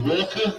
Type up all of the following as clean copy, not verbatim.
Walker.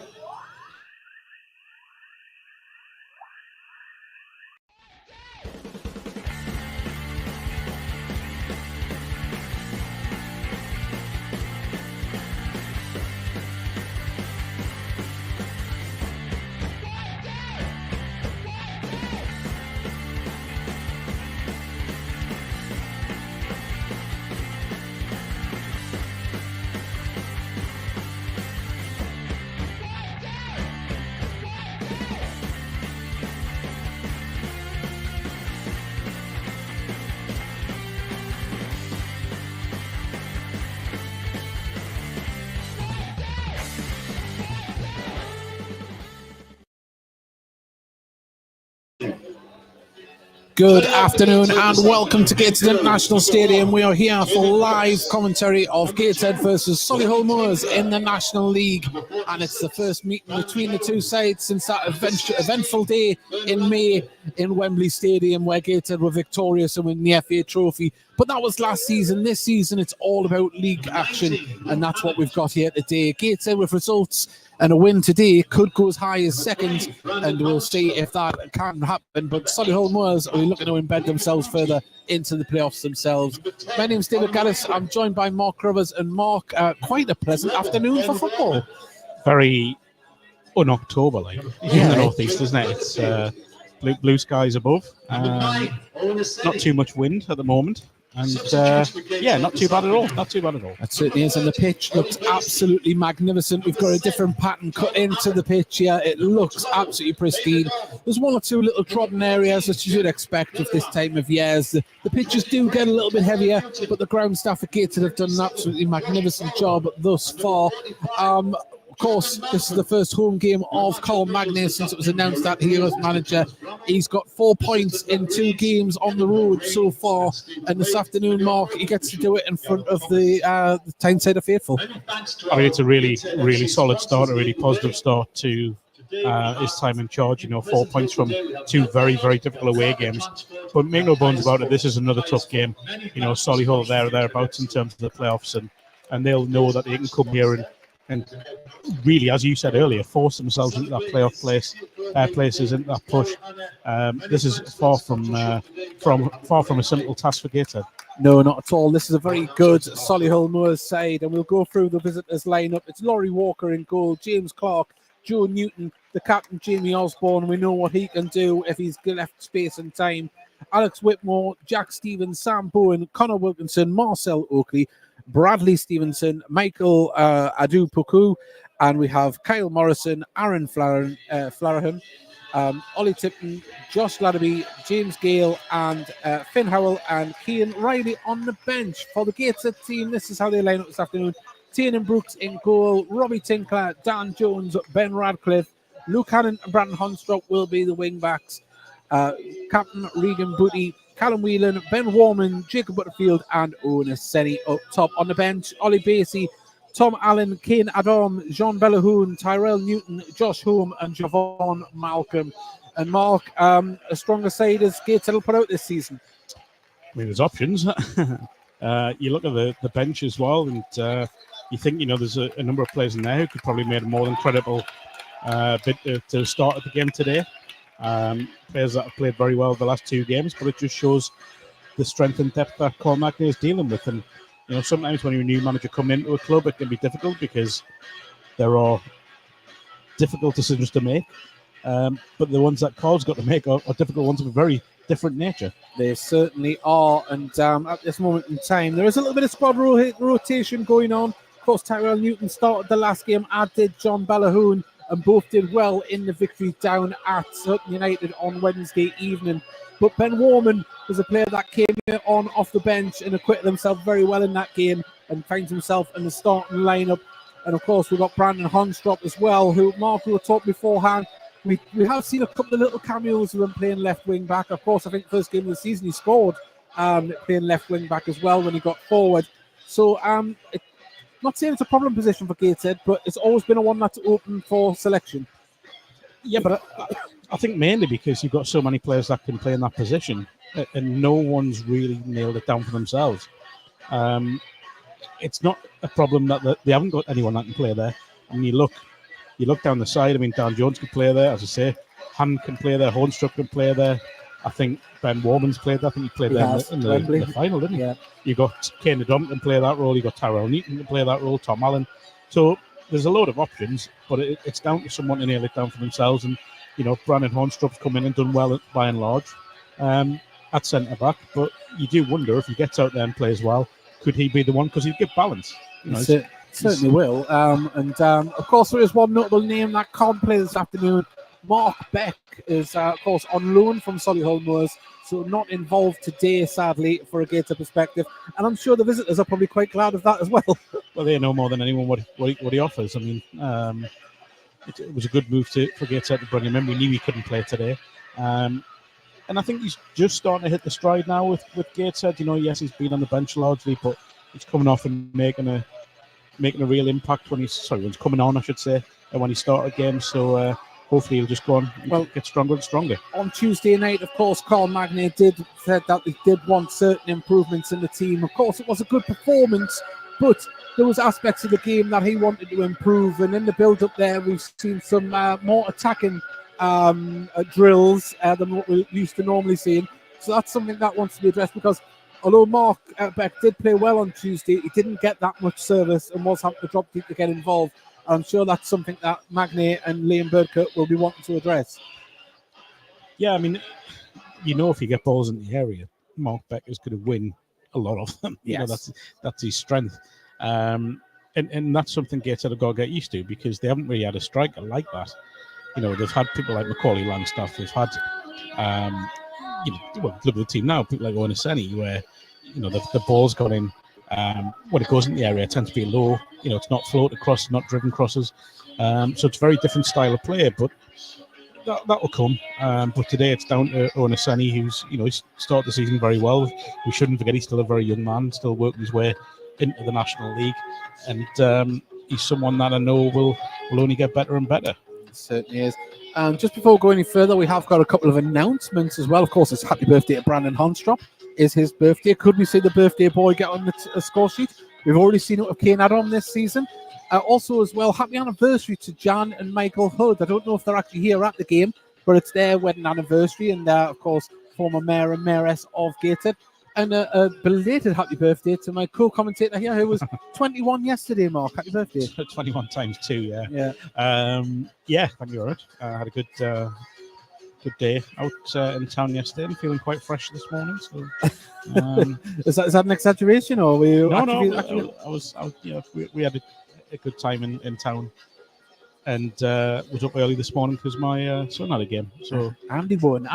Good afternoon and welcome to Gateshead International Stadium. We are here for live commentary of Gateshead versus Solihull Moors in the National League, and it's the first meeting between the two sides since that eventful day in May in Wembley Stadium where Gateshead were victorious and won the FA Trophy. But that was last season. This season it's all about league action, and that's what we've got here today. Gateshead with results, and a win today could go as high as second, and we'll see if that can happen. But Solihull Moors are looking to embed themselves further into the playoffs themselves. My name's David Gallis. I'm joined by Mark Rubbers, and Mark, quite a pleasant afternoon for football. Very un-October-like in the northeast, isn't it? It's blue skies above, not too much wind at the moment. And not too bad at all. Not too bad at all. It certainly is, and the pitch looks absolutely magnificent. We've got a different pattern cut into the pitch here. It looks absolutely pristine. There's one or two little trodden areas that you should expect at this time of year. The pitches do get a little bit heavier, but the ground staff at Gateshead have done an absolutely magnificent job thus far. Of course, this is the first home game of Carl Magnus since it was announced that he was manager. He's got 4 points in 2 games on the road so far, and this afternoon, Mark, he gets to do it in front of the Tyneside of Faithful. I mean, it's a really, really solid start, a really positive start to his time in charge. 4 points from 2 very, very difficult away games. But make no bones about it, this is another tough game. Solihull there or thereabouts in terms of the playoffs, and they'll know that they can come here and really, as you said earlier, force themselves into that playoff places, into that push. This is far from a simple task for Gateshead. No, not at all. This is a very good Solihull Moors side, and we'll go through the visitors lineup. It's Laurie Walker in goal, James Clark, Joe Newton, the captain Jamie Osborne. We know what he can do if he's left space and time. Alex Whitmore, Jack Stevens, Sam Bowen, Connor Wilkinson, Marcel Oakley, Bradley Stevenson, Michael Adupuku, and we have Kyle Morrison, Aaron Flarahan, Ollie Tipton, Josh Ladderby, James Gale, and Finn Howell and Cian Riley on the bench. For the Gateshead team, this is how they line up this afternoon. Tiernan Brooks in goal, Robbie Tinkler, Dan Jones, Ben Radcliffe, Luke Hannon and Brandon Honstruck will be the wing backs. Captain Regan Booty, Callum Whelan, Ben Warman, Jacob Butterfield, and Owen Senny up top. On the bench, Ollie Basie, Tom Allen, Kane Adam, Jean Bellahoun, Tyrell Newton, Josh Holm, and Javon Malcolm. And Mark, a stronger side as Gateshead will put out this season. I mean, there's options. You look at the bench as well, and you think, there's a number of players in there who could probably make a more than credible bit to start at the game today. Players that have played very well the last 2 games, but it just shows the strength and depth that Carl Magnus is dealing with. And sometimes when you're a new manager coming into a club, it can be difficult because there are difficult decisions to make. But the ones that Carl's got to make are difficult ones of a very different nature. They certainly are. And at this moment in time, there is a little bit of squad rotation going on. Of course, Tyrell Newton started the last game, as did John Bellahoun, and both did well in the victory down at Sutton United on Wednesday evening. But Ben Warman was a player that came on off the bench and acquitted himself very well in that game and finds himself in the starting lineup. And of course, we've got Brandon Honstrop as well, who Mark will talk beforehand. We have seen a couple of little cameos of him playing left wing back. Of course, I think first game of the season he scored playing left wing back as well when he got forward. So not saying it's a problem position for Gateshead, but it's always been a one that's open for selection. Yeah, but I think mainly because you've got so many players that can play in that position, and no one's really nailed it down for themselves. It's not a problem that they haven't got anyone that can play there. And you look you look down the side. I mean, Dan Jones can play there, as I say. Han can play there. Hornstrup can play there. I think Ben Warman's played there. I think he played there in the final, didn't he? Yeah. You got Kane Dom can play that role. You got Tyrell Neaton can play that role. Tom Allen. So there's a load of options, but it's down to someone to nail it down for themselves. And Brandon Hornstrup's come in and done well by and large at centre back. But you do wonder if he gets out there and plays well, could he be the one? Because he'd give balance. Certainly will. Of course, there is one notable name that can't play this afternoon. Mark Beck is, of course, on loan from Solihull Moors, so not involved today, sadly, for a Gateshead perspective. And I'm sure the visitors are probably quite glad of that as well. Well, they know more than anyone what he offers. I mean, it was a good move for Gateshead to bring him in. We knew he couldn't play today. And I think he's just starting to hit the stride now with Gateshead. Yes, he's been on the bench largely, but he's coming off and making a real impact when he's coming on, I should say, and when he started games. So hopefully he'll just go on and get stronger and stronger. On Tuesday night, of course, Carl Magnay said that he did want certain improvements in the team. Of course, it was a good performance, but there was aspects of the game that he wanted to improve. And in the build-up there, we've seen some more attacking drills than what we're used to normally seeing. So that's something that wants to be addressed, because although Mark Beck did play well on Tuesday, he didn't get that much service and was having to drop deep to get involved. I'm sure that's something that Magnay and Liam Birdcote will be wanting to address. Yeah, I mean, if you get balls in the area, Mark Beck is going to win a lot of them. Yes. That's his strength. And that's something Gateshead have got to get used to, because they haven't really had a striker like that. They've had people like Macaulay Langstaff. They've had, club of the team now, people like Owen Aseni, where, the ball's gone in. When it goes in the area, it tends to be low. It's not float across, not driven crosses. So it's a very different style of play, but that will come. But today it's down to Owen Aseni, who's, he's started the season very well. We shouldn't forget he's still a very young man, still working his way into the National League. And he's someone that I know will only get better and better. It certainly is. Just before we go any further, we have got a couple of announcements as well. Of course, it's happy birthday to Brandon Hornstrup. Is his birthday. Could we see the birthday boy get on the score sheet? We've already seen it with Kane Adam this season. Also, as well, happy anniversary to Jan and Michael Hood. I don't know if they're actually here at the game, but it's their wedding anniversary. And, of course, former mayor and mayoress of Gateshead. And a belated happy birthday to my co-commentator here, who was 21 yesterday, Mark. Happy birthday. 21 times 2, yeah. Yeah. Thank you very much. I had a good day out in town yesterday. I'm feeling quite fresh this morning. So, is that an exaggeration, or were you? No. I was out. We had a good time in town, and was up early this morning because my son had a game. So Andy won.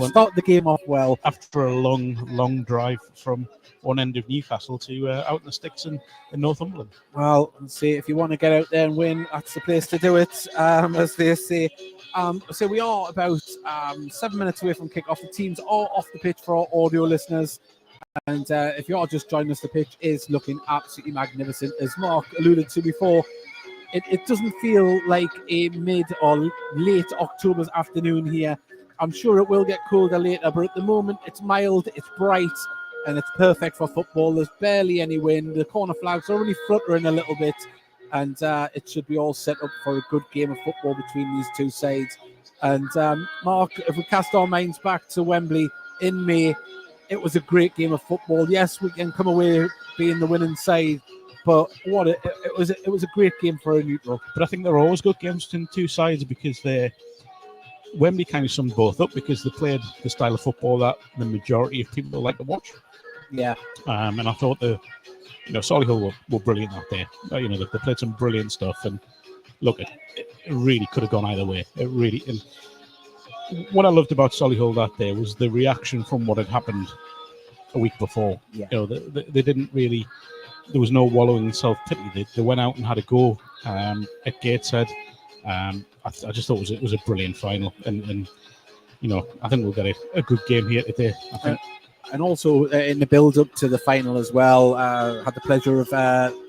Start the game off well after a long drive from one end of Newcastle to out in the sticks in Northumberland. Well, see, if you want to get out there and win, that's the place to do it, as they say. So we are about 7 minutes away from kick-off. The teams are off the pitch for our audio listeners. And if you are just joining us, the pitch is looking absolutely magnificent. As Mark alluded to before, it doesn't feel like a mid or late October's afternoon here. I'm sure it will get colder later, but at the moment it's mild, it's bright, and it's perfect for football. There's barely any wind. The corner flags are only fluttering a little bit. And it should be all set up for a good game of football between these two sides. And Mark, if we cast our minds back to Wembley in May, it was a great game of football. Yes, we can come away being the winning side, but it was a great game for a neutral. But I think there are always good games between two sides, because Wembley kind of summed both up, because they played the style of football that the majority of people like to watch. Yeah. And I thought Solihull were brilliant out there. They played some brilliant stuff, and look, it really could have gone either way. It really. And what I loved about Solihull that day was the reaction from what had happened a week before. Yeah. They didn't really. There was no wallowing in self-pity. They went out and had a go at Gateshead. I just thought it was a brilliant final, and I think we'll get a good game here today. I think. And also in the build-up to the final as well, had the pleasure of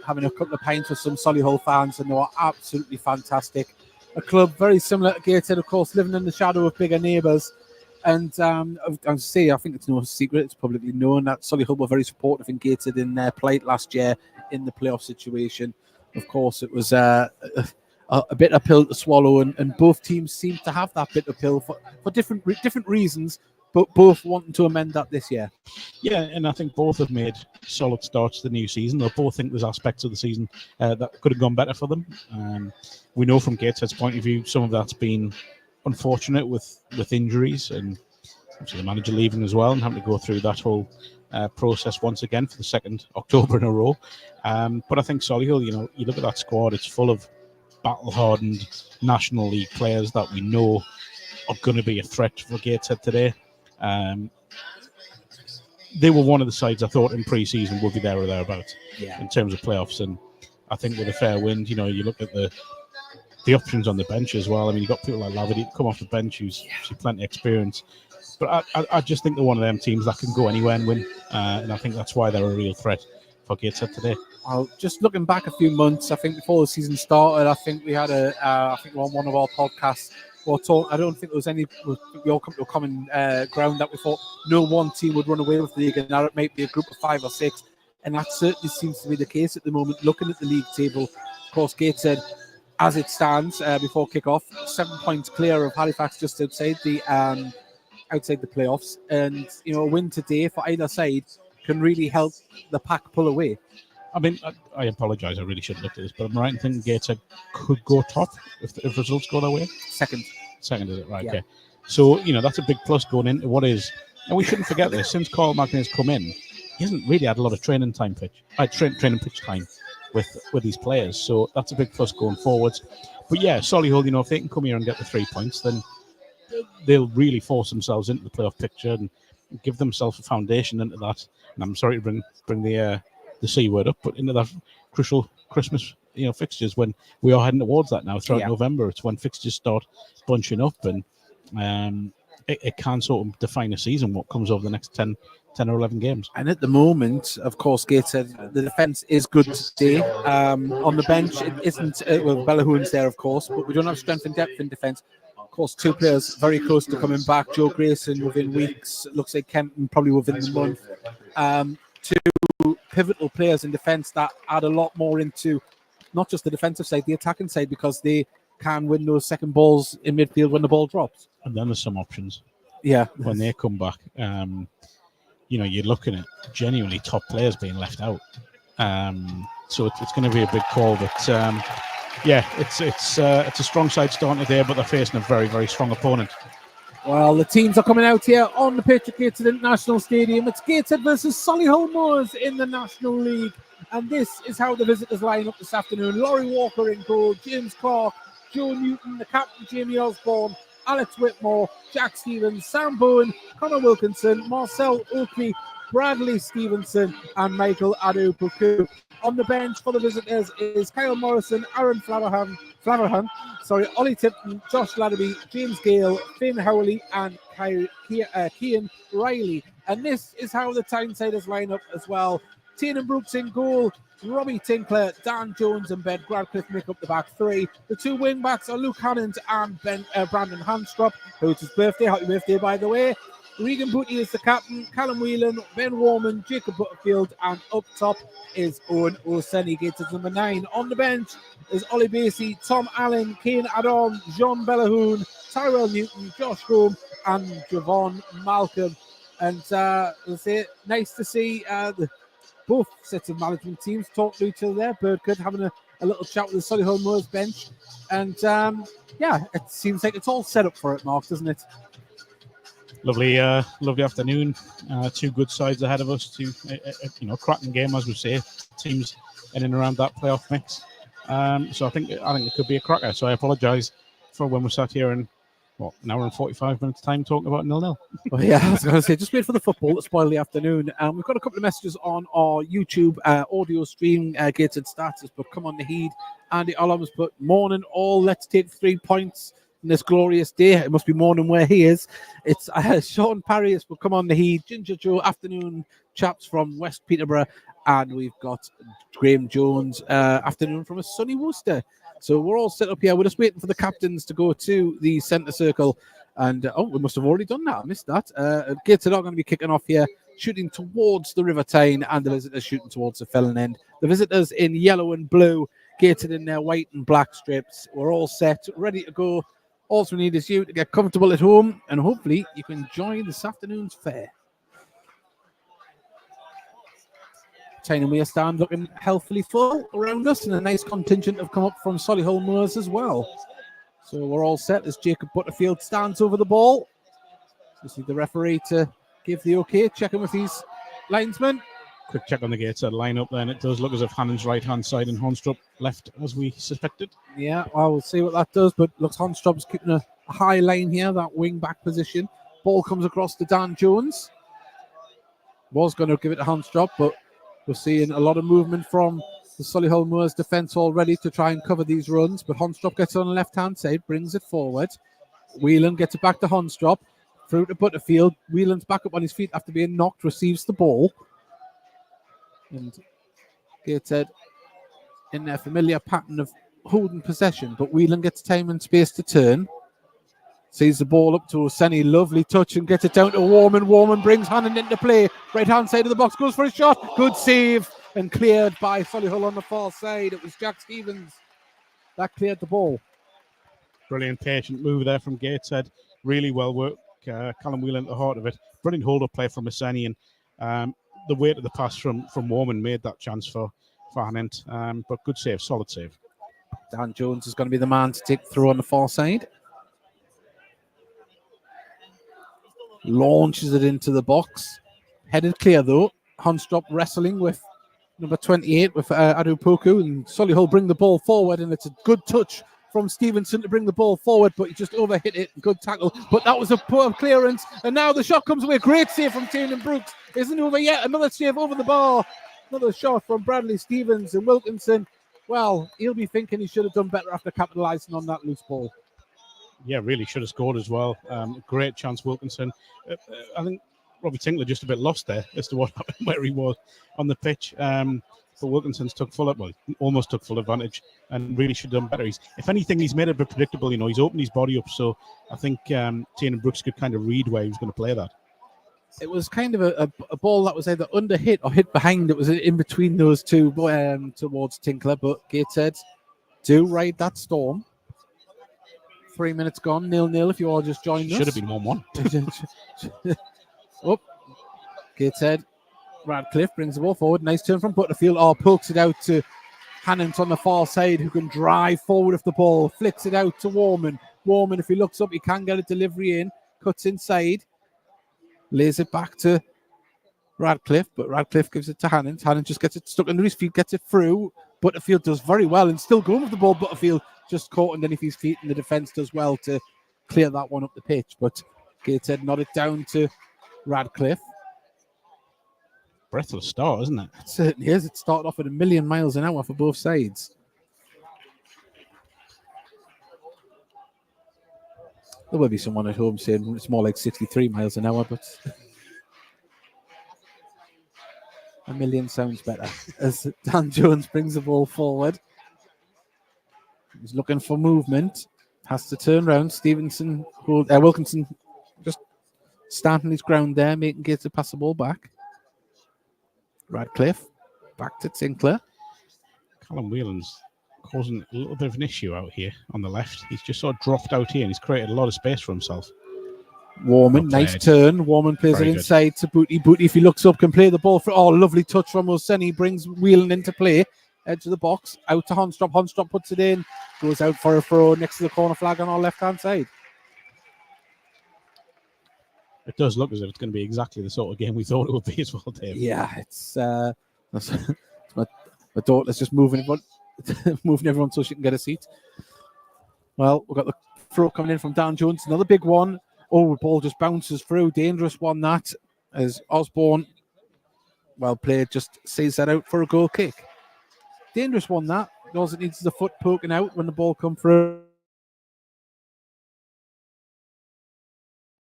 having a couple of pints with some Solihull fans, and they were absolutely fantastic. A club very similar to Gateshead, of course, living in the shadow of bigger neighbours. And I think it's no secret, it's publicly known that Solihull were very supportive in Gateshead in their plight last year in the playoff situation. Of course, it was a a bitter pill to swallow, and both teams seem to have that bitter pill for different reasons, but both wanting to amend that this year. Yeah, and I think both have made solid starts to the new season. They both think there's aspects of the season that could have gone better for them. We know from Gateshead's point of view, some of that's been unfortunate with injuries and obviously the manager leaving as well and having to go through that whole process once again for the second October in a row. But I think Solihull, you look at that squad, it's full of battle-hardened National League players that we know are going to be a threat for Gateshead today. They were one of the sides I thought in pre-season would be there or thereabouts in terms of playoffs, and I think with a fair wind, you look at the options on the bench as well. I mean, you've got people like Lavity come off the bench who's plenty of experience, but I just think they're one of them teams that can go anywhere and win, and I think that's why they're a real threat for Gateshead today. Well, just looking back a few months, I think before the season started, I think we had I think on one of our podcasts, I don't think there was any. We all come to a common ground that we thought no one team would run away with the league, and now it might be a group of 5 or 6, and that certainly seems to be the case at the moment. Looking at the league table, of course, Gateshead, as it stands before kick-off, 7 points clear of Halifax, just outside the playoffs, and a win today for either side can really help the pack pull away. I mean, I apologise. I really should have looked at this, but I'm right in thinking Gateshead could go top if results go their way. Second, is it right? Yeah. Okay. So that's a big plus going into what is, and we shouldn't forget this. Since Carl Magnin has come in, he hasn't really had a lot of training pitch time with these players. So that's a big plus going forwards. But yeah, Solihull, if they can come here and get the 3 points, then they'll really force themselves into the playoff picture and give themselves a foundation into that. And I'm sorry to bring the C word up, but into that crucial Christmas fixtures when we are heading towards that now throughout November. It's when fixtures start bunching up, and it can sort of define a season what comes over the next 10 or 11 games. And at the moment, of course, Gateshead, the defence is good today. On the bench, it isn't, Bellahoon's there, of course, but we don't have strength and depth in defence. Of course, 2 players very close to coming back. Joe Grayson within weeks, looks like Kenton probably within the month. 2 pivotal players in defence that add a lot more into not just the defensive side, the attacking side, because they can win those second balls in midfield when the ball drops. And then there's some options. Yeah. When they come back, you're looking at genuinely top players being left out. So it's going to be a big call. But it's a strong side starting today, but they're facing a very, very strong opponent. Well, the teams are coming out here on the pitch at Gateshead International Stadium. It's Gateshead versus Solihull Moors in the National League. And this is how the visitors line up this afternoon. Laurie Walker in goal, James Clark, Joe Newton, the captain Jamie Osborne, Alex Whitmore, Jack Stevens, Sam Bowen, Connor Wilkinson, Marcel Oakley, Bradley Stevenson, and Michael Adupuku. On the bench for the visitors is Kyle Morrison, Aaron Flaverhan, Ollie Tipton, Josh Ladderby, James Gale, Finn Howley, and Cian Riley. And this is how the Tynesiders line up as well. Tiernan Brooks in goal, Robbie Tinkler, Dan Jones and Ben Gradcliffe make up the back 3. The 2 wing backs are Luke Hannant and Brandon Handstrop, who's his birthday. Happy birthday, by the way. Regan Booty is the captain, Callum Whelan, Ben Warman, Jacob Butterfield, and up top is Owen O'Senny, Gateshead number 9. On the bench is Ollie Basie, Tom Allen, Kane Adon, Jean Bellahoon, Tyrell Newton, Josh Home, and Javon Malcolm. And nice to see both sets of management teams talk to each other there. Birdcut having a little chat with the Solihull Moors bench. And it seems like it's all set up for it, Mark, doesn't it? Lovely afternoon. 2 good sides ahead of us. 2, cracking game, as we say. Teams in and around that playoff mix. So I think it could be a cracker. So I apologise for when we sat here in an hour and 45 minutes time talking about 0-0. Well, yeah, I was going to say, just wait for the football to spoil the afternoon. We've got a couple of messages on our YouTube audio stream, Gateshead Status, but come on the heed. Andy Ollams put, morning all, let's take 3 points in this glorious day. It must be morning where he is. It's Sean Parrius, but come on the heed. Ginger Joe, afternoon chaps from West Peterborough. And we've got Graham Jones, afternoon from a sunny Worcester. So we're all set up here. We're just waiting for the captains to go to the centre circle. And, we must have already done that. I missed that. Gateshead are going to be kicking off here, shooting towards the River Tyne, and the visitors shooting towards the Felon end. The visitors in yellow and blue gated in their white and black strips. We're all set, ready to go. All we need is you to get comfortable at home, and hopefully you can enjoy this afternoon's fair. Tyne-and-Wear stand looking healthily full around us, and a nice contingent have come up from Solihull Moors as well. So we're all set as Jacob Butterfield stands over the ball. Just need the referee to give the okay, checking with his linesman. Quick check on the Gateshead lineup then. It does look as if Hannon's right-hand side and Hornstrup left, as we suspected. Yeah, well, we'll see what that does, but looks Hornstrup's keeping a high line here, that wing-back position. Ball comes across to Dan Jones. Was going to give it to Hornstrup, but we're seeing a lot of movement from the Solihull Moors defence already to try and cover these runs, but Hornstrup gets it on the left-hand side, brings it forward. Whelan gets it back to Hornstrup, through to Butterfield. Whelan's back up on his feet after being knocked, receives the ball. And Gateshead in their familiar pattern of holding possession, but Whelan gets time and space to turn. Sees the ball up to Oseni, lovely touch, and gets it down to Warman. Warman brings Hannon into play. Right hand side of the box, goes for a shot. Good save, and cleared by Solihull on the far side. It was Jack Stevens that cleared the ball. Brilliant patient move there from Gateshead. Really well worked. Callum Whelan at the heart of it. Brilliant hold-up play from Oseni, and the weight of the pass from Warman made that chance for Hannon. But good save, solid save. Dan Jones is going to be the man to take through on the far side. Launches it into the box. Headed clear though. Hornstrup wrestling with number 28 with Adupoku, and Solihull bring the ball forward, and it's a good touch from Stevenson to bring the ball forward, but he just overhit it. Good tackle, but that was a poor clearance, and now the shot comes away. Great save from Tiernan Brooks. Isn't over yet. Another save over the bar. Another shot from Bradley Stevens, and Wilkinson, well, he'll be thinking he should have done better after capitalising on that loose ball. Yeah, really should have scored as well. Great chance, Wilkinson. I think Robbie Tinkler just a bit lost there as to what happened, where he was on the pitch. But Wilkinson's almost took full advantage, and really should have done better. If anything, he's made it a bit predictable. He's opened his body up, so I think Tiernan Brooks could kind of read where he was going to play that. It was kind of a ball that was either under hit or hit behind. It was in between those two towards Tinkler, but Gateshead do ride that storm. 3 minutes gone, 0-0 if you all just joined us. Should have been 1-1. Oh, Gateshead. Radcliffe brings the ball forward. Nice turn from Butterfield. Oh, pokes it out to Hannant on the far side, who can drive forward with the ball. Flicks it out to Warman. Warman, if he looks up, he can get a delivery in. Cuts inside. Lays it back to Radcliffe, but Radcliffe gives it to Hannant. Hannant just gets it stuck under his feet, gets it through. Butterfield does very well and still going with the ball. Butterfield just caught underneath his feet, and the defence does well to clear that one up the pitch. But Gateshead nodded down to Radcliffe. Breathless start, isn't it? It certainly is. It started off at 1,000,000 miles an hour for both sides. There will be someone at home saying it's more like 63 miles an hour, but 1,000,000 sounds better. As Dan Jones brings the ball forward. He's looking for movement. Has to turn around. Wilkinson just standing his ground there, making Gates to pass the ball back. Radcliffe back to Tinkler. Callum Whelan's causing a little bit of an issue out here on the left. He's just sort of dropped out here, and he's created a lot of space for himself. Warman, nice turn. Warman plays it inside to Booty. Booty, if he looks up, can play the ball for. Oh, lovely touch from Oseni. Brings Whelan into play. Edge of the box. Out to Hornstrup. Hornstrup puts it in. Goes out for a throw next to the corner flag on our left-hand side. It does look as if it's going to be exactly the sort of game we thought it would be as well, Dave. Yeah, it's my daughter's just moving everyone so she can get a seat. Well, we've got the throw coming in from Dan Jones. Another big one. Oh, the ball just bounces through. Dangerous one, that. As Osborne, well played, just sees that out for a goal kick. Dangerous one, that. All it needs is the foot poking out when the ball comes through.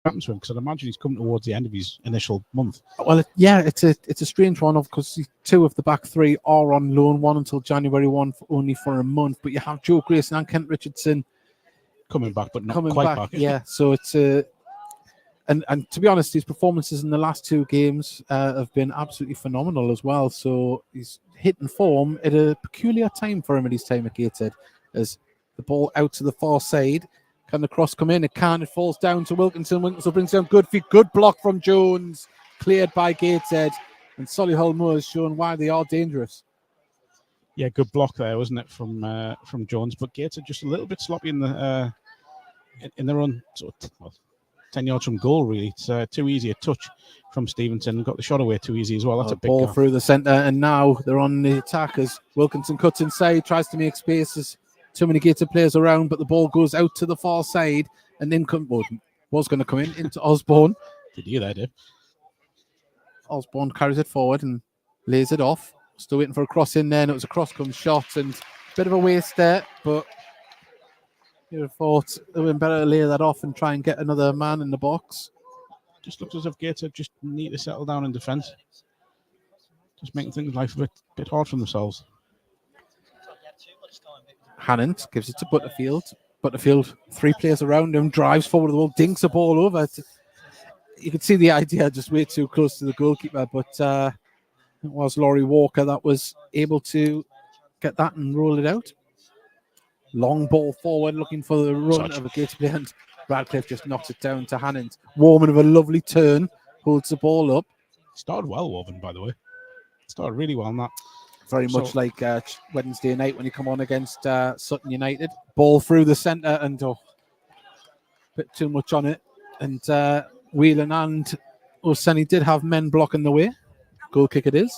Happens to him, because I'd imagine he's coming towards the end of his initial month. Well, it's a strange one, because two of the back three are on loan, one until January 1 only for a month. But you have Joe Grayson and Kent Richardson coming back, but not quite back. Yeah, so it's and to be honest, his performances in the last two games have been absolutely phenomenal as well. So he's hitting form at a peculiar time for him at his time at Gateshead. As the ball out to the far side. Can the cross come in? It can. It falls down to Wilkinson. Wilkinson brings down good feet. Good block from Jones. Cleared by Gateshead. And Solihull Moors showing why they are dangerous. Yeah, good block there, wasn't it, from Jones? But Gateshead just a little bit sloppy in the run. So, 10 yards from goal, really. It's too easy a touch from Stevenson. Got the shot away too easy as well. That's a big ball gap. Through the centre, and now they're on the attack as Wilkinson cuts inside, tries to make spaces. Too many Gateshead players around, but the ball goes out to the far side, and then was going to come into Osborne. Did you hear that, Dave? Osborne carries it forward and lays it off. Still waiting for a cross in there, and it was a cross-come shot, and a bit of a waste there, but you thought it would have been better to lay that off and try and get another man in the box. Just looks as if Gateshead just need to settle down in defence. Just making things life a bit hard for themselves. Hannant gives it to Butterfield. Butterfield, 3 players around him, drives forward the ball, dinks the ball over. You could see the idea just way too close to the goalkeeper, but it was Laurie Walker that was able to get that and roll it out. Long ball forward, looking for the run of a Gateshead player, and Radcliffe just knocks it down to Hannant. Warman of a lovely turn, holds the ball up. Started well, Woven, by the way. Started really well on that. Very much like Wednesday night when you come on against Sutton United. Ball through the centre, and a bit too much on it. And Whelan and Oseni did have men blocking the way. Goal kick it is.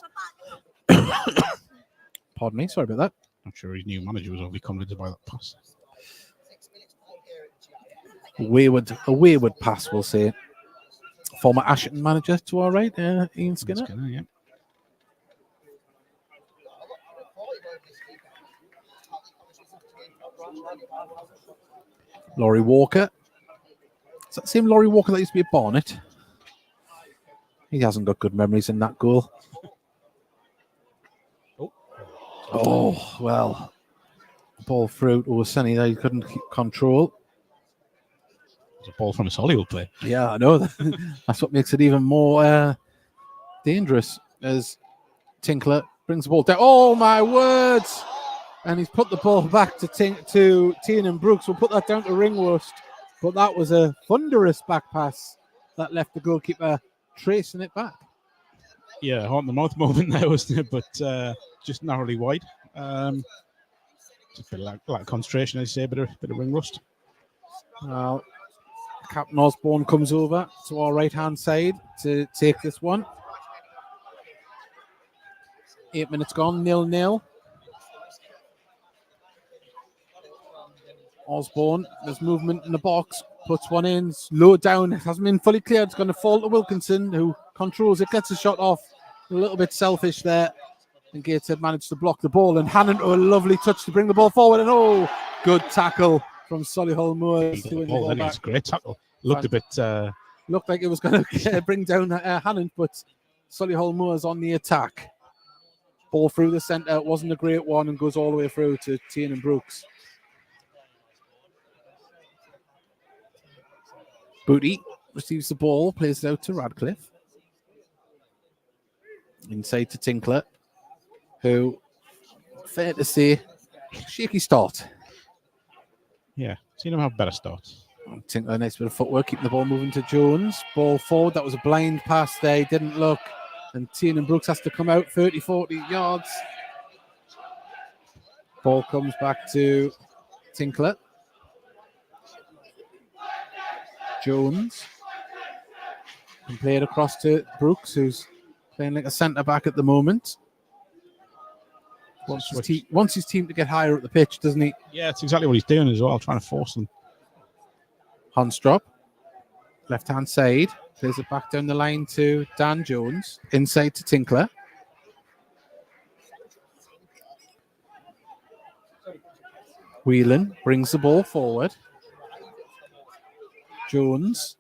Pardon me, sorry about that. Not sure his new manager was overly confident by that pass. A wayward pass, we'll say. Former Ashton manager to our right, Ian Skinner. Yeah. Laurie Walker. Is that the same Laurie Walker that used to be at Barnet? He hasn't got good memories in that goal. Oh, well. Ball through to Oseni that he couldn't keep control. It's a ball from a Solihull player. Yeah, I know. That's what makes it even more dangerous as Tinkler brings the ball down. Oh, my words! And he's put the ball back to Tiernan Brooks. We'll put that down to Ringwurst. But that was a thunderous back pass that left the goalkeeper tracing it back. Yeah, heart in the mouth moment there, wasn't it? But just narrowly wide. Just a bit of lack of concentration, I'd say, a bit of ring rust. Well, Captain Osborne comes over to our right-hand side to take this one. 8 minutes gone, 0-0. Osborne, there's movement in the box, puts one in, low down, hasn't been fully cleared. It's going to fall to Wilkinson, who controls it, gets a shot off. A little bit selfish there. And Gateshead managed to block the ball. And Hannant, a lovely touch to bring the ball forward. And good tackle from Solihull Moors. It's a great tackle. Looked a bit... Looked like it was going to bring down Hannant, but Solihull Moors on the attack. Ball through the centre. It wasn't a great one and goes all the way through to Tiernan Brooks. Booty receives the ball, plays it out to Radcliffe. Inside to Tinkler, who, fair to say, shaky start. Yeah, seen him have better starts. Tinkler, nice bit of footwork, keeping the ball moving to Jones. Ball forward, that was a blind pass there, he didn't look. And Tiernan Brooks has to come out 30, 40 yards. Ball comes back to Tinkler. Jones and play it across to Brooks, who's playing like a centre-back at the moment. Wants his team to get higher up the pitch, doesn't he? Yeah, it's exactly what he's doing as well, trying to force them. Honstrop, left-hand side, plays it back down the line to Dan Jones, inside to Tinkler. Whelan brings the ball forward. Jones.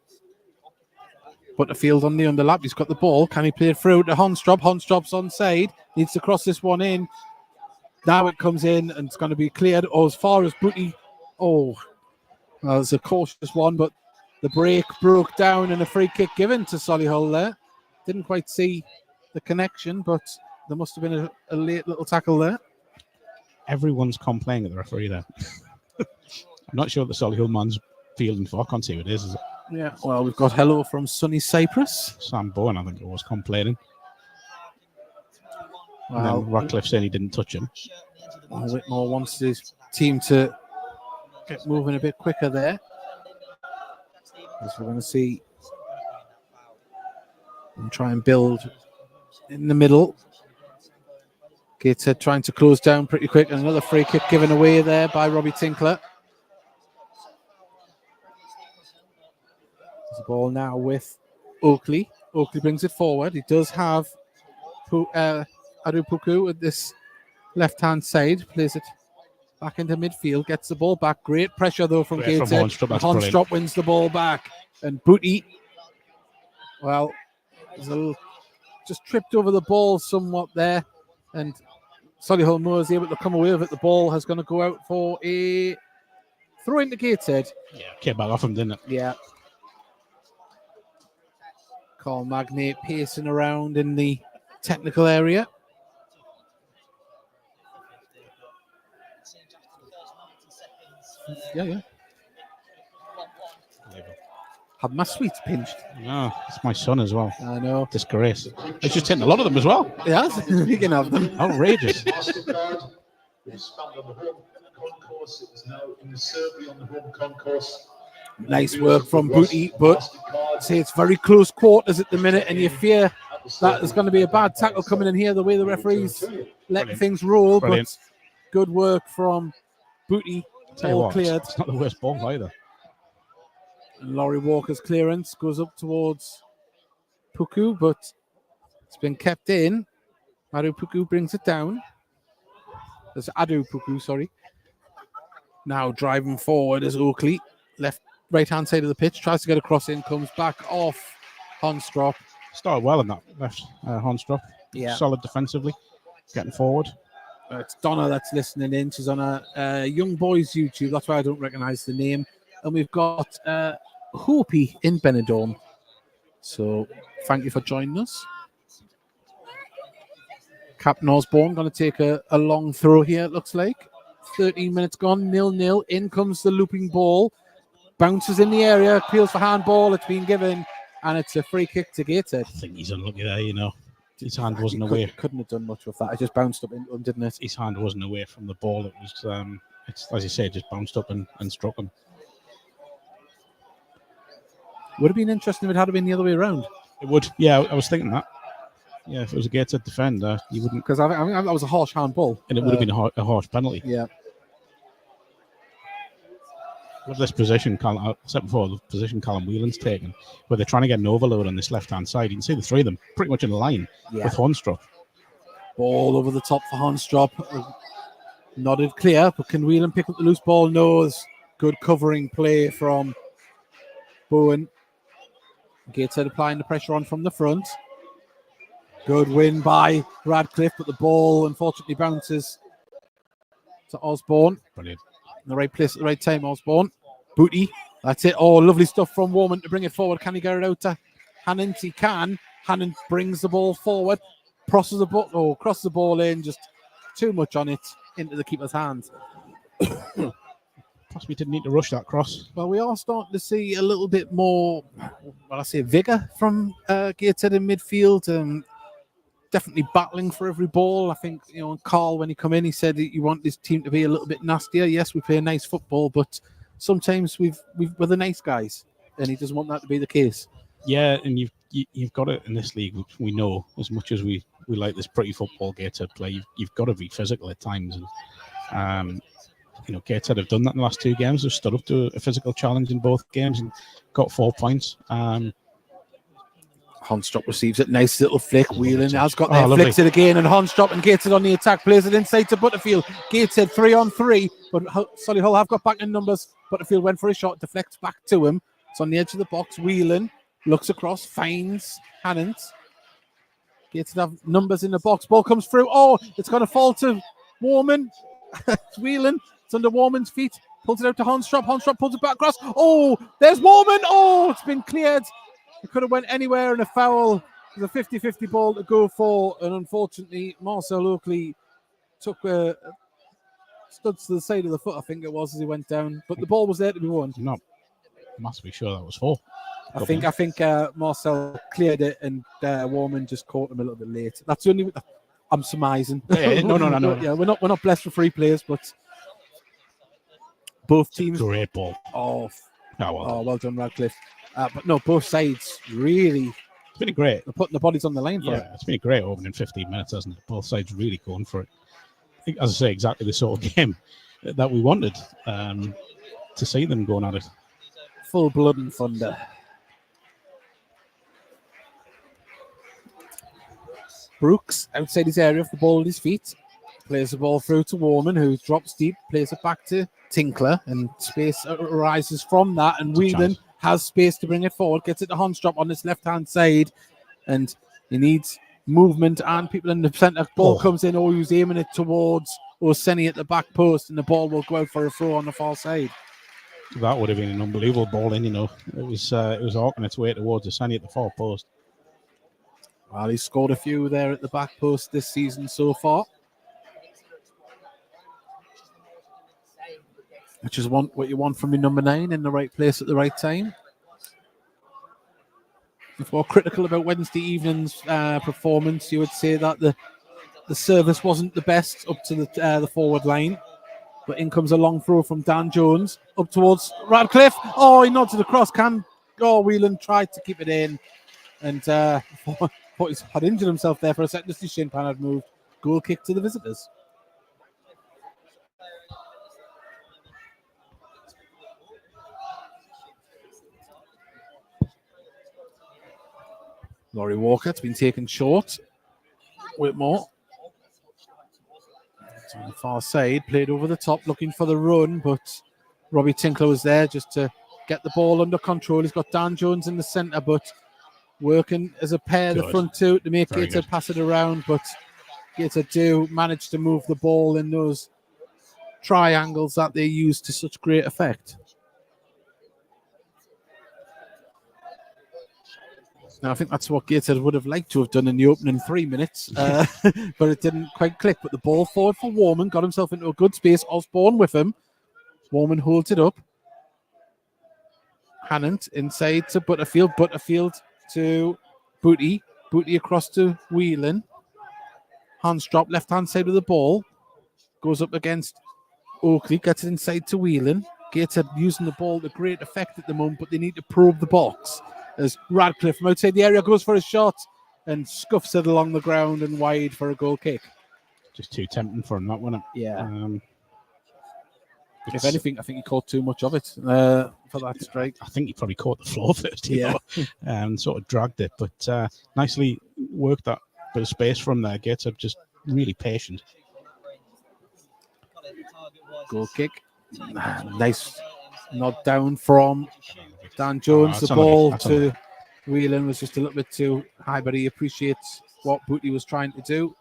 Butterfield on the underlap. He's got the ball. Can he play it through to Honstrop? Honstrop's onside. Needs to cross this one in. Now it comes in and it's going to be cleared. As far as Booty. Well, it's a cautious one, but the break broke down and a free kick given to Solihull there. Didn't quite see the connection, but there must have been a late little tackle there. Everyone's complaining at the referee there. I'm not sure the Solihull man's fielding for. I can't see who it is it? Yeah, well, we've got hello from sunny Cyprus. Sam Bowen, I think it was, complaining. And Well, then Ratcliffe saying he didn't touch him. Whitmore wants his team to get moving a bit quicker there. As we're going to see and try and build in the middle. Gateshead trying to close down pretty quick, and another free kick given away there by Robbie Tinkler. There's the ball now with Oakley. Oakley brings it forward. He does have Adu Puku at this left-hand side. Plays it back into midfield. Gets the ball back. Great pressure, though, from Gateshead. Honstrop wins the ball back. And Booty, well, just tripped over the ball somewhat there. And Solihull Moors able to come away with it. The ball has going to go out for a throw into Gateshead. Yeah, came back off him, didn't it? Yeah. Carl Magnate pacing around in the technical area. Yeah. Had my sweets pinched. No, it's my son as well. I know. Disgrace. It's just hitting a lot of them as well. Yeah, we can have them. Outrageous. Nice work from Booty, but say it's very close quarters at the minute, and you fear that there's going to be a bad tackle coming in here, the way the referees let things roll. Brilliant. But good work from Booty. All cleared. It's not the worst ball either. And Laurie Walker's clearance goes up towards Puku, but it's been kept in. Adu Puku brings it down. There's Adu Puku, sorry. Now driving forward is Oakley. Right-hand side of the pitch. Tries to get across in. Comes back off Honstrop. Started well in that left, Honstrop. Yeah. Solid defensively. Getting forward. It's Donna that's listening in. She's on a Young Boys YouTube. That's why I don't recognise the name. And we've got Hoopy in Benidorm. So thank you for joining us. Captain Osborne going to take a long throw here, it looks like. 13 minutes gone, 0-0. In comes the looping ball. Bounces in the area, appeals for handball. It's been given, and it's a free kick to Gateshead. I think he's unlucky there, you know. His hand wasn't away. Couldn't have done much with that. It just bounced up into him, didn't it? His hand wasn't away from the ball. It was, it's as you say, just bounced up and struck him. Would have been interesting if it had been the other way around. It would. Yeah, I was thinking that. Yeah, if it was a Gateshead defender, you wouldn't. Because I think that was a harsh handball. And it would have been a harsh penalty. Yeah. Love this position, I said before, the position Callum Whelan's taken, where they're trying to get an overload on this left-hand side. You can see the three of them pretty much in a line with Honstrop. Ball over the top for Honstrop. Nodded clear, but can Whelan pick up the loose ball? No, it's good covering play from Bowen. Gateshead applying the pressure on from the front. Good win by Radcliffe, but the ball unfortunately bounces to Osborne. Brilliant. In the right place at the right time, Osborne. Booty. That's it. Oh, lovely stuff from Woman to bring it forward. Can he get it out to Hannant? He can. Hannant brings the ball forward. Crosses the ball in. Just too much on it into the keeper's hands. Possibly didn't need to rush that cross. Well, we are starting to see a little bit more, vigour from Gateshead in midfield. Definitely battling for every ball. I think, Carl, when he come in, he said you want this team to be a little bit nastier. Yes, we play nice football, but sometimes we're the nice guys, and he doesn't want that to be the case. Yeah, and you've got it in this league, which we know, as much as we like this pretty football Gateshead play, you've got to be physical at times. And Gateshead have done that in the last two games. They've stood up to a physical challenge in both games and got 4 points. Honstrop receives it. Nice little flick. Whelan has got there. Flicks it again. And Honstrop and Gateshead on the attack. Plays it inside to Butterfield. Gateshead 3-on-3. But Solihull have got back in numbers. Butterfield went for a shot. Deflects back to him. It's on the edge of the box. Whelan looks across. Finds Hannant. Gateshead have numbers in the box. Ball comes through. Oh, it's going to fall to Warman. It's Whelan. It's under Warman's feet. Pulls it out to Honstrop. Honstrop pulls it back across. Oh, there's Warman. Oh, it's been cleared. It could have went anywhere, and a foul There's a 50-50 ball to go for, and unfortunately, Marcel Oakley took stood to the side of the foot, I think it was, as he went down. But the ball was there to be won. Not massively sure that was for. I think Marcel cleared it, and Warman just caught him a little bit late. That's the only. I'm surmising. Yeah, no. Yeah, we're not blessed with free players, but both teams. Great ball. Oh, well done, Radcliffe. But no, both sides really. It's been a great. They're putting the bodies on the line for it. It's been a great opening 15 minutes, hasn't it? Both sides really going for it. I think, as I say, exactly the sort of game that we wanted to see them going at it. Full blood and thunder. Brooks outside his area of the ball at his feet. Plays the ball through to Warman, who drops deep, plays it back to Tinkler, and space arises from that. And Whelan has space to bring it forward, gets it to Honstrop on his left-hand side, and he needs movement and people in the centre. Ball comes in, he's aiming it towards Oseni at the back post, and the ball will go out for a throw on the far side. That would have been an unbelievable ball in, It was arcing its way towards Oseni at the far post. Well, he's scored a few there at the back post this season so far, which is what you want from your number 9, in the right place at the right time. If we're critical about Wednesday evening's performance, you would say that the service wasn't the best up to the forward line. But in comes a long throw from Dan Jones up towards Radcliffe. Oh, he nods it across. Whelan tried to keep it in, and thought he had injured himself there for a second. Just his shin pan had moved. Goal kick to the visitors. Laurie Walker, it's been taken short. Whitmore. It's on the far side, played over the top, looking for the run, but Robbie Tinkler was there just to get the ball under control. He's got Dan Jones in the centre, but working as a pair, the front two, to make Gator pass it around, but Gator do manage to move the ball in those triangles that they use to such great effect. Now, I think that's what Gateshead would have liked to have done in the opening 3 minutes, but it didn't quite click. But the ball forward for Warman, got himself into a good space. Osborne with him. Warman holds it up. Hannant inside to Butterfield. Butterfield to Booty. Booty across to Whelan. Hands drop, left-hand side of the ball. Goes up against Oakley, gets it inside to Whelan. Gateshead using the ball to great effect at the moment, but they need to probe the box. As Radcliffe from outside the area goes for a shot and scuffs it along the ground and wide for a goal kick. Just too tempting for him, that wasn't it? Yeah. If anything, I think he caught too much of it for that strike. I think he probably caught the floor first, and sort of dragged it. But nicely worked that bit of space from there. Gets up just really patient. Goal kick. Nice nod down from Dan Jones. The ball to Whelan was just a little bit too high, but he appreciates what Booty was trying to do.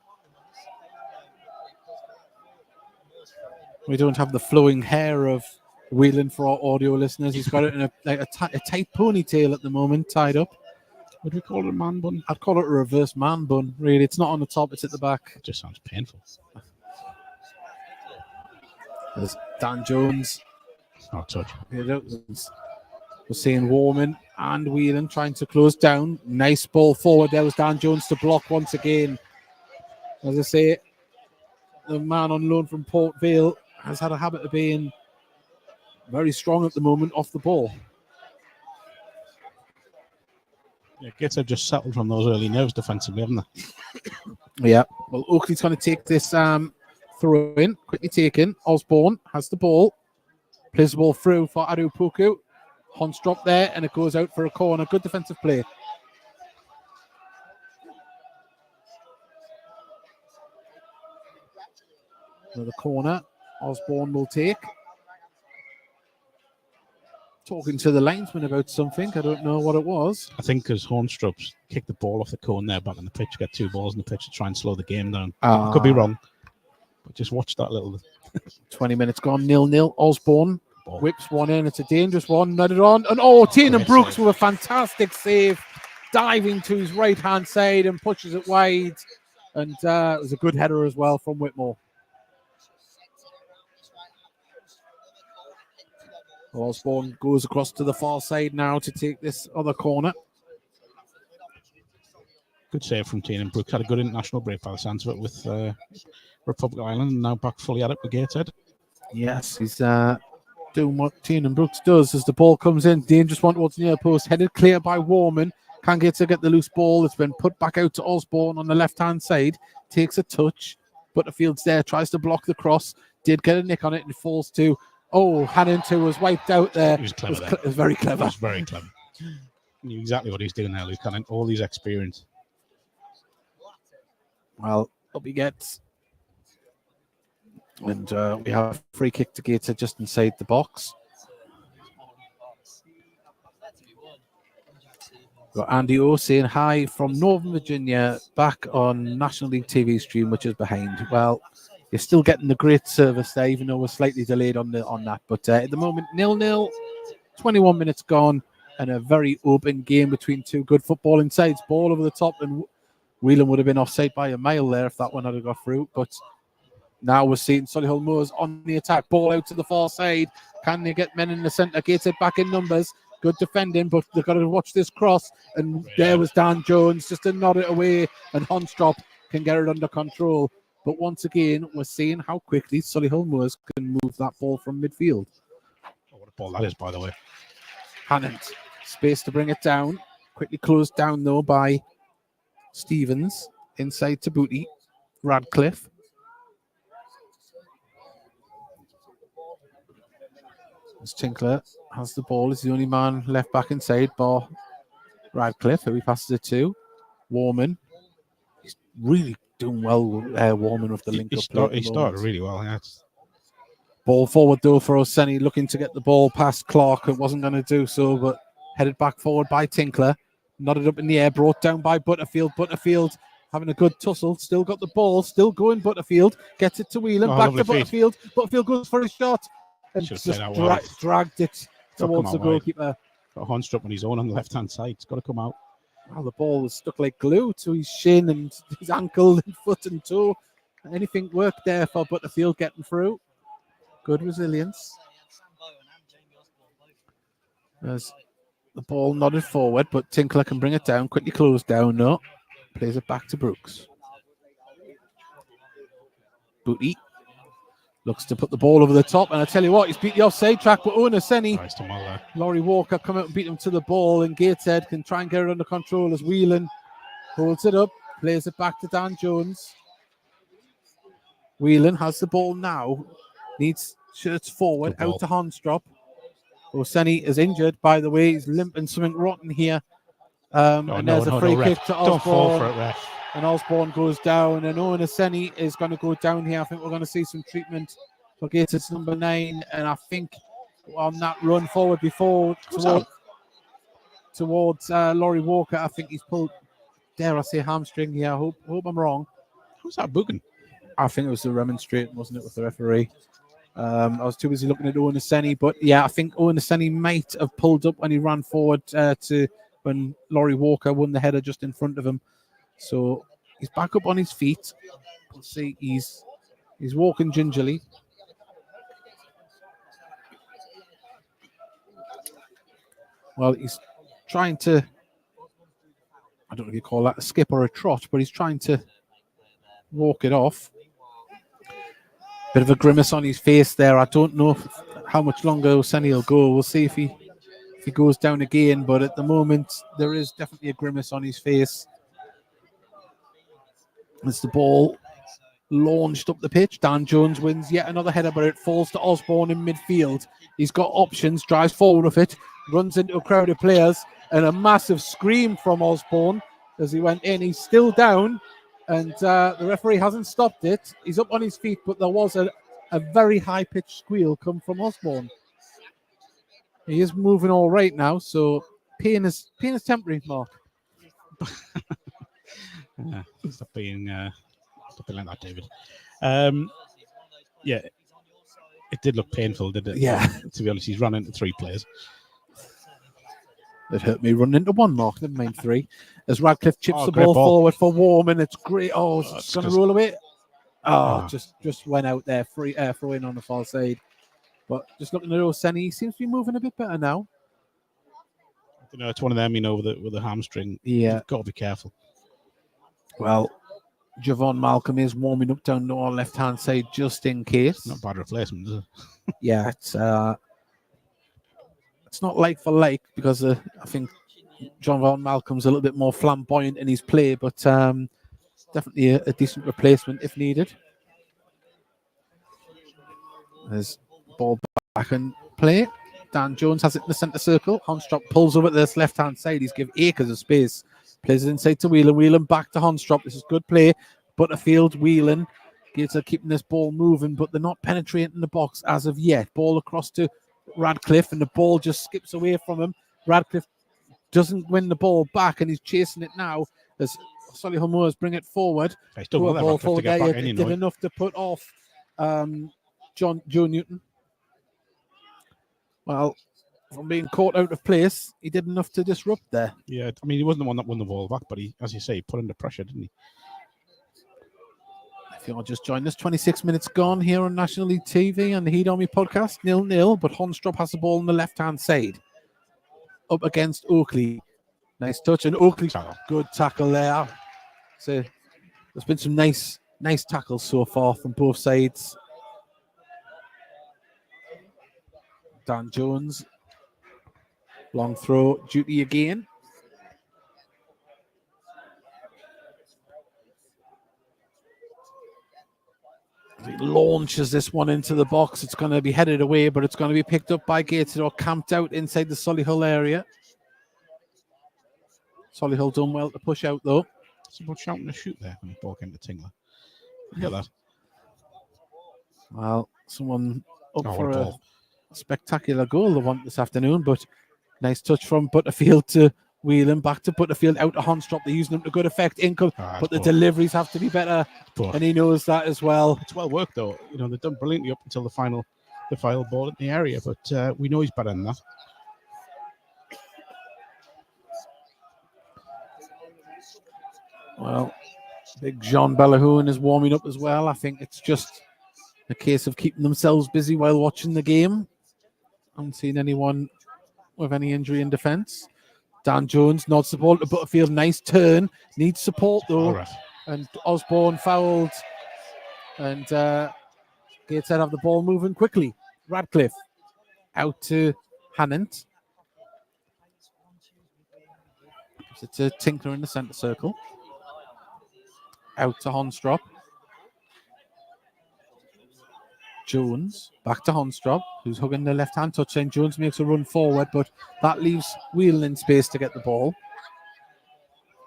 We don't have the flowing hair of Whelan for our audio listeners. He's got it in a tight ponytail at the moment, tied up. Would we call it a man bun? I'd call it a reverse man bun, really. It's not on the top, it's at the back. It just sounds painful. There's Dan Jones. Not touch. We're seeing Warman and Whelan trying to close down. Nice ball forward. There was Dan Jones to block once again. As I say, the man on loan from Port Vale has had a habit of being very strong at the moment off the ball. Yeah, Gateshead just settled from those early nerves defensively, haven't they? Yeah. Well, Oakley's going to take this throw in. Quickly taken. Osborne has the ball. Plays the ball through for Adu Puku. Hunt's dropped there and it goes out for a corner. Good defensive play. Another corner. Osborne will take. Talking to the linesman about something. I don't know what it was. I think because Hornstrup's kicked the ball off the cone there back on the pitch, got 2 balls in the pitch to try and slow the game down. Could be wrong. But just watch that little... 20 minutes gone, 0-0. Osborne whips one in. It's a dangerous one. Nutted on. And Tannen Brooks with a fantastic save diving to his right-hand side and pushes it wide. And it was a good header as well from Whitmore. Osborne goes across to the far side now to take this other corner. Good save from Tiernan Brooks. Had a good international break by the sounds of it with Republic Island, and now back fully at it with Gateshead. Yes, he's doing what Tiernan Brooks does as the ball comes in. Dangerous one towards the near post, headed clear by Warman. Can't get to get the loose ball. It's been put back out to Osborne on the left-hand side. Takes a touch. Butterfield's there, tries to block the cross. Did get a nick on it and falls to... Oh, Hannon too was wiped out there. He was clever. It was very clever. He was very clever. He knew exactly what he's doing now. He's got all these experience. Well, up he gets. And we have a free kick to Gateshead just inside the box. Got Andy O saying hi from Northern Virginia, back on National League TV stream, which is behind. Well, you're still getting the great service there, even though we're slightly delayed on that. But at the moment, 0-0, 21 minutes gone, and a very open game between two good footballing sides. Ball over the top, and Whelan would have been offside by a mile there if that one had got through. But now we're seeing Solihull Moors on the attack. Ball out to the far side. Can they get men in the centre? Gateshead back in numbers. Good defending, but they've got to watch this cross. And there was Dan Jones just to nod it away, and Honstrop can get it under control. But once again, we're seeing how quickly Solihull Moors can move that ball from midfield. Oh, what a ball that is, by the way. Hannant, space to bring it down. Quickly closed down, though, by Stevens. Inside to Booty. Radcliffe. As Tinkler has the ball. He's the only man left back inside, bar Radcliffe, who he passes it to. Warman. He's really doing well, Warman, with the link up. He started really well. Yeah. Ball forward, though, for Oseni, looking to get the ball past Clark. It wasn't going to do so, but headed back forward by Tinkler. Nodded up in the air, brought down by Butterfield. Butterfield having a good tussle. Still got the ball. Still going Butterfield. Gets it to Whelan. Back to Butterfield. Butterfield goes for a shot. And just dragged it towards the goalkeeper. Got Honstrup on his own on the left-hand side. It's got to come out. Well, the ball was stuck like glue to his shin and his ankle and foot and toe. Anything worked there for Butterfield getting through. Good resilience. There's the ball nodded forward, but Tinkler can bring it down. Quickly closed down. No. Plays it back to Brooks. Booty. Looks to put the ball over the top, and I tell you what, he's beat the offside track, but Onaseni, Laurie Walker come out and beat him to the ball, and Gateshead can try and get it under control as Whelan holds it up, plays it back to Dan Jones. Whelan has the ball now, needs shirts forward, out to Honstrop. Oseni is injured, by the way, he's limping something rotten here. And there's a free kick to Osborne. Don't fall for it, ref. And Osborne goes down, and Onaseni is going to go down here. I think we're going to see some treatment for Gateshead's number 9, and I think on that run forward before towards Laurie Walker, I think he's pulled, dare I say, hamstring here. I hope I'm wrong. Who's that booking? I think it was the remonstrating, wasn't it, with the referee? I was too busy looking at Onaseni, but yeah, I think Onaseni might have pulled up when he ran forward to when Laurie Walker won the header just in front of him. So he's back up on his feet. We'll see. He's walking gingerly. Well, he's trying to, I don't know if you call that a skip or a trot, but he's trying to walk it off. Bit of a grimace on his face there. I don't know how much longer Oseni will go. We'll see if he goes down again, but at the moment there is definitely a grimace on his face. As the ball launched up the pitch, Dan Jones wins yet another header, but it falls to Osborne in midfield. He's got options, drives forward with it, runs into a crowd of players, and a massive scream from Osborne as he went in. He's still down, and the referee hasn't stopped it. He's up on his feet, but there was a very high-pitched squeal come from Osborne. He is moving all right now, so pain is temporary, Mark. Stop being like that, David. Yeah, it did look painful, did it? Yeah. To be honest, he's run into 3 players. It hurt me running into one mark, never mind 3. As Radcliffe chips the great ball ball. forward for Warman. It's great. Oh, it's That's going to just- roll away. Just went out there. Free throw in on the far side. But just looking at Oseni, he seems to be moving a bit better now. You know, it's one of them, with the hamstring. Yeah. You've got to be careful. Well, Javon Malcolm is warming up down the left-hand side just in case. Not a bad replacement, is it? Yeah, it's not like for like because I think Javon Malcolm's a little bit more flamboyant in his play, but definitely a decent replacement if needed. There's ball back in play. Dan Jones has it in the centre circle. Honstrop pulls over to this left-hand side. He's give acres of space. Plays it inside to Whelan. Whelan back to Honstrop. This is good play. Butterfield, Whelan. Gates are keeping this ball moving, but they're not penetrating the box as of yet. Ball across to Radcliffe, and the ball just skips away from him. Radcliffe doesn't win the ball back, and he's chasing it now as Solihull Moors bring it forward. He's done well there, Radcliffe, to get back in, did enough to put off Joe Newton. Well, from being caught out of place, he did enough to disrupt there. Yeah, I mean, he wasn't the one that won the ball back, but he, as you say, he put under pressure, didn't he? If you're just joined us, 26 minutes gone here on National League TV and the Heat Army podcast, 0-0, but Honstrop has the ball on the left-hand side. Up against Oakley. Nice touch, and Oakley, good tackle there. So there's been some nice tackles so far from both sides. Dan Jones, long throw, duty again. He launches this one into the box. It's going to be headed away, but it's going to be picked up by Gateshead or camped out inside the Solihull area. Solihull done well to push out, though. Someone shouting to shoot there when the ball came to Tingler. Look at that. Well, someone up Oh, for what a a ball. spectacular goal they want this afternoon, but nice touch from Butterfield to Whelan, back to Butterfield, out to Honstrop. They're using them to good effect. But the deliveries have to be better, and he knows that as well. It's well worked, though. You know, they've done brilliantly up until the final ball in the area, but we know he's better than that. Well, big Jean Bellahoun is warming up as well. I think it's just a case of keeping themselves busy while watching the game. I haven't seen anyone with any injury in defence. Dan Jones nods the ball to Butterfield. Nice turn. Needs support, though. Right. And Osborne fouled. And Gateshead have the ball moving quickly. Radcliffe out to Hannant. Gives it to Tinkler in the centre circle. Out to Honstrop. Jones back to Honstrop, who's hugging the left-hand touchline. Jones makes a run forward, but that leaves Whelan in space to get the ball.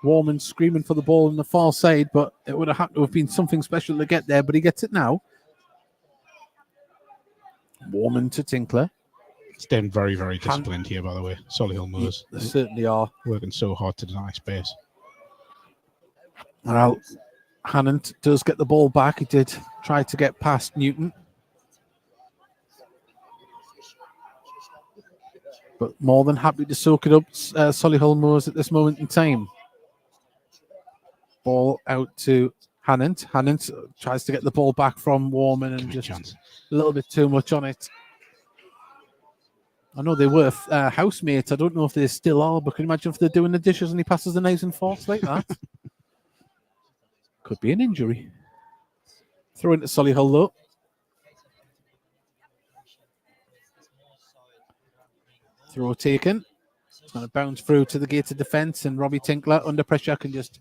Warman screaming for the ball on the far side, but it would have had to have been something special to get there, but he gets it now. Warman to Tinkler. Staying very, very disciplined here, by the way. Solihull Moors. They certainly are. Working so hard to deny space. Well, Hannant does get the ball back. He did try to get past Newton. But more than happy to soak it up, Solihull Moors at this moment in time. Ball out to Hannant. Hannant tries to get the ball back from Warman and just a little bit too much on it. I know they were housemates. I don't know if they still are, but can you imagine if they're doing the dishes and he passes the knives and forks like that? Could be an injury. Throw into Solihull, though. Throw taken. It's going to bounce through to the gated defence, and Robbie Tinkler, under pressure, can just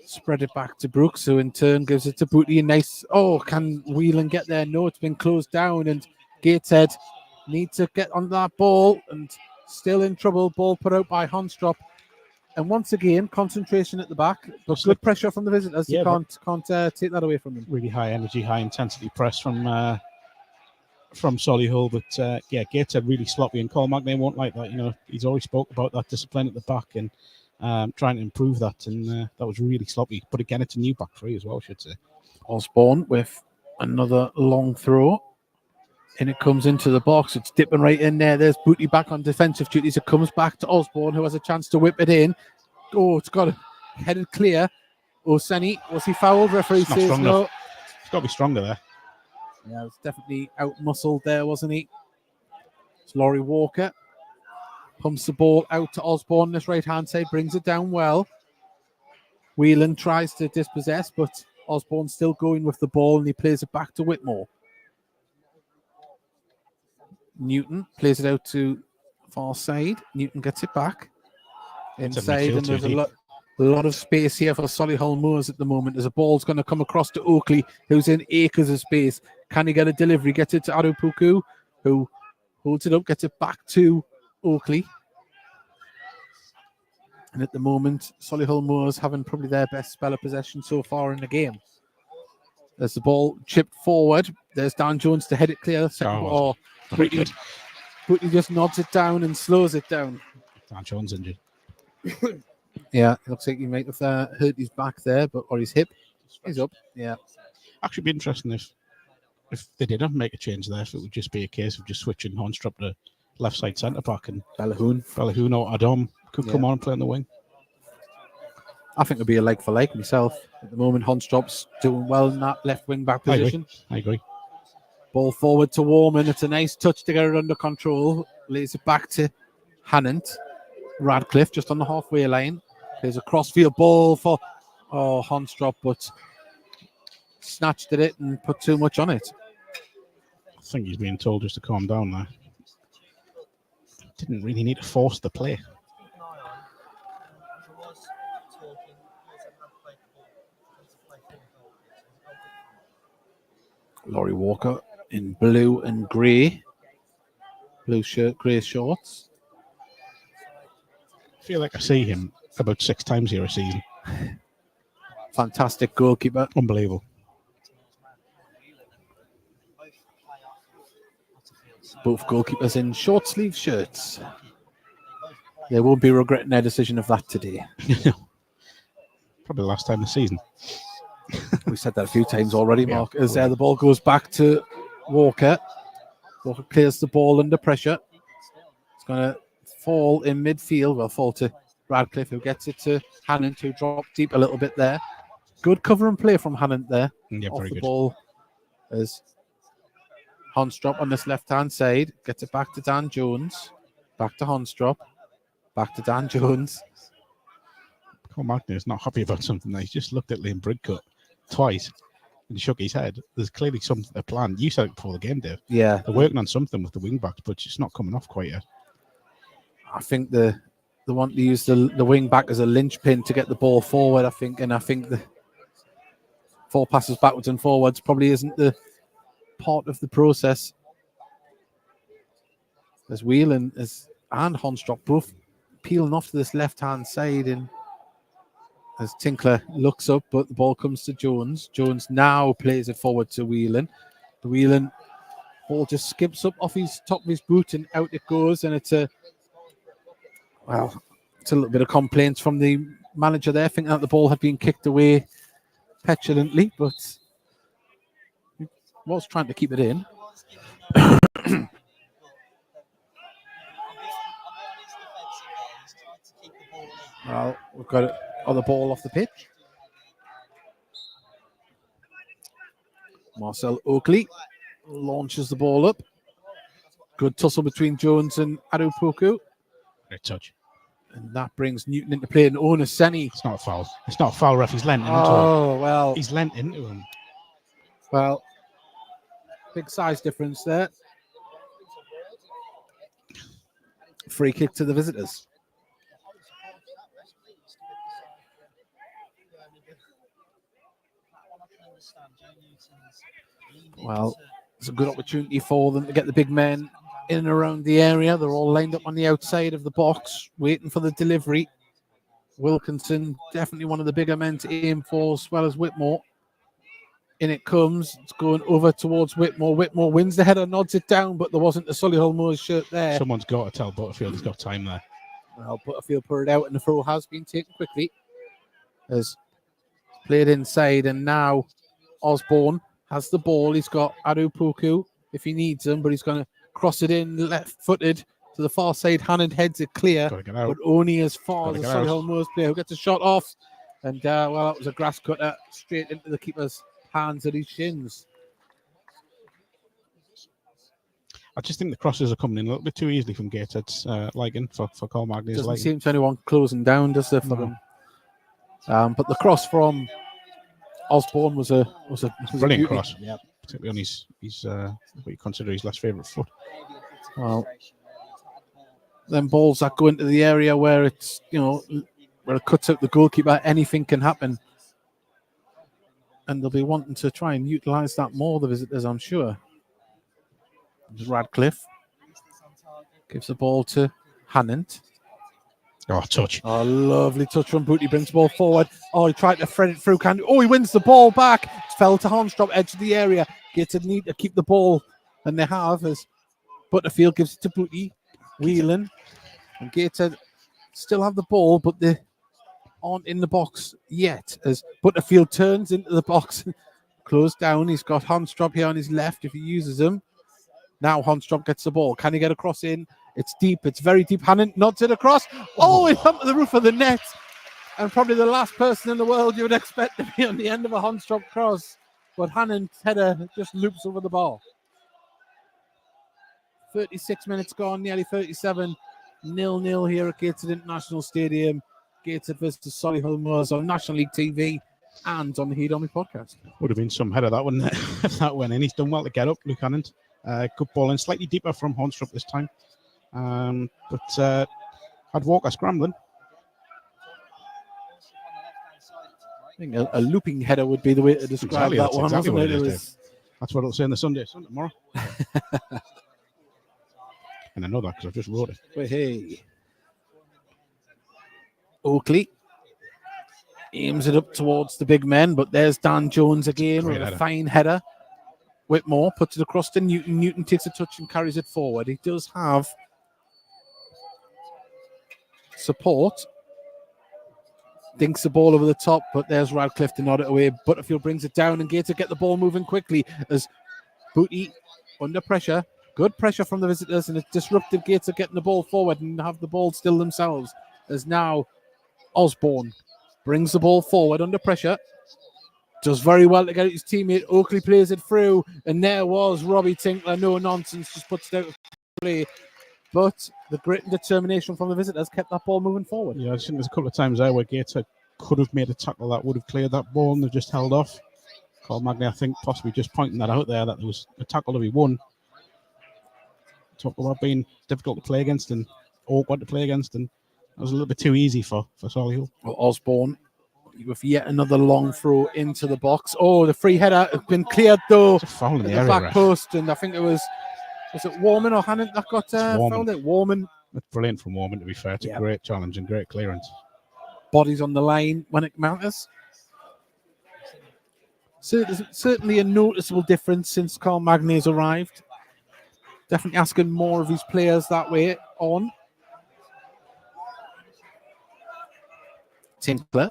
spread it back to Brooks, who in turn gives it to Booty. Nice. Oh, can Whelan get there? No, it's been closed down, and Gateshead need to get on that ball, and still in trouble. Ball put out by Honstrop. And once again, concentration at the back, but good pressure from the visitors. Yeah, you can't take that away from them. Really high energy, high intensity press from Solihull, but yeah, Gateshead really sloppy, and Colin McNair won't like that. You know, he's always spoke about that discipline at the back and trying to improve that, and that was really sloppy. But again, it's a new back three as well, I should say. Osborne with another long throw. And it comes into the box. It's dipping right in there. There's Booty back on defensive duties. It comes back to Osborne, who has a chance to whip it in. Oh, it's got headed clear. Oseni, was he fouled? Referee It's not says strong no. enough. It's got to be stronger there. Yeah, it was definitely out-muscled there, wasn't he? It's Laurie Walker. Pumps the ball out to Osborne. This right-hand side brings it down well. Whelan tries to dispossess, but Osborne's still going with the ball, and he plays it back to Whitmore. Newton plays it out to far side. Newton gets it back inside, and there's a lot of space here for Solihull Moors at the moment. As a ball's going to come across to Oakley, who's in acres of space. Can he get a delivery? Gets it to Arupuku, who holds it up, gets it back to Oakley. And at the moment, Solihull Moors having probably their best spell of possession so far in the game. There's the ball chipped forward. There's Dan Jones to head it clear. Second ball. Booty just nods it down and slows it down. Dan Jones injured. Yeah, it looks like he might have hurt his back there, or his hip. He's up. Yeah. Actually, be interesting if they didn't make a change there. If it would just be a case of just switching Hornstrop to left side centre back and Balahoon or Adam could come on and play on the wing. I think it'll be a like for like myself. At the moment, Hornstrop's doing well in that left wing back position. I agree. Ball forward to Warman. It's a nice touch to get it under control. Lays it back to Hannant. Radcliffe just on the halfway line. Plays a crossfield ball for Hornstrop, but snatched at it and put too much on it. I think he's being told just to calm down there. Didn't really need to force the play. Laurie Walker in blue and grey. Blue shirt, grey shorts. I feel like I see him about 6 times here a season. Fantastic goalkeeper. Unbelievable. Both goalkeepers in short sleeve shirts. They won't be regretting their decision of that today. Probably the last time this season. We said that a few times already, Mark. As the ball goes back to Walker. Walker clears the ball under pressure. It's going to fall in midfield. Well, fall to Radcliffe, who gets it to Hannant, who dropped deep a little bit there. Good cover and play from Hannant there. Yeah, off very the good. Ball as Hornstrop on this left-hand side. Gets it back to Dan Jones. Back to Hornstrop. Back to Dan Jones. Cole Magner is not happy about something there. He just looked at Liam Bridcut twice and shook his head. There's clearly something a plan. You said it before the game, Dave. Yeah. They're working on something with the wing backs, but it's not coming off quite yet. I think they want to use the wing back as a linchpin to get the ball forward, I think. And I think the 4 passes backwards and forwards probably isn't the part of the process. As Whelan and Hornstrop both peeling off to this left-hand side, and as Tinkler looks up, but the ball comes to Jones. Jones now plays it forward to Whelan. The Whelan ball just skips up off his top of his boot and out it goes, and it's a little bit of complaints from the manager there, thinking that the ball had been kicked away petulantly, but he was trying to keep it in. Well, we've got the ball off the pitch. Marcel Oakley launches the ball up. Good tussle between Jones and Arupuku. Great touch. And that brings Newton into play. And Oseni. It's not a foul. It's not a foul, ref. He's lent into him. Oh, well. He's lent into him. Well, big size difference there. Free kick to the visitors. Well, it's a good opportunity for them to get the big men in and around the area. They're all lined up on the outside of the box, waiting for the delivery. Wilkinson, definitely one of the bigger men to aim for, as well as Whitmore. In it comes. It's going over towards Whitmore. Whitmore wins the header, nods it down, but there wasn't a Solihull Moors shirt there. Someone's got to tell Butterfield he's got time there. Well, Butterfield put it out, and the throw has been taken quickly. As played inside, and now Osborne has the ball. He's got Arupuku, if he needs them, but he's going to cross it in left-footed to the far side. Hannon heads it clear, but only as far as the Solihull Moors player who gets a shot off. And, well, that was a grass cutter straight into the keeper's hands at his shins. I just think the crosses are coming in a little bit too easily from Gateshead's liking for Carl Magnay's Doesn't liking. seem to anyone closing down, does there, for them? But the cross from Osborne was a brilliant cross. Yeah, particularly on his what you consider his last favourite foot. Well, then balls that go into the area where it's where it cuts out the goalkeeper, anything can happen, and they'll be wanting to try and utilise that more. The visitors, I'm sure. Radcliffe gives the ball to Hannant. Oh, touch. Oh, lovely touch from Booty. Brings the ball forward. Oh, he tried to thread it through. He wins the ball back. It fell to Hornstrop, edge of the area. Gateshead need to keep the ball, and they have, as Butterfield gives it to Booty. Whelan. And Gateshead still have the ball, but they aren't in the box yet, as Butterfield turns into the box. Closed down. He's got Hornstrop here on his left if he uses him. Now Hornstrop gets the ball. Can he get across in? It's deep. It's very deep. Hannon nods it across. Oh, it hit the roof of the net. And probably the last person in the world you would expect to be on the end of a Hornstrop cross. But Hannon's header just loops over the ball. 36 minutes gone, nearly 37. 0-0 here at Gateshead International Stadium. Gateshead versus Solihull Moors on National League TV and on the Heat On Me podcast. Would have been some header that one if that went in. He's done well to get up, Luke Hannon. Good ball and slightly deeper from Hornstrop this time. But had Walker scrambling. I think a looping header would be the way to describe that one. Exactly what it is, that's what it'll say in the Sunday tomorrow. And I know that because I just wrote it. But hey. Oakley aims it up towards the big men, but there's Dan Jones again with a fine header. Whitmore puts it across to Newton. Newton takes a touch and carries it forward. He does have support. Dinks the ball over the top, but there's Radcliffe to nod it away. Butterfield brings it down, and Gator get the ball moving quickly as Booty under pressure. Good pressure from the visitors, and it's disruptive. Gator getting the ball forward and have the ball still themselves. As now Osborne brings the ball forward under pressure. Does very well to get his teammate. Oakley plays it through, and there was Robbie Tinkler. No nonsense, just puts it out of play. But the grit and determination from the visitors kept that ball moving forward. Yeah, I think there's a couple of times there where Gateshead could have made a tackle that would have cleared that ball, and they just held off. Carl Magnay, I think, possibly just pointing that out there, that there was a tackle to be won. Talk about being difficult to play against and awkward to play against, and that was a little bit too easy for Solihull. Well, Osborne with yet another long throw into the box. Oh, the free header has been cleared though. It's a foul in the area, back post, and I think it was it Warman or Hannant that got fouled? It Warman. That's brilliant from Warman, to be fair. It's a great challenge and great clearance. Bodies on the line when it matters. So there's certainly a noticeable difference since Carl Magnay's arrived. Definitely asking more of his players that way on. Tinkler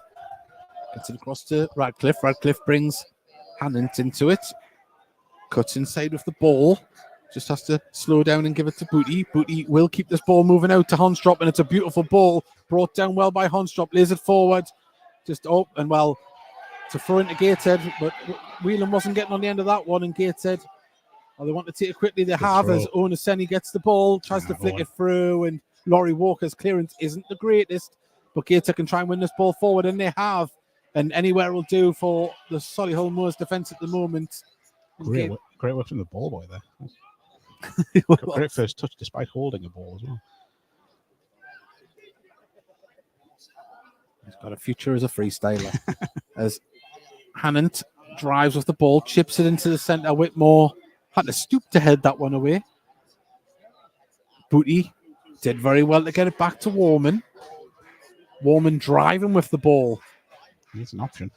gets it across to Radcliffe. Radcliffe brings Hannant into it. Cuts inside with the ball. Just has to slow down and give it to Booty. Booty will keep this ball moving out to Hornstrop, and it's a beautiful ball brought down well by Hornstrop. Lays it forward. Just up and well to throw into Gateshead, but Whelan wasn't getting on the end of that one, and Gateshead, they want to take it quickly. They have, as Onaseni gets the ball, tries to flick it through, and Laurie Walker's clearance isn't the greatest, but Gateshead can try and win this ball forward, and they have. And anywhere will do for the Solihull Moors defence at the moment. Great work from the ball boy there. Great first touch despite holding a ball as well. He's got a future as a freestyler. As Hannant drives with the ball, chips it into the centre. Whitmore had to stoop to head that one away. Booty did very well to get it back to Warman. Warman driving with the ball. It's an option.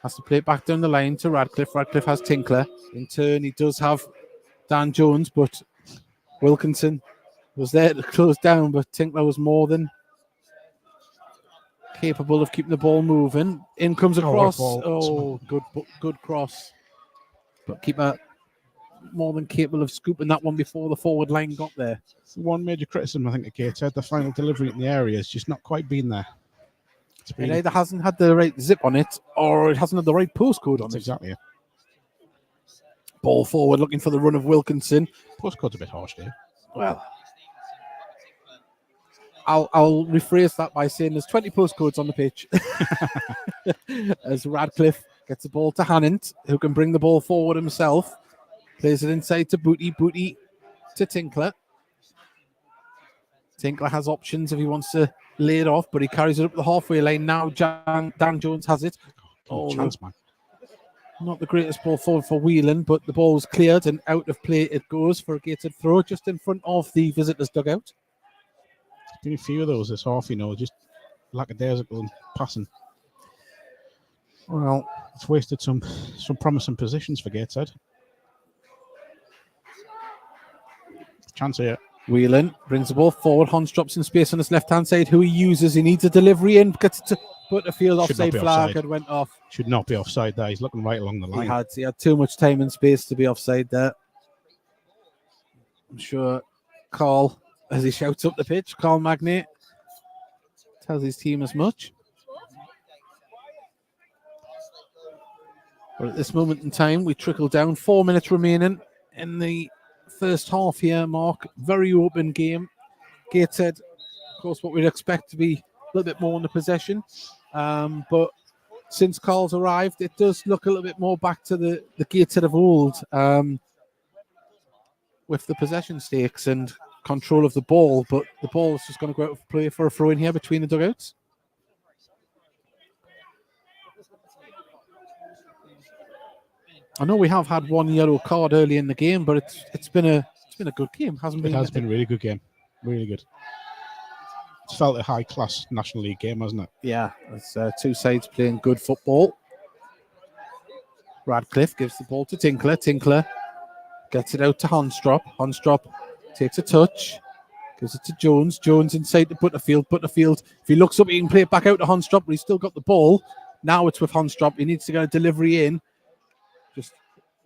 Has to play it back down the line to Radcliffe. Radcliffe has Tinkler. In turn, he does have Dan Jones, but Wilkinson was there to close down, but Tinkler was more than capable of keeping the ball moving. In comes a cross. Oh, good cross. But keeper more than capable of scooping that one before the forward line got there. It's one major criticism, I think, of Gateshead. The final delivery in the area has just not quite been there. It either hasn't had the right zip on it or it hasn't had the right postcode on it. Exactly. Ball forward, looking for the run of Wilkinson. Postcode's a bit harsh there. Well, I'll rephrase that by saying there's 20 postcodes on the pitch. As Radcliffe gets the ball to Hannant, who can bring the ball forward himself. Plays it inside to Booty. Booty to Tinkler. Tinkler has options if he wants to lay it off, but he carries it up the halfway line. Now Dan Jones has it. Chance, man. Not the greatest ball forward for Whelan, but the ball's cleared and out of play it goes for a gated throw just in front of the visitors' dugout. There's been a few of those this half, just lackadaisical and passing. Well, it's wasted some promising positions for Gateshead. Chance here. Whelan brings the ball forward. Hans drops in space on his left-hand side. Who he uses, he needs a delivery in. Gets it to Butterfield. Offside flag had went off. Should not be offside there. He's looking right along the line. He had too much time and space to be offside there. I'm sure Carl, as he shouts up the pitch, Carl Magnate tells his team as much. But at this moment in time, we trickle down. 4 minutes remaining in the first half here, Mark. Very open game. Gateshead, of course, what we'd expect to be a little bit more in the possession. But since Carl's arrived, it does look a little bit more back to the Gateshead of old, with the possession stakes and control of the ball. But the ball is just going to go out of play for a throw in here between the dugouts. I know we have had one yellow card early in the game, but it's been a good game, hasn't it? It has been a really good game, really good. It's felt a high class National League game, hasn't it? Yeah, it's two sides playing good football. Radcliffe gives the ball to Tinkler. Tinkler gets it out to Honstrop. Honstrop takes a touch, gives it to Jones. Jones inside to Butterfield. Butterfield, if he looks up, he can play it back out to Honstrop, but he's still got the ball. Now it's with Honstrop. He needs to get a delivery in. Just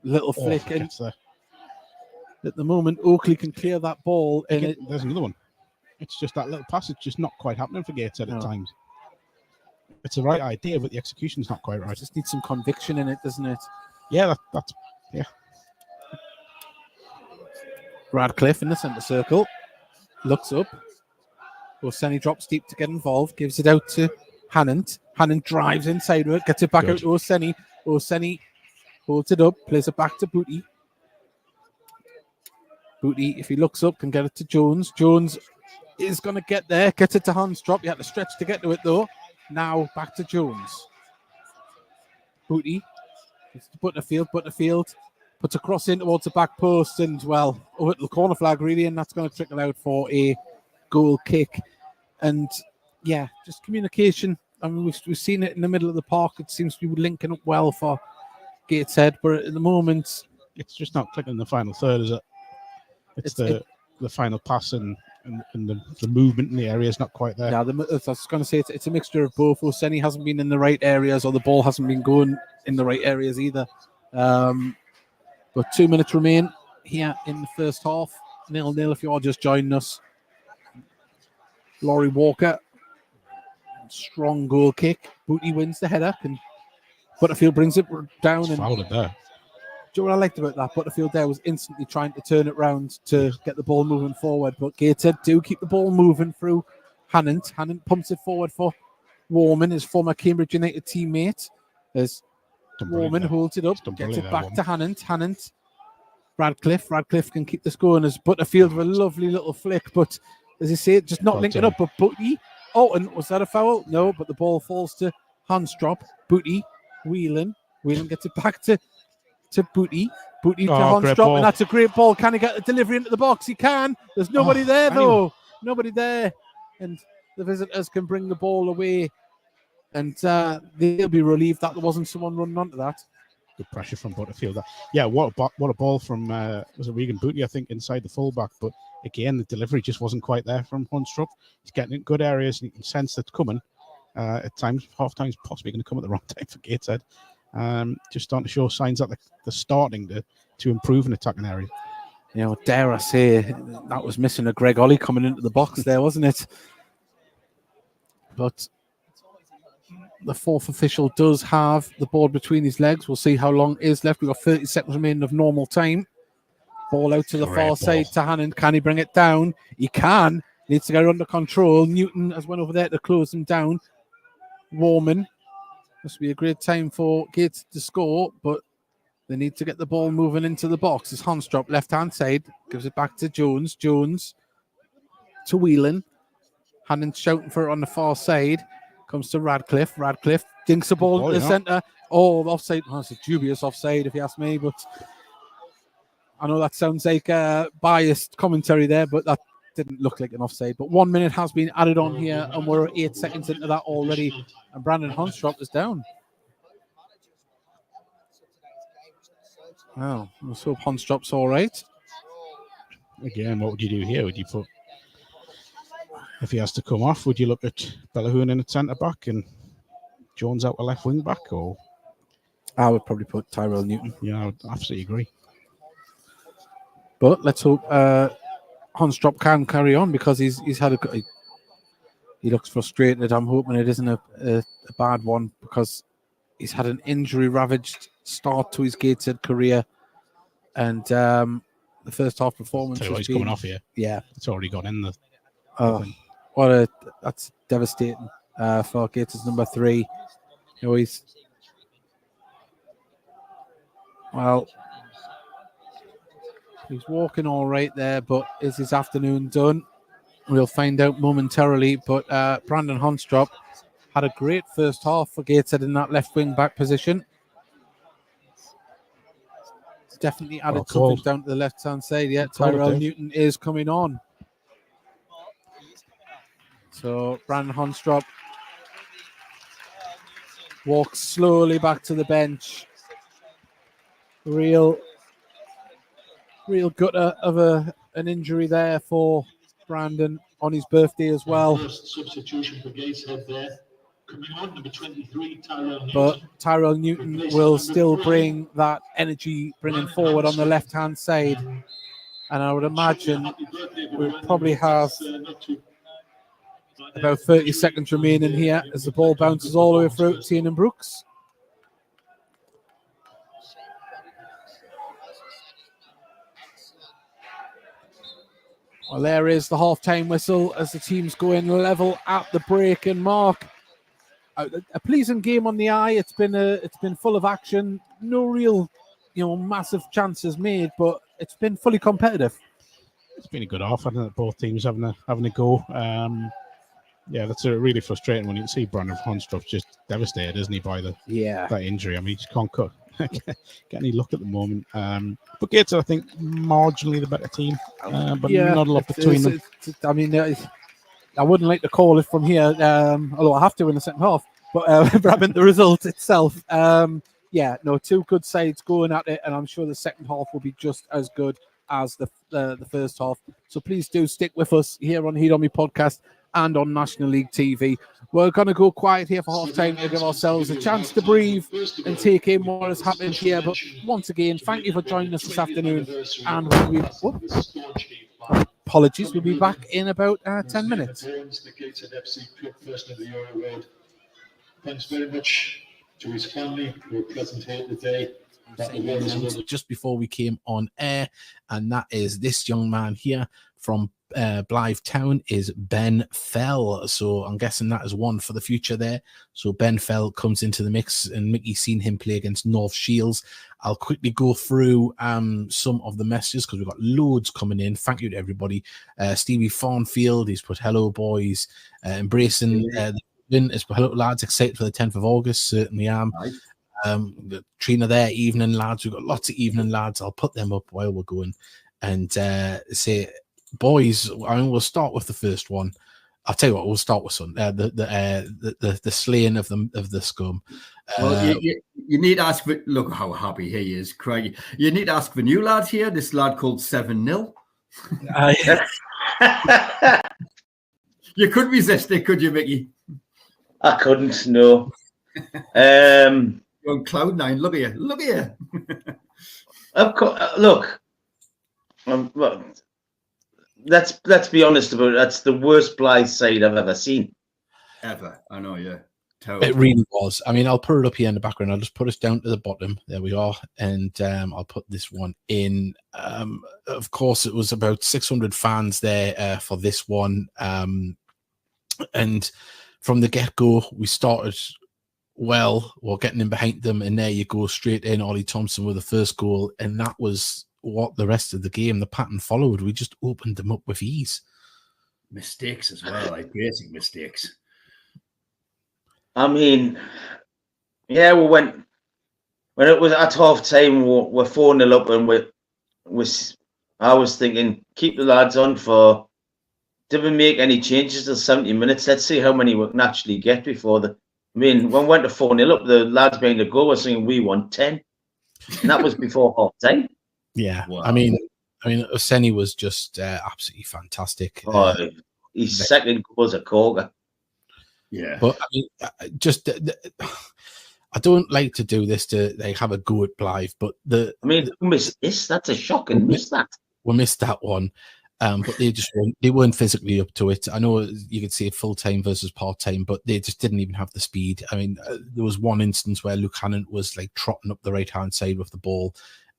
a little flick. And at the moment, Oakley can clear that ball. And there's another one. It's just that little pass. It's just not quite happening for Gateshead at times. It's the right idea, but the execution's not quite right. It just needs some conviction in it, doesn't it? Yeah, that's. Radcliffe in the centre circle. Looks up. Oseni drops deep to get involved. Gives it out to Hannant. Hannant drives inside with it. Gets it back out to Oseni. Oseni holds it up. Plays it back to Booty. Booty, if he looks up, can get it to Jones. Jones is going to get there. Gets it to Honstrop. He had to stretch to get to it, though. Now back to Jones. Booty. It's to Butterfield. Butterfield puts a cross in towards the back post and, well, over at the corner flag, really, and that's going to trickle out for a goal kick. And, yeah, just communication. I mean, we've seen it in the middle of the park. It seems to be linking up well for Gateshead, but at the moment... It's just not clicking in the final third, is it? It's the final pass and the movement in the area is not quite there. Yeah, I was going to say it's a mixture of both. Oseni hasn't been in the right areas, or the ball hasn't been going in the right areas either. But 2 minutes remain here in the first half. 0-0 if you are just joining us. Laurie Walker, strong goal kick. Booty wins the header, and Butterfield brings it down. And fouled it there. Do you know what I liked about that? Butterfield there was instantly trying to turn it round to get the ball moving forward. But Gateshead do keep the ball moving through Hannant. Hannant pumps it forward for Warman, his former Cambridge United teammate. As Warman holds it up, gets it back to Hannant. Hannant, Radcliffe can keep this going as Butterfield with a lovely little flick. But as you say, just not linking up. But Booty, and was that a foul? No, but the ball falls to Honstrop. Booty, Whelan gets it back to Booty to Honstrop, and that's a great ball. Can he get the delivery into the box? He can. There's nobody there, though. Nobody there. And the visitors can bring the ball away. And they'll be relieved that there wasn't someone running onto that. Good pressure from Butterfield. Yeah, what a ball from, was it Regan Booty, I think, inside the fullback. But again, the delivery just wasn't quite there from Honstrop. He's getting in good areas, and you can sense that's coming. At times, half time's possibly going to come at the wrong time for Gateshead. just starting to show signs that they're starting to improve in attacking area. Dare I say, that was missing a Greg Ollie coming into the box there, wasn't it? But the fourth official does have the board between his legs. We'll see how long is left. We've got 30 seconds remaining of normal time. Ball out to the far side to Hannon. Can he bring it down? He can. Needs to get under control. Newton has went over there to close him down. Warman. This will be a great time for Gates to score, but they need to get the ball moving into the box. It's Honstrop, left-hand side. Gives it back to Jones. Jones to Whelan. Hannon shouting for it on the far side. Comes to Radcliffe. Radcliffe dinks the ball into the centre. Oh, offside. Oh, it's a dubious offside, if you ask me, but I know that sounds like biased commentary there, but that didn't look like an offside. But 1 minute has been added on here, and we're 8 seconds into that already, and Brandon Honstrop is down. Wow, let's hope Honstrop's all right. Again, what would you do here? Would you put, if he has to come off, would you look at Bellahoon in at centre back and Jones out a left wing back? Or I would probably put Tyrell Newton. Yeah, I would absolutely agree. But let's hope Honstrop can carry on, because he's had he looks frustrated. I'm hoping it isn't a bad one, because he's had an injury-ravaged start to his Gateshead career, and the first half performance. Tell you what, he's coming off here. Yeah, it's already gone in the. Oh, that's devastating for Gateshead's number 3. He's walking all right there, but is his afternoon done? We'll find out momentarily. But Brandon Honstrop had a great first half for Gateshead in that left wing back position. Definitely added something down to the left hand side. Yeah, Tyrell Newton is coming on. So Brandon Honstrop walks slowly back to the bench. Real gutter of an injury there for Brandon on his birthday as well. First substitution for Gateshead there. Coming on, number 23, Tyrell Newton. But Tyrell Newton will still bring that energy, bringing forward on the left-hand side. And I would imagine we'll probably have about 30 seconds remaining here as the ball bounces all the way through to Tiernan Brooks. Well, there is the half-time whistle as the teams go in level at the break-in mark. A pleasing game on the eye. It's been full of action. No real, massive chances made, but it's been fully competitive. It's been a good half. I think both teams having a go. Yeah, that's really frustrating when you see Brandon Honstrop's just devastated, isn't he, by that injury? I mean, he just can't get any luck at the moment. But Gateshead, I think, marginally the better team, but not a lot between them. I mean, I wouldn't like to call it from here, although I have to in the second half. But grabbing the result itself, two good sides going at it, and I'm sure the second half will be just as good as the first half. So please do stick with us here on Heat On Me podcast and on National League TV. We're going to go quiet here for half time to give ourselves a chance to breathe and take in what has happened here. But once again, thank you for joining us this afternoon. And apologies, we'll be back in about 10 minutes. The Gateshead FC Club First of the Euro Road. Thanks very much to his family who were present here today. Just before we came on air, and that is this young man here from Blythe Town is Ben Fell. So I'm guessing that is one for the future there. So Ben Fell comes into the mix, and Mickey's seen him play against North Shields. I'll quickly go through some of the messages because we've got loads coming in. Thank you to everybody. Stevie Farnfield, he's put hello boys, embracing the win. Has put hello lads, excited for the 10th of August. Certainly am. Nice. Trina there, evening lads. We've got lots of evening lads. I'll put them up while we're going and say, boys, I mean, we'll start with the first one. I'll tell you what, we'll start with some the slaying of the scum. Well, you need to ask. Look how happy he is, Craig. You need to ask the new lad here. This lad called 7-0. You couldn't resist it, could you, Mickey? I couldn't. No. You're on cloud nine. Look at you. Look at you. Of course, look. Well, let's be honest about it. That's the worst Blythe side I've ever seen. Ever. I know, yeah. Terrible. It really was. I mean, I'll put it up here in the background. I'll just put us down to the bottom. There we are. And I'll put this one in. Of course, it was about 600 fans there for this one. And from the get-go, we started well. We're getting in behind them. And there you go, straight in. Ollie Thompson with the first goal. And that was what the rest of the game, the pattern followed. We just opened them up with ease. Mistakes as well, like basic mistakes. I mean, yeah, when it was at half time, we're 4-0 up, and I was thinking, keep the lads on for. Didn't make any changes till 70 minutes. Let's see how many we can actually get before the. I mean, when we went to 4-0 up, the lads behind the goal were saying we want 10, and that was before half time. Yeah, wow. I mean, Oseni was just absolutely fantastic. Oh, his second goal was a corker. Yeah, but I mean, I don't like to do this to have a go at Blythe, but who missed this? That's a shocking miss. That we missed that one, but they weren't physically up to it. I know you could say full time versus part time, but they just didn't even have the speed. I mean, there was one instance where Luke Hannon was like trotting up the right hand side with the ball,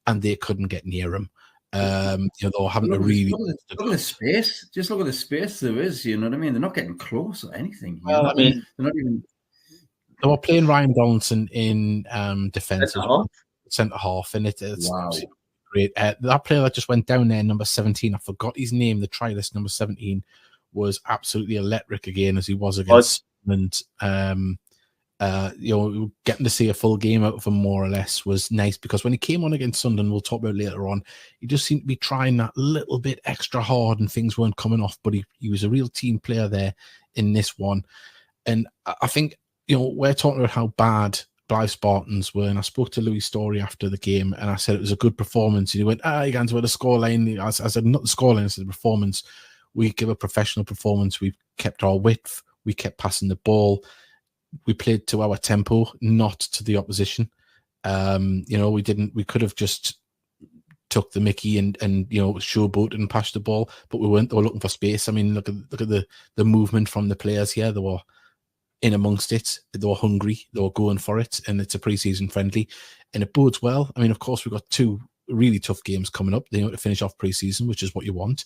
and they couldn't get near him. They were having to really look at the space. Just look at the space there is. You know what I mean? They're not getting close or anything. Well, I mean, they're not even. They were playing Ryan Donaldson in defence, centre half, and it's wow. Great. That player that just went down there, number 17, I forgot his name. The try list, number 17, was absolutely electric again, as he was against Scotland. Getting to see a full game out of him more or less was nice, because when he came on against Sunderland, we'll talk about later on, he just seemed to be trying that little bit extra hard and things weren't coming off, but he was a real team player there in this one. And I think, we're talking about how bad Blythe Spartans were, and I spoke to Louis Story after the game and I said it was a good performance, and he went, you can't about the scoreline. I said, not the scoreline, I said the performance. We give a professional performance. We kept our width. We kept passing the ball. We played to our tempo, not to the opposition. We could have just took the mickey and showboat and passed the ball, but we weren't. They were looking for space. I mean, look at the movement from the players here. They were in amongst it. They were hungry. They were going for it, and it's a pre-season friendly, and it bodes well. I mean, of course, we've got 2 really tough games coming up. To finish off pre-season, which is what you want,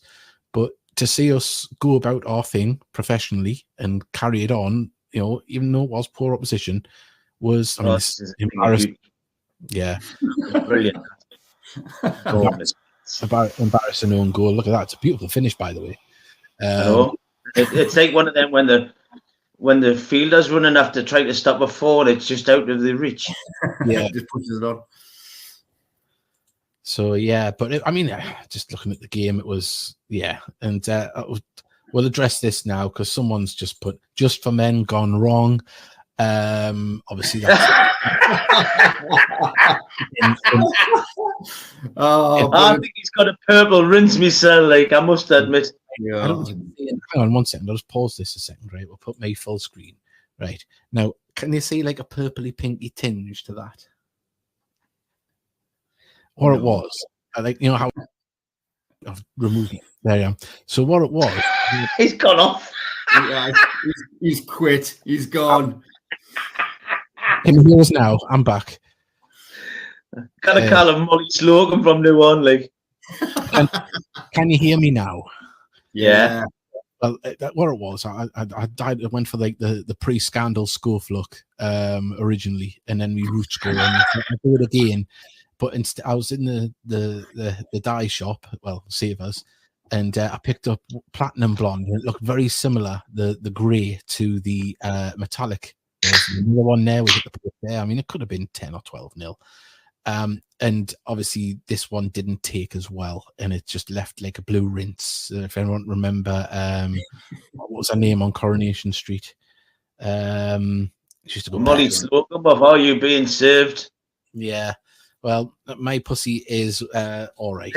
but to see us go about our thing professionally and carry it on, even though it was poor opposition, was embarrassing. Yeah, brilliant. Embarrassing own goal. Look at that. It's a beautiful finish, by the way. It's like one of them when the fielder's running after trying to stop a forward, it's just out of the reach. Yeah, just pushes it on. So yeah, but just looking at the game, it was and we'll address this now because someone's just put "just for men" gone wrong. Obviously, that's I think he's got a purple rinse myself. Like, I must admit. Yeah. Hang on 1 second. I'll just pause this a second. Right, we'll put my full screen. Right now, can you see like a purpley pinky tinge to that? Or it was. I like how I've removed it. There I am. So what it was, he's gone off. Yeah, he's quit. He's gone. Can you hear us now? I'm back. Gotta call him Molly Slocum from now on, like. Can you hear me now? Yeah. Well, what it was, I went for like the pre-scandal scuff look originally, and then we root score, and I do it again. But instead, I was in the dye shop, well, Savers, and I picked up platinum blonde, and it looked very similar, the grey, to the metallic. There's another one there, we hit the post there. I mean, it could have been 10 or 12-0. And obviously, this one didn't take as well, and it just left like a blue rinse. If anyone remember, what was her name on Coronation Street? She used to go Molly Slocum of Are You Being Served? Yeah. Well, my pussy is all right.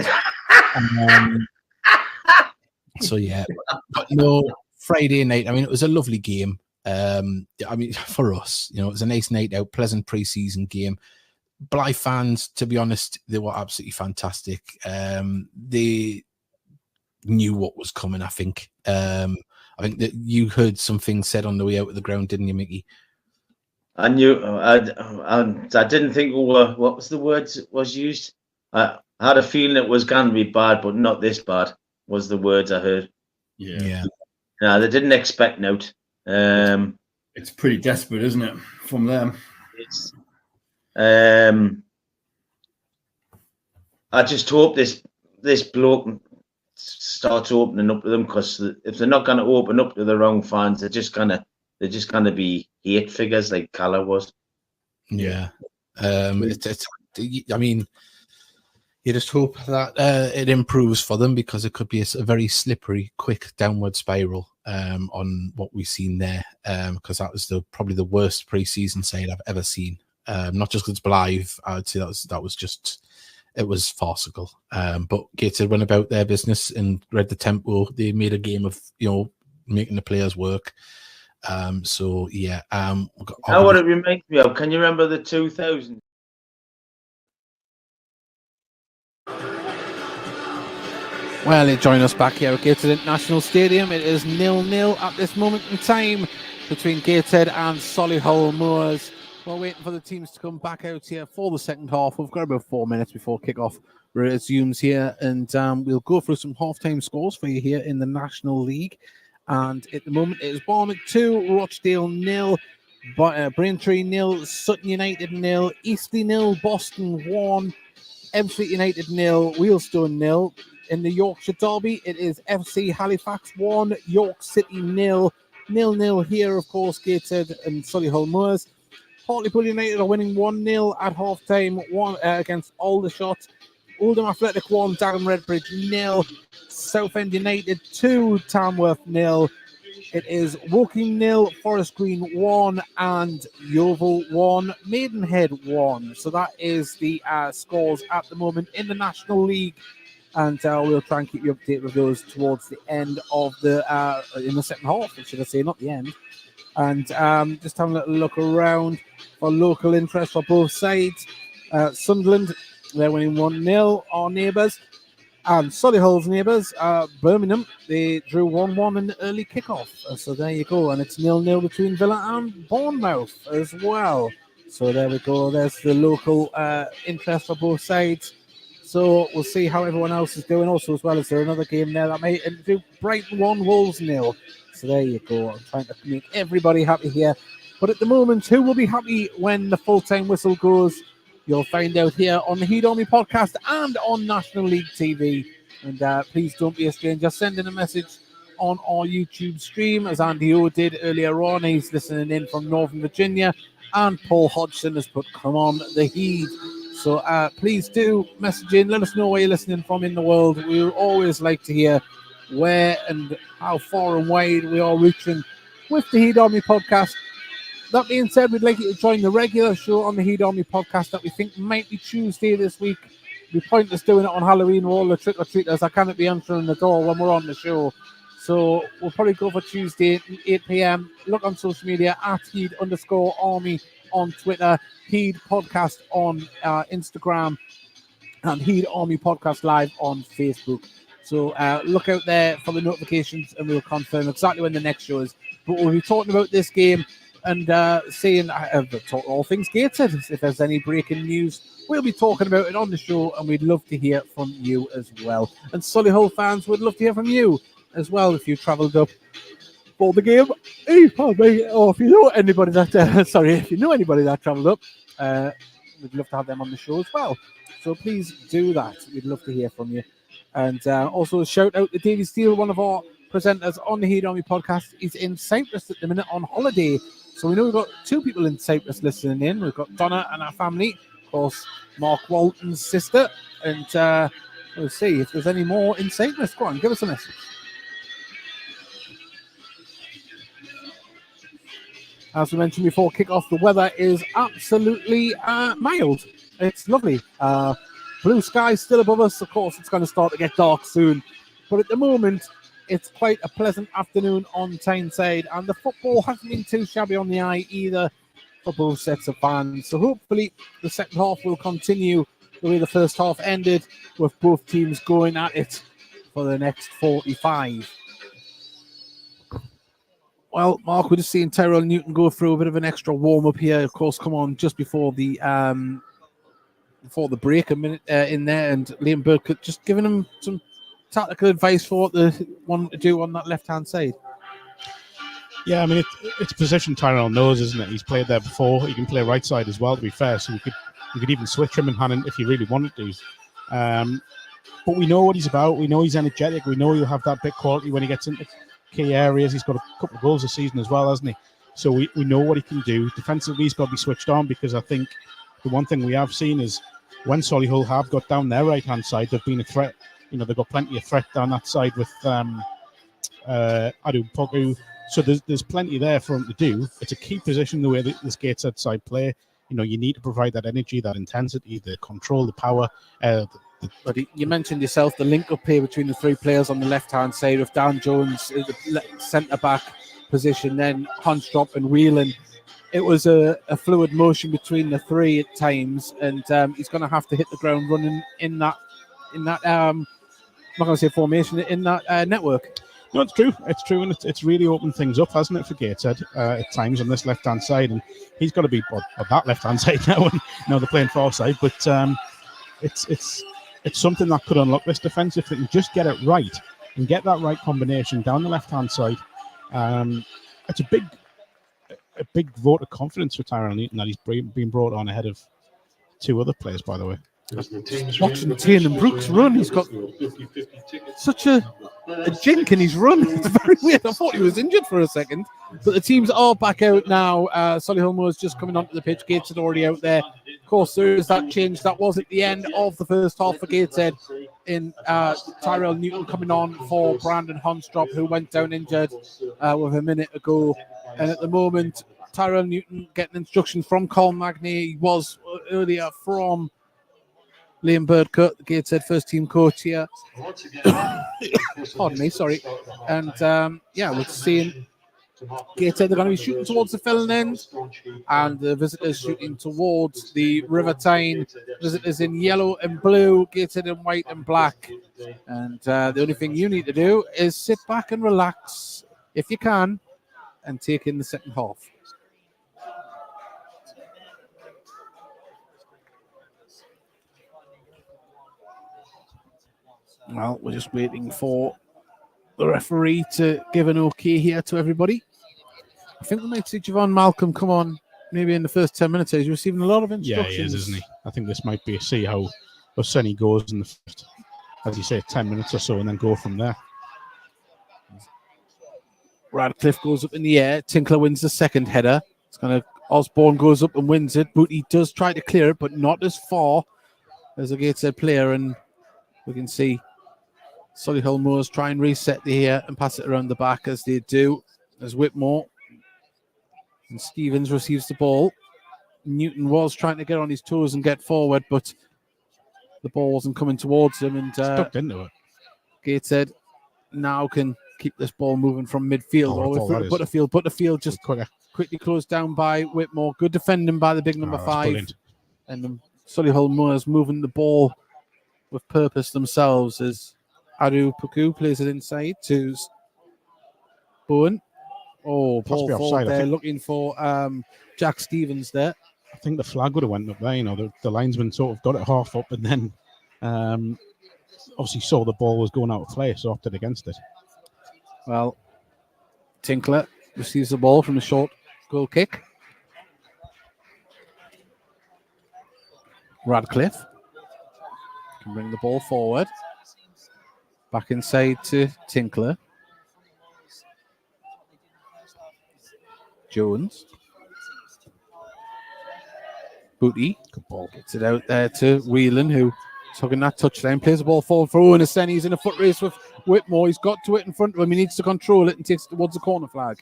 So yeah, but no, Friday night. I mean, it was a lovely game. I mean, for us, you know, it was a nice night out, pleasant pre-season game. Blythe fans, to be honest, they were absolutely fantastic. They knew what was coming, I think. I think that you heard something said on the way out of the ground, didn't you, Mickey? I knew. I didn't think what was the words was used. I had a feeling it was going to be bad, but not this bad. Was the words I heard. Yeah. No, they didn't expect note. It's pretty desperate, isn't it, from them? It's, I just hope this bloke starts opening up to them, because if they're not going to open up to their own fans, they're just gonna be hate figures like Calla was. Yeah. I mean, you just hope that it improves for them, because it could be a very slippery, quick downward spiral on what we've seen there, because that was probably the worst pre-season side I've ever seen. Not just because it's Blythe, I would say that was just, it was farcical. But Gateshead went about their business and read the tempo. They made a game of, you know, making the players work. So yeah. Now what it reminds me of, can you remember the 2000? Well, they join us back here at Gateshead International Stadium. It is 0-0 at this moment in time between Gateshead and Solihull Moors. We're waiting for the teams to come back out here for the second half. We've got about 4 minutes before kickoff resumes here, and we'll go through some half-time scores for you here in the National League. And at the moment, it is Bournemouth 2, Rochdale 0, Braintree 0, Sutton United 0, Eastleigh 0, Boston 1, Ebbsfleet United 0, Wheelstone 0. In the Yorkshire Derby, it is FC Halifax 1, York City 0. 0-0 here, of course, Gateshead and Solihull Moors. Hartlepool United are winning 1-0 at half-time against Aldershot. Oldham Athletic 1, Dagenham Redbridge 0. Southend United 2, Tamworth 0. It is Woking 0, Forest Green 1, and Yeovil 1, Maidenhead 1. So that is the scores at the moment in the National League. And we'll try and keep you updated with those towards the end of in the second half, should I say, not the end. And just having a little look around for local interest for both sides. Sunderland, they're winning 1-0, our neighbours. And Solihull's neighbours, Birmingham, they drew 1-1 in the early kickoff. So there you go. And it's 0-0 between Villa and Bournemouth as well. So there we go. There's the local interest for both sides. So we'll see how everyone else is doing. Also, as well, is there another game there that may do Brighton 1, Wolves 0. So there you go. I'm trying to make everybody happy here. But at the moment, who will be happy when the full-time whistle goes? You'll find out here on the Heed Army podcast and on National League TV. And please don't be a stranger. Send in a message on our YouTube stream, as Andy O did earlier on. He's listening in from Northern Virginia. And Paul Hodgson has put, come on, the Heed. So please do message in. Let us know where you're listening from in the world. We would always like to hear where and how far and wide we are reaching with the Heed Army podcast. That being said, we'd like you to join the regular show on the Heed Army podcast that we think might be Tuesday this week. It'd be pointless doing it on Halloween with all the trick-or-treaters. I cannot be answering the door when we're on the show. So we'll probably go for Tuesday at 8 p.m. Look on social media at Heed_Army on Twitter, Heed Podcast on Instagram, and Heed Army Podcast Live on Facebook. So look out there for the notifications, and we'll confirm exactly when the next show is. But we'll be talking about this game and saying talk all things Gateshead. If there's any breaking news, we'll be talking about it on the show, and we'd love to hear from you as well. And Solihull fans would love to hear from you as well if you travelled up for the game. Hey, pardon me. Or if you know anybody that if you know anybody that travelled up, we'd love to have them on the show as well. So please do that. We'd love to hear from you. And also a shout out to Davey Steele, one of our presenters on the Heed Army podcast. He's in Cyprus at the minute on holiday. So we know we've got 2 people in Cyprus listening in. We've got Donna and her family, of course, Mark Walton's sister. And we'll see if there's any more in Cyprus. Go on, give us a message. As we mentioned before kickoff, the weather is absolutely mild. It's lovely. Blue sky still above us. Of course, it's going to start to get dark soon. But at the moment, it's quite a pleasant afternoon on Tyneside, and the football hasn't been too shabby on the eye either for both sets of fans. So hopefully the second half will continue the way the first half ended, with both teams going at it for the next 45. Well, Mark, we're just seeing Tyrell Newton go through a bit of an extra warm-up here. Of course, come on, just before the break, a minute in there, and Liam Burke just giving him some tactical advice for what they want to do on that left-hand side. Yeah, I mean, it's position Tyrell knows, isn't it? He's played there before. He can play right side as well, to be fair, so you could even switch him in Hannon if you really wanted to. But we know what he's about. We know he's energetic. We know he'll have that bit quality when he gets into key areas. He's got a couple of goals this season as well, hasn't he? So we know what he can do. Defensively, he's probably switched on, because I think the one thing we have seen is when Solihull have got down their right-hand side, they've been a threat. You know, they've got plenty of threat down that side with Adu Poku. So there's plenty there for him to do. It's a key position the way that this Gateshead side play. You know, you need to provide that energy, that intensity, the control, the power. But you mentioned yourself the link up here between the three players on the left-hand side of Dan Jones, the centre-back position, then Hunstrop and Whelan. It was a fluid motion between the three at times, and he's going to have to hit the ground running in that I'm not going to say formation, in that network. No, it's true. It's true, and it's really opened things up, hasn't it, for Gateshead at times on this left-hand side, and he's got to be on that left-hand side now. And now they're playing far side, but it's something that could unlock this defence if they can just get it right and get that right combination down the left-hand side. It's a big vote of confidence for Tyrell Newton that he's been brought on ahead of two other players, by the way. Watching Tiernan Brooks run, he's got such a jink in his run. It's very weird. I thought he was injured for a second. But the teams are back out now. Solihull Moors just coming onto the pitch. Gateshead already out there. Of course, there is that change that was at the end of the first half for Gateshead, in Tyrell Newton coming on for Brandon Hunstrop, who went down injured with a minute ago. And at the moment, Tyrell Newton getting instructions from Colm Magny. He was earlier from Liam Birdcut, the Gateshead first team coach here. Pardon me, sorry. And we're seeing Gateshead, they're going to be shooting towards the Felon end, and the visitors shooting towards the River Tyne. Visitors in yellow and blue, Gateshead in white and black. And the only thing you need to do is sit back and relax, if you can, and take in the second half. Well, we're just waiting for the referee to give an okay here to everybody. I think we might see Javon Malcolm come on maybe in the first 10 minutes. He's receiving a lot of instructions. Yeah, he is, isn't he? I think this might be see how Sunny goes in the first, as you say, 10 minutes or so, and then go from there. Radcliffe goes up in the air. Tinkler wins the second header. Osborne goes up and wins it. Booty does try to clear it, but not as far as a Gateshead player. And we can see Solihull Moors try and reset the here and pass it around the back, as they do, as Whitmore and Stevens receives the ball. Newton was trying to get on his toes and get forward, but the ball wasn't coming towards him, and stuck into it. Gateshead now can keep this ball moving from midfield. Butterfield just quickly closed down by Whitmore. Good defending by the big number 5. Brilliant. And Solihull Moors moving the ball with purpose themselves, as Adu Puku plays it inside to Bowen. Oh, ball forward there, looking for Jack Stevens there. I think the flag would have went up there. You know, the linesman sort of got it half up, and then obviously saw the ball was going out of play, so opted against it. Well, Tinkler receives the ball from a short goal kick. Radcliffe can bring the ball forward. Back inside to Tinkler. Jones. Booty. Good ball. Gets it out there to Whelan, who tugging that touchline. Plays the ball forward for Owen Asen. He's in a foot race with Whitmore. He's got to it in front of him. He needs to control it and takes it towards the corner flag.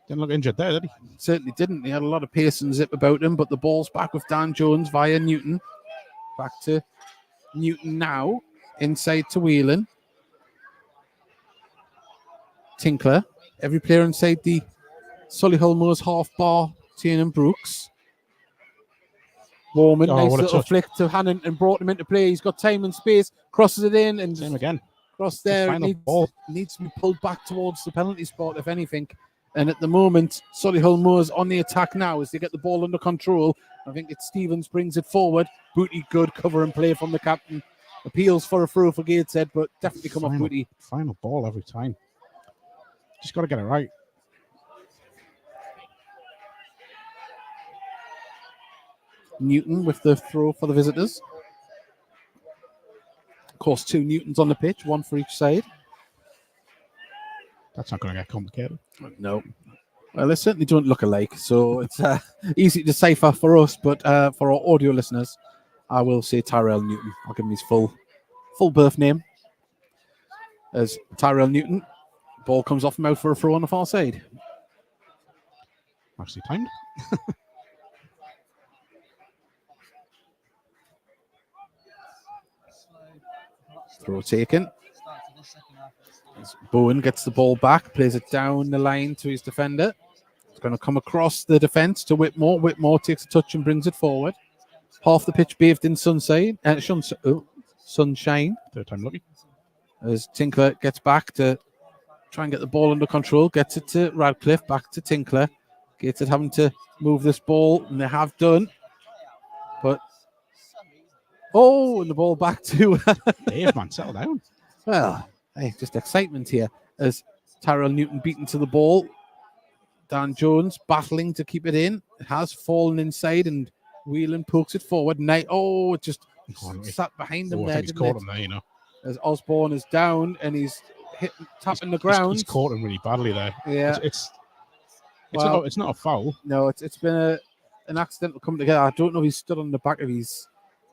Didn't look injured there, did he? Certainly didn't. He had a lot of pace and zip about him, but the ball's back with Dan Jones via Newton. Back to Newton now. Inside to Whelan. Tinkler. Every player inside the Solihull Moors half bar, Tiernan Brooks. Warman, Oh, nice what a little touch. flick to Hannon and brought him into play. He's got time and space, crosses it in and Same again. cross The there. final It ball. needs to be pulled back towards the penalty spot, if anything. And at the moment, Solihull Moors on the attack now as they get the ball under control. I think it's Stevens brings it forward. Booty, good cover and play from the captain. Appeals for a throw for Gateshead, but definitely come off Booty. Final ball every time. Just got to get it right. Newton with the throw for the visitors. Of course, 2 Newtons on the pitch, 1 for each side. That's not going to get complicated. No. Well, they certainly don't look alike, so it's easy to decipher for us, but for our audio listeners, I will say Tyrell Newton. I'll give him his full birth name. As Tyrell Newton, ball comes off him out for a throw on the far side. Actually timed. Throw taken. As Bowen gets the ball back, plays it down the line to his defender. It's going to come across the defence to Whitmore. Whitmore takes a touch and brings it forward. Half the pitch bathed in sunshine. Sunshine. Third time lucky. As Tinkler gets back to try and get the ball under control, gets it to Radcliffe, back to Tinkler. Gateshead having to move this ball, and they have done. But and the ball back to Dave, man, settle down. well, hey, just excitement here as Tyrell Newton beaten to the ball. Dan Jones battling to keep it in. It has fallen inside and Whelan pokes it forward. It just sat behind him there, he's didn't caught it? him there, you know. As Osborne is down and he's tapping the ground. He's caught him really badly there. Yeah. It's not a foul. No, it's been an accidental come together. I don't know if he stood on the back of his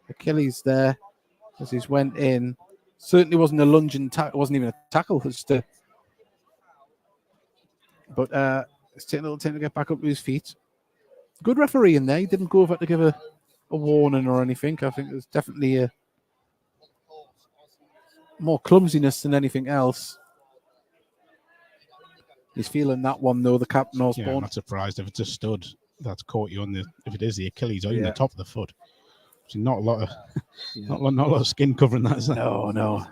Achilles there as he's went in. Certainly wasn't a lunging tackle. It wasn't even a tackle. It was just but it's taking a little time to get back up to his feet. Good referee in there. He didn't go over to give a warning or anything. I think there's definitely a more clumsiness than anything else. He's feeling that one though, the captain Osborne. Yeah, I'm not surprised if it's a stud that's caught you on if it is the Achilles or even the top of the foot. So not a lot of not a lot of skin covering that, is there? No.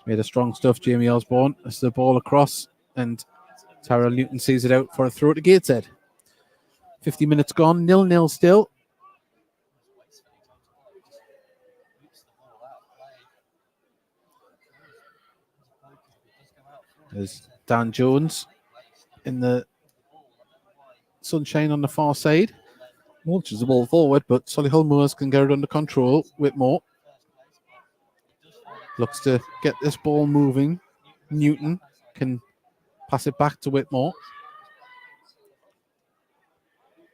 Made of strong stuff, Jamie Osborne. That's the ball across and Tyrell Newton sees it out for a throw to Gateshead. 50 minutes gone, 0-0 still. There's Dan Jones in the sunshine on the far side. Launches the ball forward, but Solihull Moors can get it under control. Whitmore looks to get this ball moving. Newton can pass it back to Whitmore.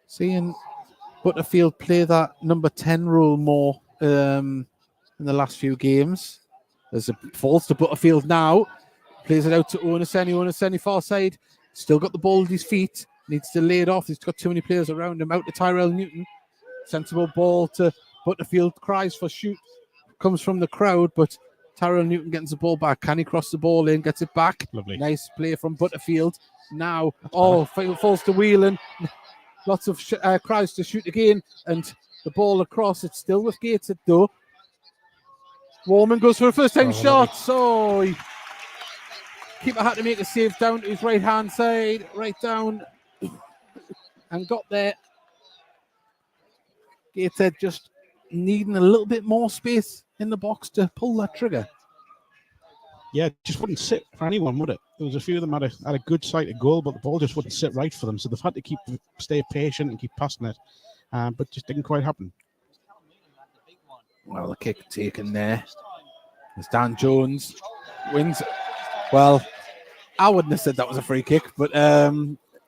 Seeing Butterfield play that number 10 role more in the last few games. There's a falls to Butterfield now. Plays it out to Onaseni. Onaseni far side. Still got the ball at his feet. Needs to lay it off. He's got too many players around him. Out to Tyrell Newton. Sensible ball to Butterfield. Cries for shoot. Comes from the crowd, but Tyrell Newton gets the ball back. Can he cross the ball in? Gets it back. Lovely. Nice play from Butterfield. Now, falls to Whelan. Lots of cries to shoot again. And the ball across. It's still with Gateshead though. Warman goes for a first time shot. So keeper had to make a save down to his right hand side. Right down. And got there. Gateshead just needing a little bit more space in the box to pull that trigger. Yeah, it just wouldn't sit for anyone, would it? There was a few of them had a good sighted goal, but the ball just wouldn't sit right for them. So they've had to stay patient and keep passing it, but just didn't quite happen. Well, the kick taken there. As Dan Jones wins. Well, I wouldn't have said that was a free kick, but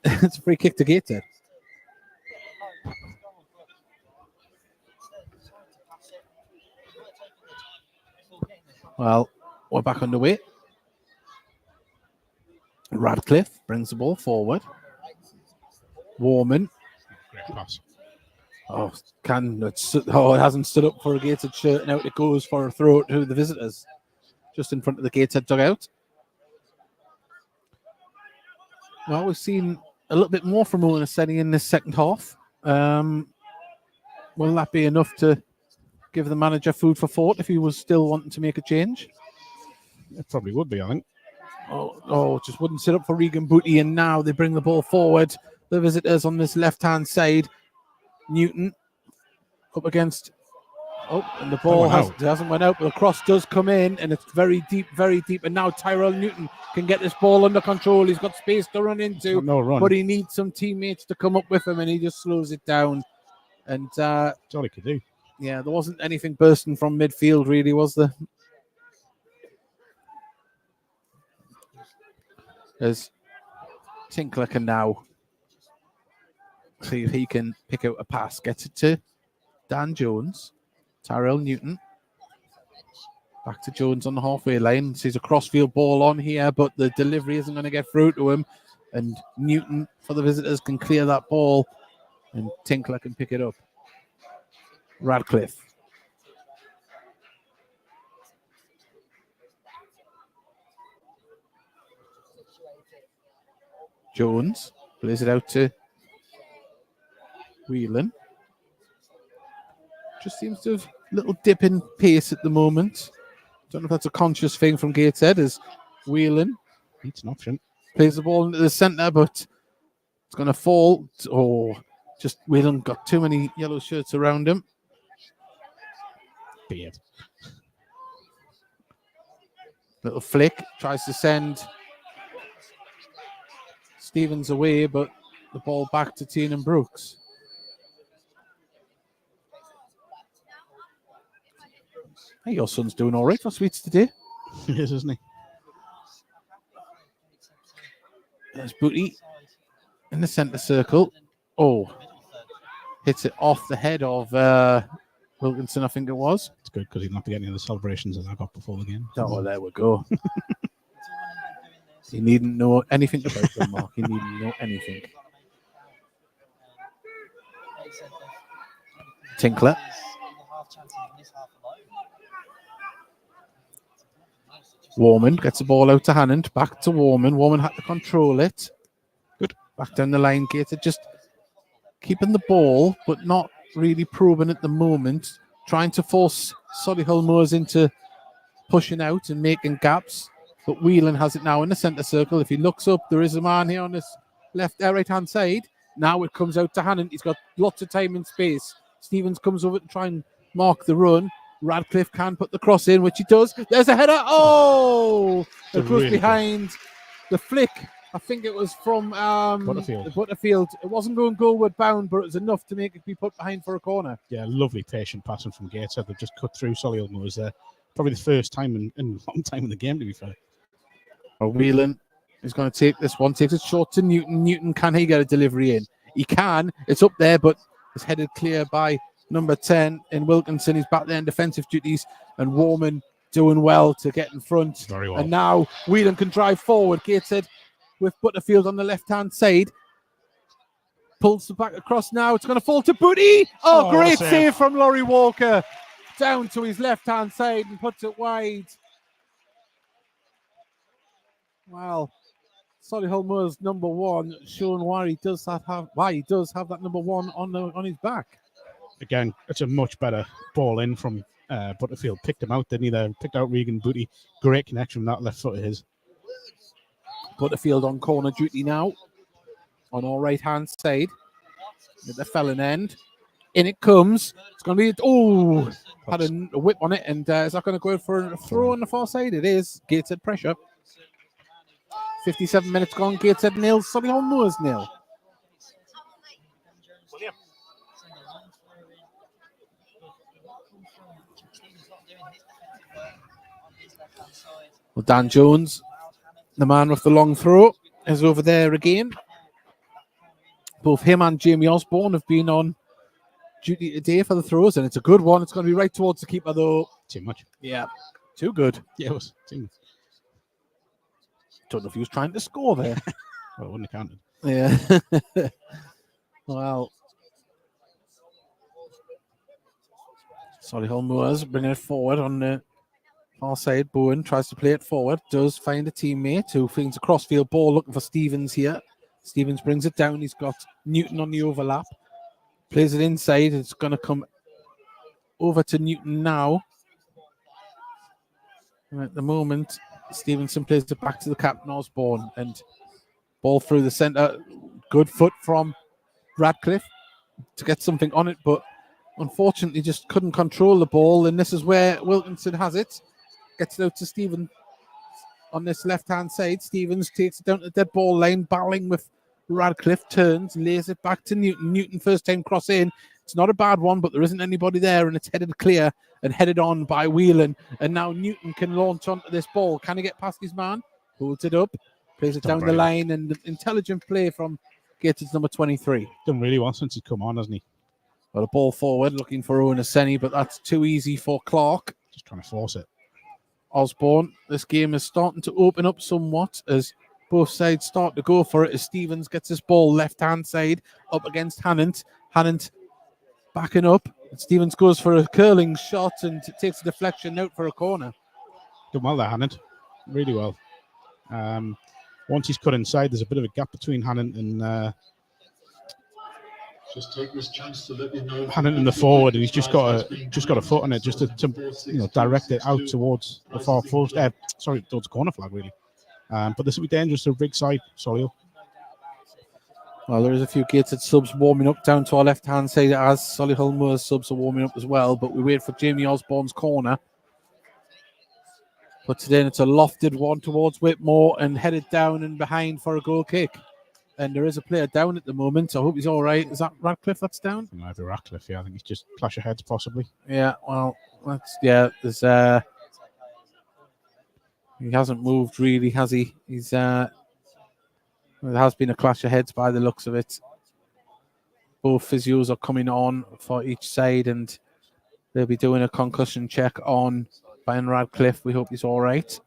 it's a free kick to Gateshead. Well, we're back underway. Radcliffe brings the ball forward. Warman. Great pass. It hasn't stood up for a Gateshead shirt, and out it goes for a throw to the visitors, just in front of the Gateshead dugout. Well, we've seen a little bit more from Owen Aseni in this second half. Will that be enough to give the manager food for thought if he was still wanting to make a change? It probably would be, I think. Just wouldn't sit up for Regan Booty, and now they bring the ball forward. The visitors on this left-hand side. Newton up against... and the ball hasn't went out, but the cross does come in, and it's very deep, and now Tyrell Newton can get this ball under control. He's got space to run into, but he needs some teammates to come up with him, and he just slows it down. And that's all he could do. Yeah, there wasn't anything bursting from midfield, really, was there? As Tinkler can now see if he can pick out a pass, gets it to Dan Jones, Tyrell Newton. Back to Jones on the halfway line. Sees a crossfield ball on here, but the delivery isn't going to get through to him. And Newton, for the visitors, can clear that ball, and Tinkler can pick it up. Radcliffe. Jones plays it out to Whelan. Just seems to have a little dip in pace at the moment. Don't know if that's a conscious thing from Gateshead, as Whelan It's an option. plays the ball into the centre, but it's going to fall. Just Whelan got too many yellow shirts around him. Beard. Little flick, tries to send Stevens away, but the ball back to Tiernan Brooks. Hey, your son's doing all right for sweets today. He is, isn't he? There's Booty in the centre circle. Hits it off the head of Wilkinson, I think it was. It's good because he'll not be getting any of the celebrations that I got before the game. Oh, there we go. He needn't know anything about them, Mark. He needn't know anything. Tinkler. Warman gets the ball out to Hannant. Back to Warman. Warman had to control it. Good. Back down the line. Gator just keeping the ball, but not really probing at the moment. Trying to force Solihull Moors into pushing out and making gaps. But Whelan has it now in the centre circle. If he looks up, there is a man here on this right-hand side. Now it comes out to Hannant. He's got lots of time and space. Stevens comes over to try and mark the run. Radcliffe can put the cross in, which he does. There's a header. It goes behind the flick. I think it was from Butterfield. It wasn't going goalward bound, but it was enough to make it be put behind for a corner. Yeah, lovely patient passing from Gateshead. They've just cut through Solihull Moors there. Probably the first time in a long time in the game, to be fair. Whelan is going to take this one. Takes it short to Newton. Newton, can he get a delivery in? He can. It's up there, but it's headed clear by number 10 in Wilkinson. He's back there in defensive duties, and Warman doing well to get in front. Very well. And now Whelan can drive forward. Gateshead with Butterfield on the left-hand side. Pulls the back across now. It's going to fall to Booty. Great save from Laurie Walker. Down to his left-hand side and puts it wide. Well, Solihull Moors number one, showing why he does have that number one on his back. Again, it's a much better ball in from Butterfield. Picked him out, didn't he? There, picked out Regan Booty. Great connection from that left foot of his. Butterfield on corner duty now, on our right-hand side at the Felon end. In it comes. It's going to be had a whip on it, and is that going to go for a throw on the far side? It is. Gateshead pressure. 57 minutes gone. Gateshead nil. Solihull Moors nil. Well, Dan Jones, the man with the long throw, is over there again. Both him and Jamie Osborne have been on duty today for the throws, and it's a good one. It's going to be right towards the keeper, though. Too much. Yeah, too good. Yeah, it was too much. Don't know if he was trying to score there. Well, it wouldn't have counted. Yeah. Well, Solihull Moors bringing it forward on the far side. Bowen tries to play it forward. Does find a teammate who finds a crossfield ball looking for Stevens here. Stevens brings it down. He's got Newton on the overlap. Plays it inside. It's going to come over to Newton now. And at the moment, Stevenson plays it back to the captain, Osborne. And ball through the centre. Good foot from Radcliffe to get something on it, but unfortunately just couldn't control the ball. And this is where Wilkinson has it. Gets it out to Stevens on this left-hand side. Stevens takes it down to the dead ball line, battling with Radcliffe, turns, lays it back to Newton. Newton first time cross in. It's not a bad one, but there isn't anybody there, and it's headed clear and headed on by Whelan. And now Newton can launch onto this ball. Can he get past his man? Holds it up, plays it down the line, and intelligent play from Gateshead's number 23. Done really well since he's come on, hasn't he? Well, a ball forward, looking for Owen Aseni, but that's too easy for Clark. Just trying to force it. Osborne, this game is starting to open up somewhat as both sides start to go for it, as Stevens gets this ball left-hand side up against Hannant. Hannant backing up. Stevens goes for a curling shot and takes a deflection out for a corner. Done well there, Hannant. Really well. Once he's cut inside, there's a bit of a gap between Hannant and just take this chance to let you know Hannant in the forward, and he's just got a foot on it, just to direct it out towards the far post. Towards the corner flag, really. But this will be dangerous to a big side, Solihull. Well, there is a few Gateshead subs warming up down to our left-hand side, as Solihull Moors subs are warming up as well. But we wait for Jamie Osborne's corner. Puts it in. It's a lofted one towards Whitmore and headed down and behind for a goal kick. And there is a player down at the moment. I hope he's all right. Is that Radcliffe that's down? It might be Radcliffe, yeah. I think he's just clash of heads, possibly. Yeah, well, there's he hasn't moved really, has he? There has been a clash of heads by the looks of it. Both physios are coming on for each side, and they'll be doing a concussion check on Ben Radcliffe. We hope he's all right.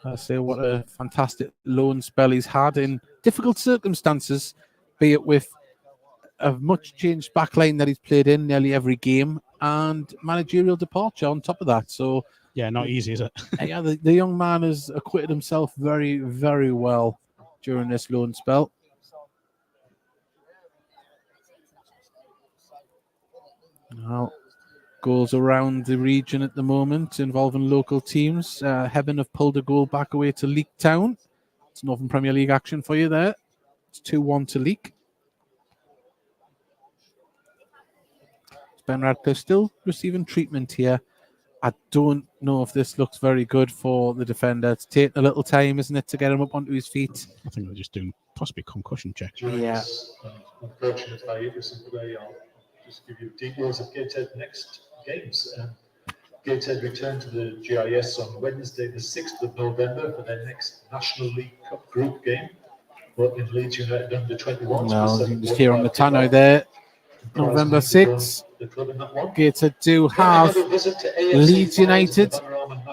I say what a fantastic loan spell he's had in difficult circumstances, be it with a much changed backline that he's played in nearly every game and managerial departure on top of that. So yeah, not easy, is it? Yeah, the young man has acquitted himself very, very well during this loan spell. Now, goals around the region at the moment involving local teams. Heaven have pulled a goal back away to Leek Town. It's Northern Premier League action for you there. It's 2-1 to Leek. Ben Radcliffe still receiving treatment here. I don't know if this looks very good for the defender. It's taking a little time, isn't it, to get him up onto his feet? I think they're just doing possibly concussion checks. Yeah. Unfortunate hiatus in play. I'll just give you details of Gateshead next games. Gateshead return to the GIS on Wednesday, the 6th of November for their next National League Cup group game. But in Leeds United under 21. No, you can just hear on the tannoy there. November 6th. Gateshead do have Leeds United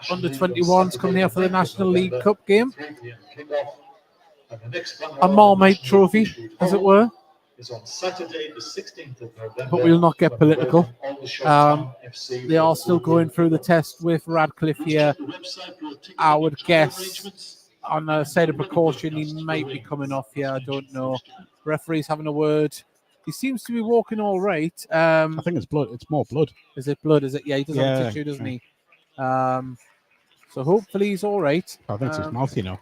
under 21s coming here for the National League Cup game. A Marmite trophy, as it were. Is on Saturday, the 16th of November. But we'll not get political. They are still going through the test with Radcliffe here. I would guess on the side of precaution, he might be coming off here. I don't know. Referee's having a word. He seems to be walking all right. I think it's blood. It's more blood. Is it blood? Is it? Yeah, he does have a tissue, doesn't he? So hopefully he's all right. I think it's his mouth, you know.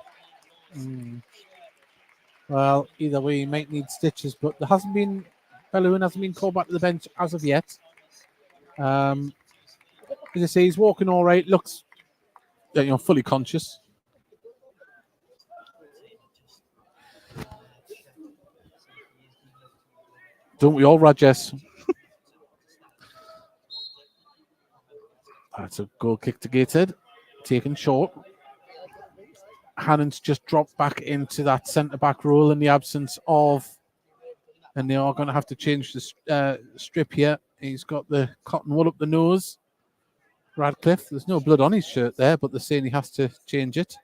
Well, either way, he might need stitches, but there hasn't been Bellerin hasn't been called back to the bench as of yet. As I say, he's walking all right. Looks, fully conscious. Don't we all, Rajesh? That's a goal kick to Gateshead. Taken short. Hannon's just dropped back into that centre-back role in the absence of... And they are going to have to change the strip here. He's got the cotton wool up the nose. Radcliffe. There's no blood on his shirt there, but they're saying he has to change it.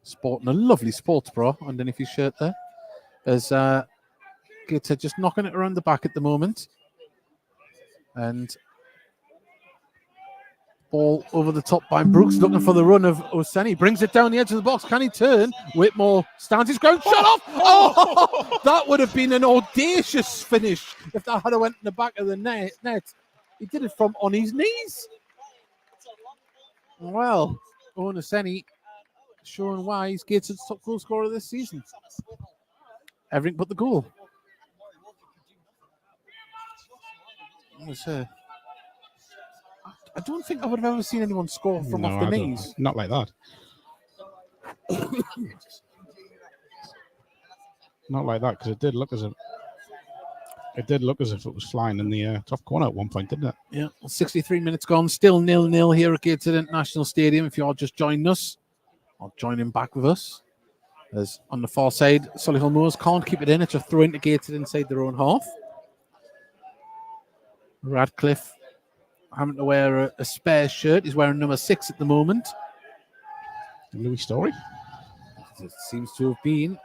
Sporting a lovely sports bra underneath his shirt there. As Gateshead just knocking it around the back at the moment. And Ball over the top by Brooks, looking for the run of Oseni. Brings it down the edge of the box. Can he turn? Whitmore stands his ground. Shut off! Oh, that would have been an audacious finish if that had went in the back of the net. He did it from on his knees. Well, Oseni showing why he's Gateshead's top goal scorer this season. Everything but the goal. I don't think I would have ever seen anyone score from off the knees. Not like that. Not like that, because it did look as if it was flying in the top corner at one point, didn't it? Yeah. 63 minutes gone, still 0-0 here at Gateshead International Stadium. If you are just joining us, or joining back with us, as on the far side, Solihull Moors can't keep it in. It's a throw into Gateshead inside their own half. Radcliffe having to wear a spare shirt. He's wearing number 6 at the moment. Louis Story? It seems to have been.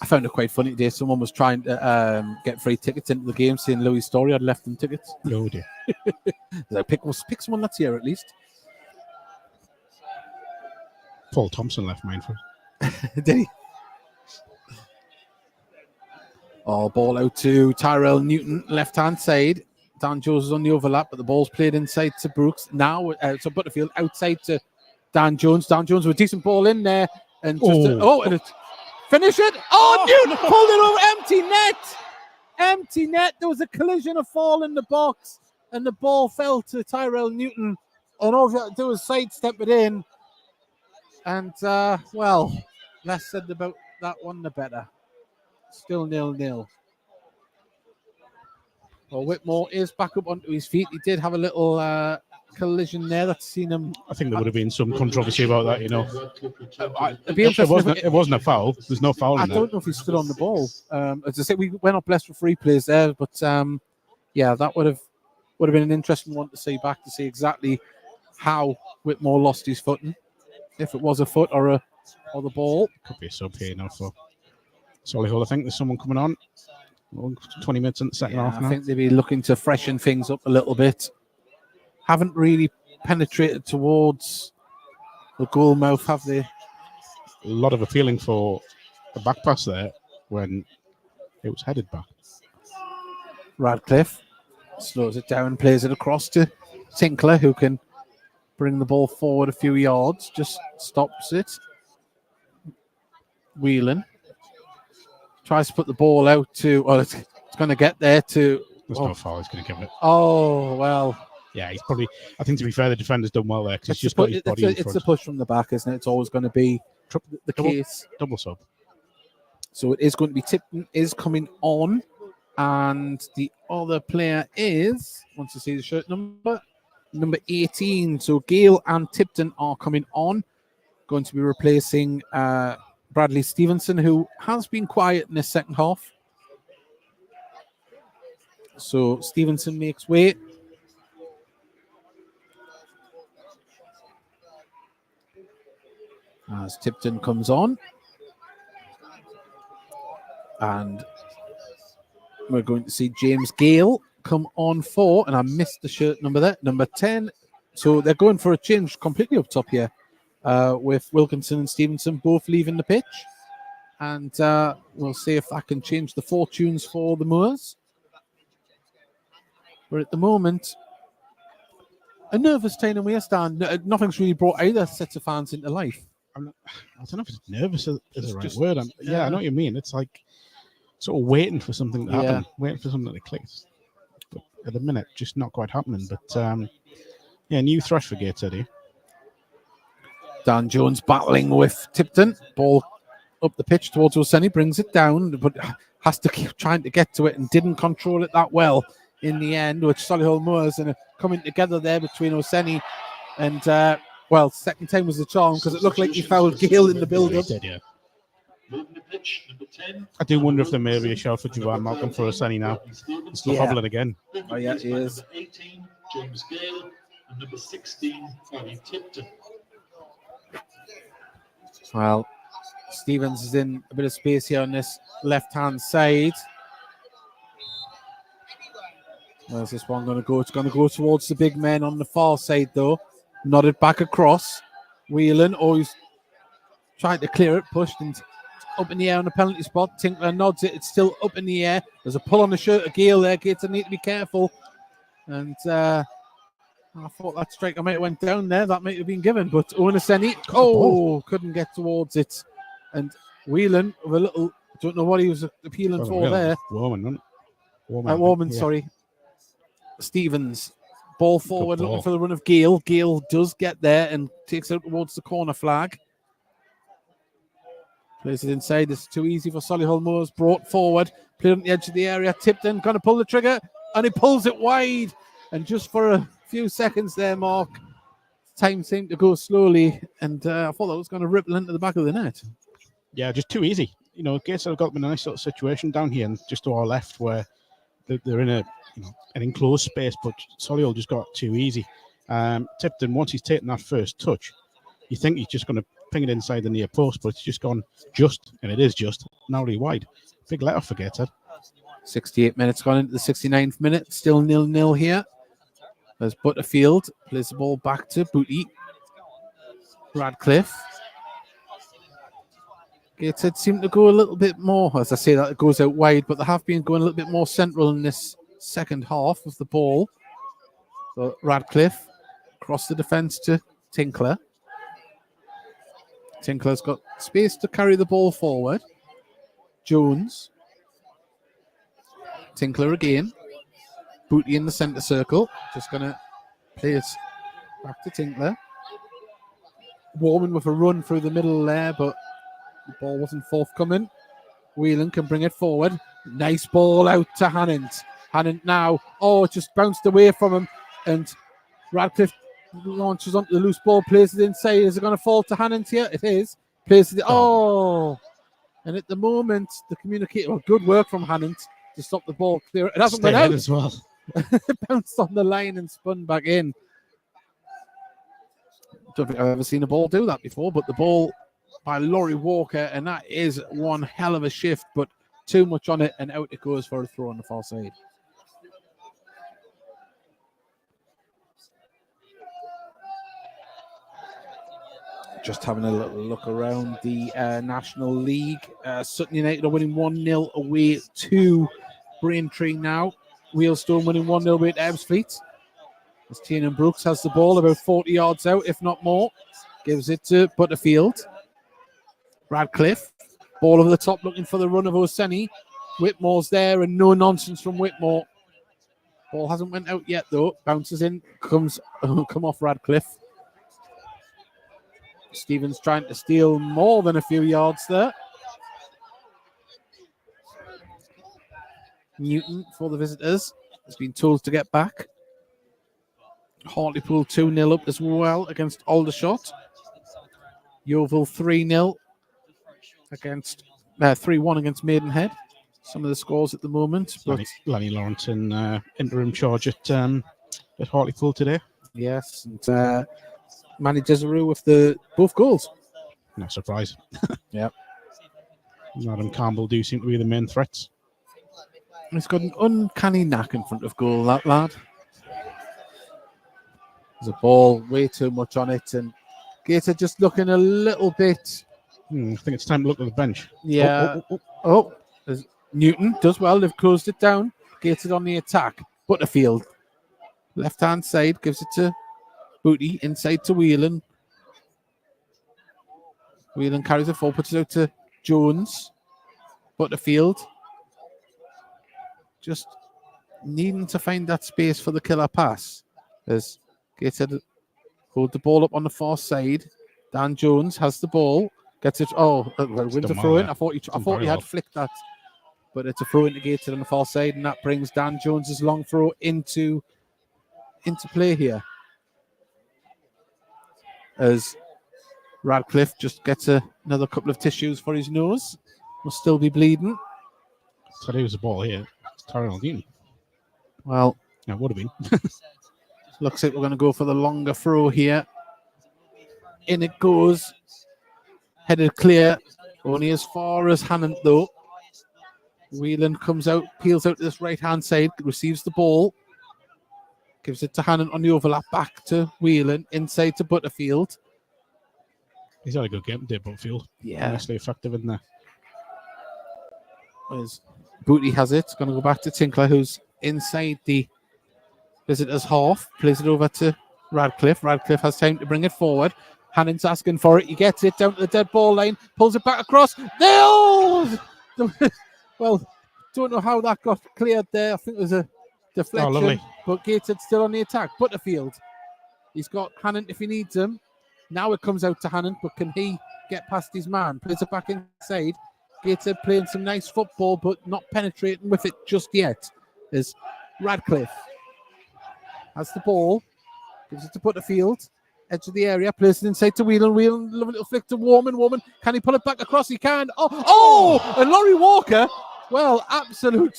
I found it quite funny today. Someone was trying to get free tickets into the game, saying Louis Story had left them tickets. Oh dear. Like, pick someone that's here at least. Paul Thompson left mine for Did he? Oh, ball out to Tyrell Newton, left-hand side. Dan Jones is on the overlap, but the ball's played inside to Brooks. Now, so Butterfield outside to Dan Jones. Dan Jones with a decent ball in there. And just finish it. Oh, Newton pulled it over. Empty net. Empty net. There was a collision, a fall in the box, and the ball fell to Tyrell Newton. And all you had to do was sidestep it in. And, well, less said about that one, the better. Still 0-0. Well, Whitmore is back up onto his feet. He did have a little collision there. That's seen him. I think there would have been some controversy about that, you know. It'd be interesting. It wasn't a foul. There's no foul in there. I don't know if he stood on the ball. As I said, we went up less for free plays there, but yeah, that would have been an interesting one to see back to see exactly how Whitmore lost his footing. If it was a foot or the ball. Could be a sub here now for Solihull. I think there's someone coming on. 20 minutes in the second half now. I think they'll be looking to freshen things up a little bit. Haven't really penetrated towards the goal mouth, have they? A lot of appealing for a back pass there when it was headed back. Radcliffe slows it down, plays it across to Tinkler, who can bring the ball forward a few yards, just stops it. Whelan tries to put the ball out to, it's going to get there to. There's no foul, he's going to give it. Oh, well. Yeah, he's probably, I think to be fair, the defender's done well there because he's just got his body in front. It's the push from the back, isn't it? It's always going to be the case. Double sub. So it is going to be Tipton is coming on, and the other player is, once you see the shirt number 18. So Gale and Tipton are coming on, going to be replacing Bradley Stevenson, who has been quiet in the second half. So Stevenson makes way. As Tipton comes on. And we're going to see James Gale come on for, and I missed the shirt number there, number 10. So they're going for a change completely up top here with Wilkinson and Stevenson both leaving the pitch. And we'll see if I can change the fortunes for the Moors. But at the moment, a nervous Tyne and Weir stand. Nothing's really brought either sets of fans into life. I don't know if it's nervous is the right word. Yeah, I know what you mean. It's like sort of waiting for something to happen, waiting for something to click. But at the minute, just not quite happening. But yeah, new thresh for Gateshead here. Dan Jones battling with Tipton. Ball up the pitch towards Oseni, brings it down, but has to keep trying to get to it and didn't control it that well in the end, which Solihull Moors and coming together there between Oseni and well, second time was the charm because it looked like he fouled Gale in the build-up. Yeah. I do wonder if there may be a shout for Juwan Malcolm for Oseni now. He's still hobbling again. Oh, yeah, he is. 18, James Gale, and number 16, Harry Tipton. Well, Stevens is in a bit of space here on this left-hand side. Where's this one going to go? It's going to go towards the big men on the far side, though. Nodded back across. Whelan, he's tried to clear it, pushed and up in the air on the penalty spot. Tinkler nods it. It's still up in the air. There's a pull on the shirt of Gale there. Gateshead need to be careful. And I thought that striker might have went down there. That might have been given. But Oniseni, couldn't get towards it. And Whelan with a little, don't know what he was appealing for there. Warman, sorry. Stevens, ball forward, looking for the run of Gale. Gale does get there and takes it towards the corner flag. Plays it inside. It's too easy for Solihull Moors. Brought forward, played on the edge of the area. Tipped in, going to pull the trigger, and he pulls it wide. And just for a few seconds there, Mark, time seemed to go slowly, and I thought that was going to ripple into the back of the net. Yeah, just too easy. Gateshead have got them in a nice little situation down here, and just to our left, where they're in an enclosed space, but Solihull just got too easy. Tipton, once he's taken that first touch, you think he's just going to ping it inside the near post, but it's just gone and it is just narrowly wide. Big let off for Gateshead. 68 minutes gone into the 69th minute, still 0-0 here. There's Butterfield, plays the ball back to Booty. Radcliffe. Gateshead seem to go a little bit more, as I say that it goes out wide, but they have been going a little bit more central in this second half of the ball. So Radcliffe across the defence to Tinkler. Tinkler's got space to carry the ball forward. Jones. Tinkler again. Booty in the centre circle. Just going to play it back to Tinkler. Warman with a run through the middle there, but the ball wasn't forthcoming. Whelan can bring it forward. Nice ball out to Hannant. Hannant now. It just bounced away from him. And Radcliffe launches onto the loose ball, plays it inside. Is it going to fall to Hannant here? It is. Plays it. And at the moment, the communicator, good work from Hannant to stop the ball clear. It hasn't went out as well. It bounced on the line and spun back in. Don't think I've ever seen a ball do that before, but the ball by Laurie Walker, and that is one hell of a shift, but too much on it, and out it goes for a throw on the far side. Just having a little look around the National League. Sutton United are winning 1-0 away to Braintree now. Wheelstone winning 1-0 away to Ebbsfleet. As Tiernan Brooks has the ball about 40 yards out, if not more. Gives it to Butterfield. Radcliffe. Ball over the top looking for the run of Oseni. Whitmore's there and no nonsense from Whitmore. Ball hasn't went out yet though. Bounces in. Come off Radcliffe. Stevens trying to steal more than a few yards there. Newton for the visitors has been told to get back. Hartlepool 2-0 up as well against Aldershot. Yeovil 3-0 against 3-1 against Maidenhead. Some of the scores at the moment. But Lanny Lawrence in interim charge at Hartlepool today. Yes, and Manny Desiree with both goals. No surprise. Yep. Adam Campbell do seem to be the main threats. He's got an uncanny knack in front of goal, that lad. There's a ball, way too much on it, and Gateshead just looking a little bit. I think it's time to look at the bench. Yeah. Newton does well. They've closed it down. Gateshead on the attack. Butterfield, left-hand side, gives it to Booty, inside to Whelan. Whelan carries it forward, puts it out to Jones. Butterfield. Just needing to find that space for the killer pass. As Gateshead hold the ball up on the far side. Dan Jones has the ball. Gets it. Wins a throw in. I thought he had flicked that. But it's a throw into Gateshead on the far side, and that brings Dan Jones's long throw into play here. As Radcliffe just gets another couple of tissues for his nose. Must still be bleeding. So there was a ball here. It's Tyrell Dean. Well, it would have been. Looks like we're going to go for the longer throw here. In it goes. Headed clear. Only as far as Hannant though. Whelan comes out, peels out to this right-hand side, receives the ball. Gives it to Hannon on the overlap, back to Whelan, inside to Butterfield. He's had a good game today, Butterfield. Yeah. Nicely effective in there. As Booty has it. Going to go back to Tinkler, who's inside the visitors' half. Plays it over to Radcliffe. Radcliffe has time to bring it forward. Hannon's asking for it. He gets it down to the dead ball line. Pulls it back across. Well, don't know how that got cleared there. I think it was a deflection. Lovely. But Gateshead still on the attack. Butterfield. He's got Hannon if he needs him. Now it comes out to Hannon, but can he get past his man? Plays it back inside. Gateshead playing some nice football, but not penetrating with it just yet. As Radcliffe has the ball, gives it to Butterfield, edge of the area, plays it inside to Whelan. Whelan, lovely little flick to Warman. Warman, can he pull it back across? He can. And Laurie Walker, absolute.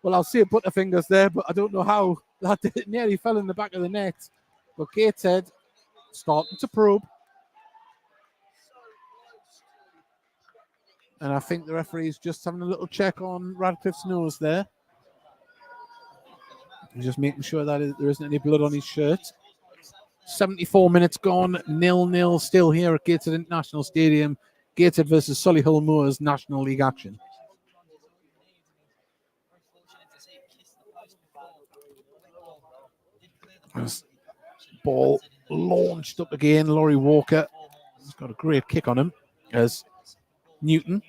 Well, I'll see a Butterfingers there, but I don't know how that nearly fell in the back of the net. But Gateshead starting to probe. And I think the referee's just having a little check on Radcliffe's nose there. He's just making sure that there isn't any blood on his shirt. 74 minutes gone, 0-0 still here at Gateshead International Stadium. Gateshead versus Solihull Moors, National League action. As ball launched up again, Laurie Walker has got a great kick on him as Newton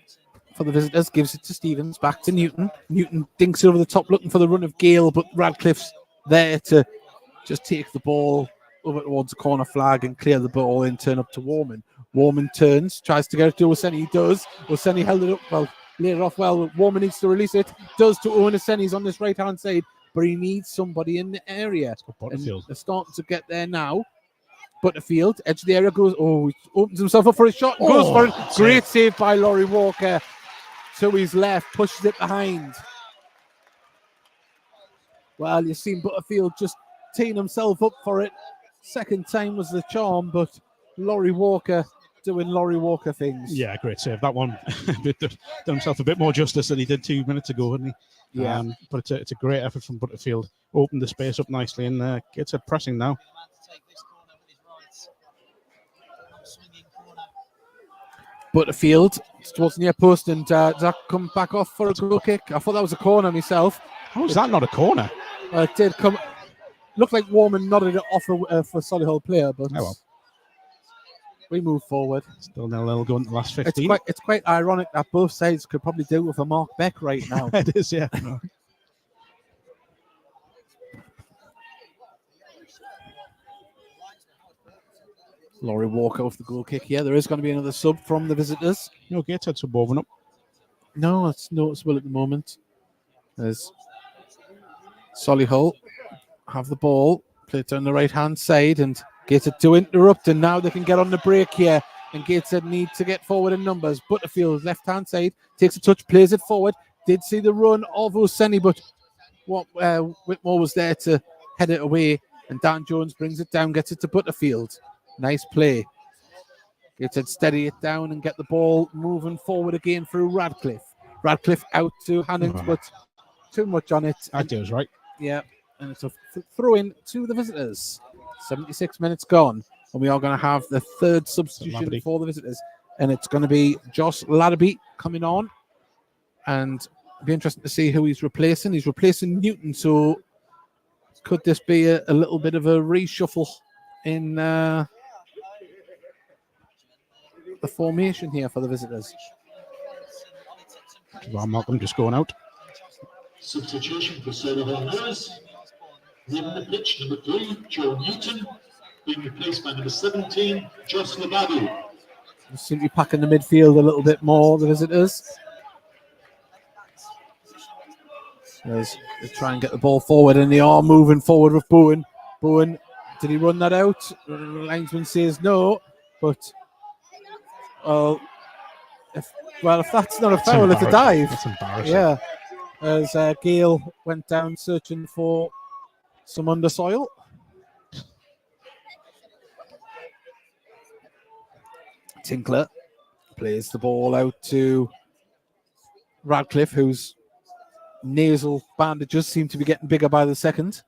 for the visitors gives it to Stevens, back to Newton. Newton dinks over the top looking for the run of Gale, but Radcliffe's there to just take the ball over towards the corner flag and clear the ball in, turn up to Warman. Warman turns, tries to get it to Oseni. He does. Oseni held it up laid it off well. Warman needs to release it. Does to Owen Oseni. He's on this right-hand side, but he needs somebody in the area. And they're starting to get there now. Butterfield, edge of the area, goes, he opens himself up for a shot, goes for it. Great save by Laurie Walker. To his left, pushes it behind. Well, you've seen Butterfield just teeing himself up for it. Second time was the charm, but Laurie Walker doing Laurie Walker things. Yeah, great save. That one done himself a bit more justice than he did 2 minutes ago, didn't he? Yeah. But it's a great effort from Butterfield. Opened the space up nicely and gets it pressing now. Butterfield towards the near post, and Zach come back off for a goal kick. I thought that was a corner myself. How is that not a corner? It did come. Looked like Warman nodded it off for Solihull player, but we move forward. Still 0-0 going to the last 15. It's quite ironic that both sides could probably do with a Mark Beck right now. It is, yeah. Laurie Walker off the goal kick here. There is going to be another sub from the visitors. No, Gateshead sub warming up. No, it's noticeable at the moment. There's Solihull have the ball, play it down the right-hand side, and Gateshead to interrupt, and now they can get on the break here, and Gateshead need to get forward in numbers. Butterfield, left-hand side, takes a touch, plays it forward. Did see the run of Oseni, but Whitmore was there to head it away, and Dan Jones brings it down, gets it to Butterfield. Nice play. Gateshead steady it down and get the ball moving forward again through Radcliffe. Radcliffe out to Hannon, but too much on it. That was right. Yeah, and it's a throw in to the visitors. 76 minutes gone, and we are going to have the third substitution for the visitors, and it's going to be Josh Ladderby coming on, and it'll be interesting to see who he's replacing. He's replacing Newton, so could this be a little bit of a reshuffle in the formation here for the visitors? Well, Malcolm just going out. Substitution for Solihull Moors. Leaving the pitch, number 3, Joe Newton, being replaced by number 17, Josh Ladderby. They seem to be packing the midfield a little bit more, the visitors. As they try and get the ball forward, and they are moving forward with Bowen. Bowen, did he run that out? Linesman says no, but if that's not a foul, it's a dive. That's embarrassing. Yeah, as Gale went down searching for some undersoil. Tinkler plays the ball out to Radcliffe, whose nasal bandages seem to be getting bigger by the second.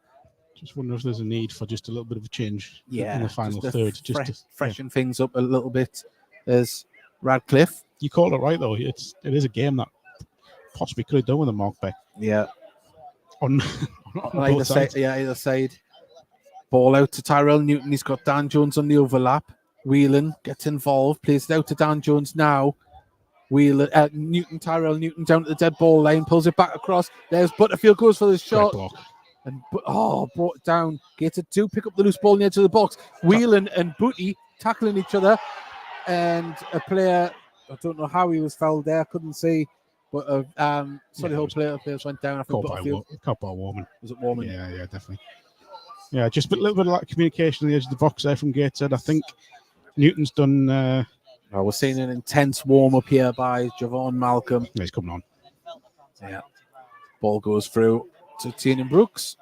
Just wonder if there's a need for just a little bit of a change in the final just to third. Just to freshen things up a little bit. As Radcliffe. You called it right though. It is a game that possibly could have done with a mark back. Yeah. On either side. Yeah, either side. Ball out to Tyrell Newton. He's got Dan Jones on the overlap. Whelan gets involved. Plays it out to Dan Jones now. Whelan, Tyrell Newton down to the dead ball line. Pulls it back across. There's Butterfield goes for the shot. And brought it down. Gateshead do pick up the loose ball on the edge of the box. Whelan and Booty tackling each other. And a player, I don't know how he was fouled there. Couldn't see. But Solihull players went down. I think Caught by Warman. Was it Warman? Yeah, definitely. Yeah, just a little bit of that communication on the edge of the box there from Gateshead. I think Newton's done. We're seeing an intense warm up here by Javon Malcolm. Yeah, he's coming on. Yeah. Ball goes through to Tiernan Brooks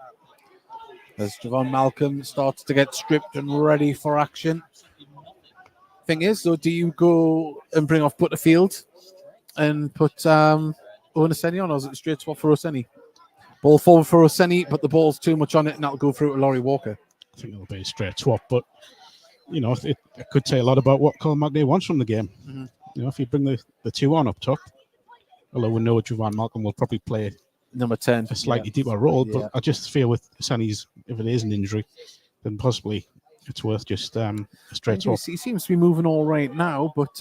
as Javon Malcolm starts to get stripped and ready for action. Thing is, though, do you go and bring off Butterfield and put Oneseni on, or is it straight swap for Oseni? Ball forward for Oseni, but the ball's too much on it, and that'll go through to Laurie Walker. I think it'll be a straight swap, but it could say a lot about what Colin McNeil wants from the game. Mm-hmm. If you bring the two on up top, although we know Javon Malcolm will probably play number 10, a slightly deeper role, but I just feel with Oseni's, if it is an injury, then possibly it's worth just a straight swap. He seems to be moving all right now, but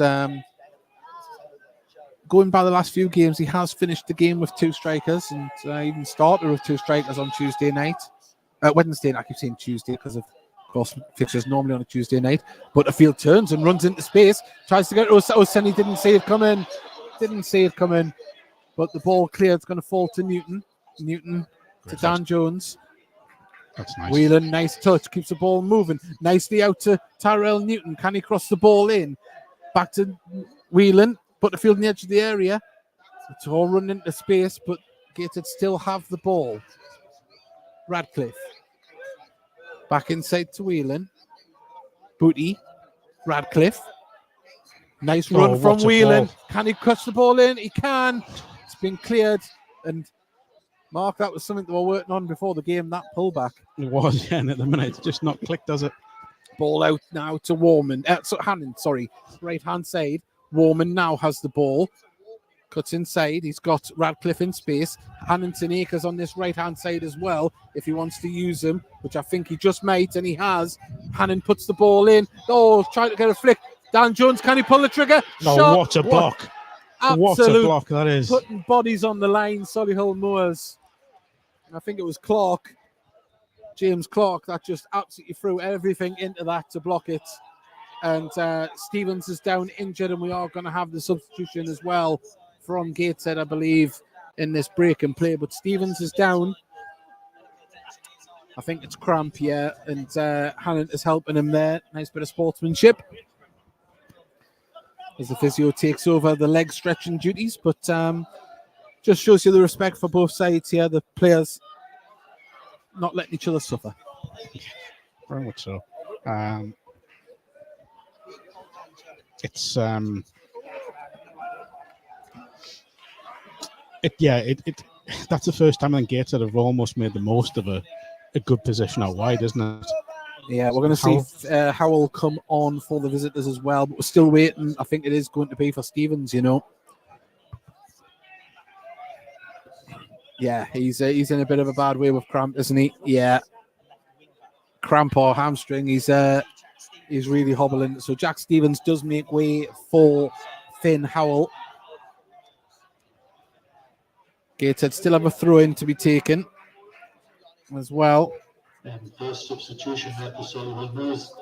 going by the last few games, he has finished the game with 2 strikers and even started with 2 strikers on Wednesday night. I keep saying Tuesday because of course fixtures normally on a Tuesday night. But Butterfield turns and runs into space, tries to get Oseni, didn't see it coming. But the ball cleared. It's going to fall to Newton. To Dan Jones. That's nice. Whelan, nice touch, keeps the ball moving nicely out to Tyrell Newton. Can he cross the ball in? Back to Whelan. Butterfield on the edge of the area. It's all running into space, but Gateshead still have the ball. Radcliffe. Back inside to Whelan. Booty. Radcliffe. Nice run from Whelan. Can he catch the ball in? He can. It's been cleared. And Mark, that was something they were working on before the game, that pullback. It was, and at the minute, it's just not clicked, does it? Ball out now to Warman. Hannon, right-hand side. Warman now has the ball. Cuts inside. He's got Radcliffe in space. Hannon Akers on this right-hand side as well, if he wants to use him, which I think he just might, and he has. Hannon puts the ball in. Trying to get a flick. Dan Jones, can he pull the trigger? No, Shot. what a block. What a block that is. Putting bodies on the line, Solihull Moors. I think it was James Clark, that just absolutely threw everything into that to block it. And Stevens is down injured, and we are going to have the substitution as well from Gateshead, I believe, in this break and play. But Stevens is down. I think it's cramp, yeah. And Hannon is helping him there. Nice bit of sportsmanship as the physio takes over the leg stretching duties. But just shows you the respect for both sides here. The players not letting each other suffer. Very much so. It's that's the first time in Gateshead have almost made the most of a good position out wide, isn't it? Yeah, we're going to see Howell come on for the visitors as well, but we're still waiting. I think it is going to be for Stevens, Yeah, he's in a bit of a bad way with cramp, isn't he? Yeah, cramp or hamstring. He's really hobbling. So Jack Stevens does make way for Finn Howell. Gateshead still have a throw-in to be taken as well. And first substitution there for Solihull Moors.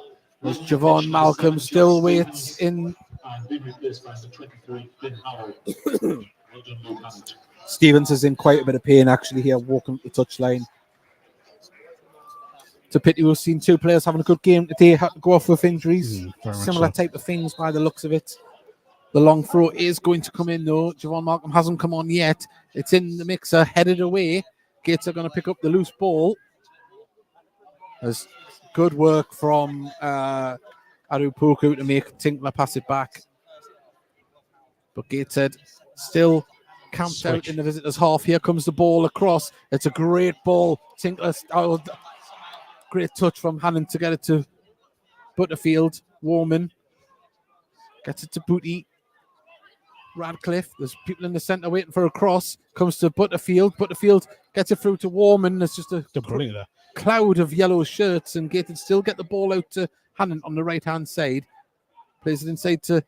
As Javon Malcolm still waits in. And being replaced by the 23, Finn Howell. Stevens is in quite a bit of pain actually here, walking the touchline. It's a pity we've seen 2 players having a good game today go off with injuries. Similar type of things by the looks of it. The long throw is going to come in though. Javon Malcolm hasn't come on yet. It's in the mixer, headed away. Gates are going to pick up the loose ball. There's good work from Arupuku to make Tinkler pass it back. But Gateshead still camped out in the visitors' half. Here comes the ball across. It's a great ball. Tinkler Great touch from Hannon to get it to Butterfield. Warman gets it to Booty. Radcliffe, there's people in the centre waiting for a cross. Comes to Butterfield. Butterfield gets it through to Warman. There's just a cloud of yellow shirts, and Gateshead still get the ball out to Hannon on the right-hand side. Plays it inside to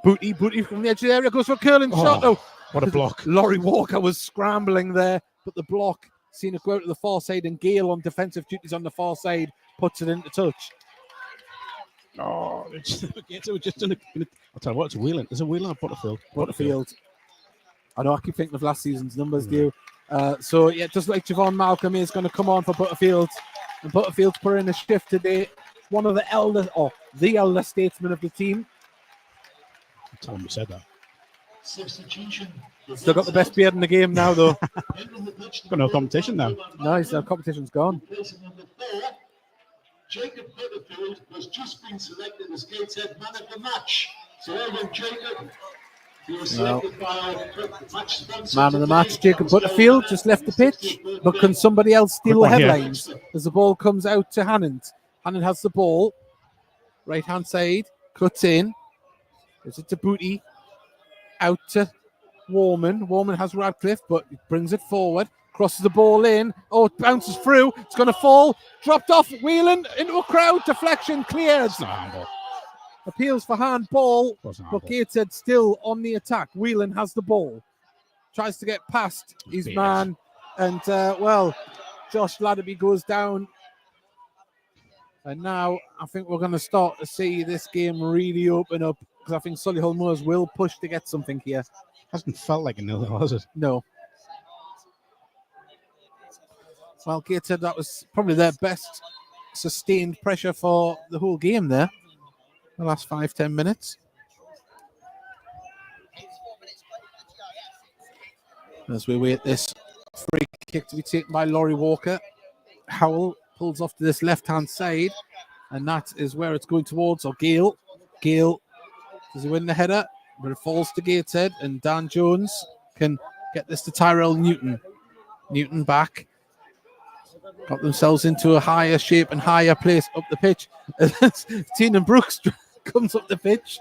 Booty. Booty from the edge of the area goes for a curling shot. Oh, what a block. Laurie Walker was scrambling there, but the block, seen it go out to the far side, and Gale on defensive duties on the far side puts it into touch. Oh, Gateshead just done I'll tell you what, it's Whelan. There's a Whelan at Butterfield. Butterfield. I know, I keep thinking of last season's numbers, do you? So, yeah, just like Javon Malcolm is going to come on for Butterfield. And Butterfield's put in a shift today. One of the elder statesmen of the team. Tell him we said that. Substitution. Still got the best beard in the game now, though. Got no competition now. Nice, the competition's gone. Jacob Butterfield has just been selected as Gateshead man of the match. So well done, Jacob. You were selected by match sponsor. Man of the match, Jacob Butterfield, just left the pitch. But can somebody else steal the headlines as the ball comes out to Hannon? Hannon has the ball. Right-hand side, cuts in. Gives it to Booty. Out to Warman. Warman has Radcliffe, but he brings it forward. Crosses the ball in. Oh, it bounces through. It's going to fall. Dropped off. Whelan into a crowd. Deflection cleared. Appeals for handball. But Gateshead still on the attack. Whelan has the ball. Tries to get past his man. And, Josh Ladderby goes down. And now I think we're going to start to see this game really open up, because I think Solihull Moors will push to get something here. Hasn't felt like a nil, has it? No. Well, Gateshead, that was probably their best sustained pressure for the whole game there. The last 5-10 minutes. As we wait this free kick to be taken by Laurie Walker. Howell pulls off to this left-hand side, and that is where it's going towards. Or Gale. Gale, does he win the header? But it falls to Gateshead, and Dan Jones can get this to Tyrell Newton. Newton back. Got themselves into a higher shape and higher place up the pitch. Tiernan Brooks comes up the pitch.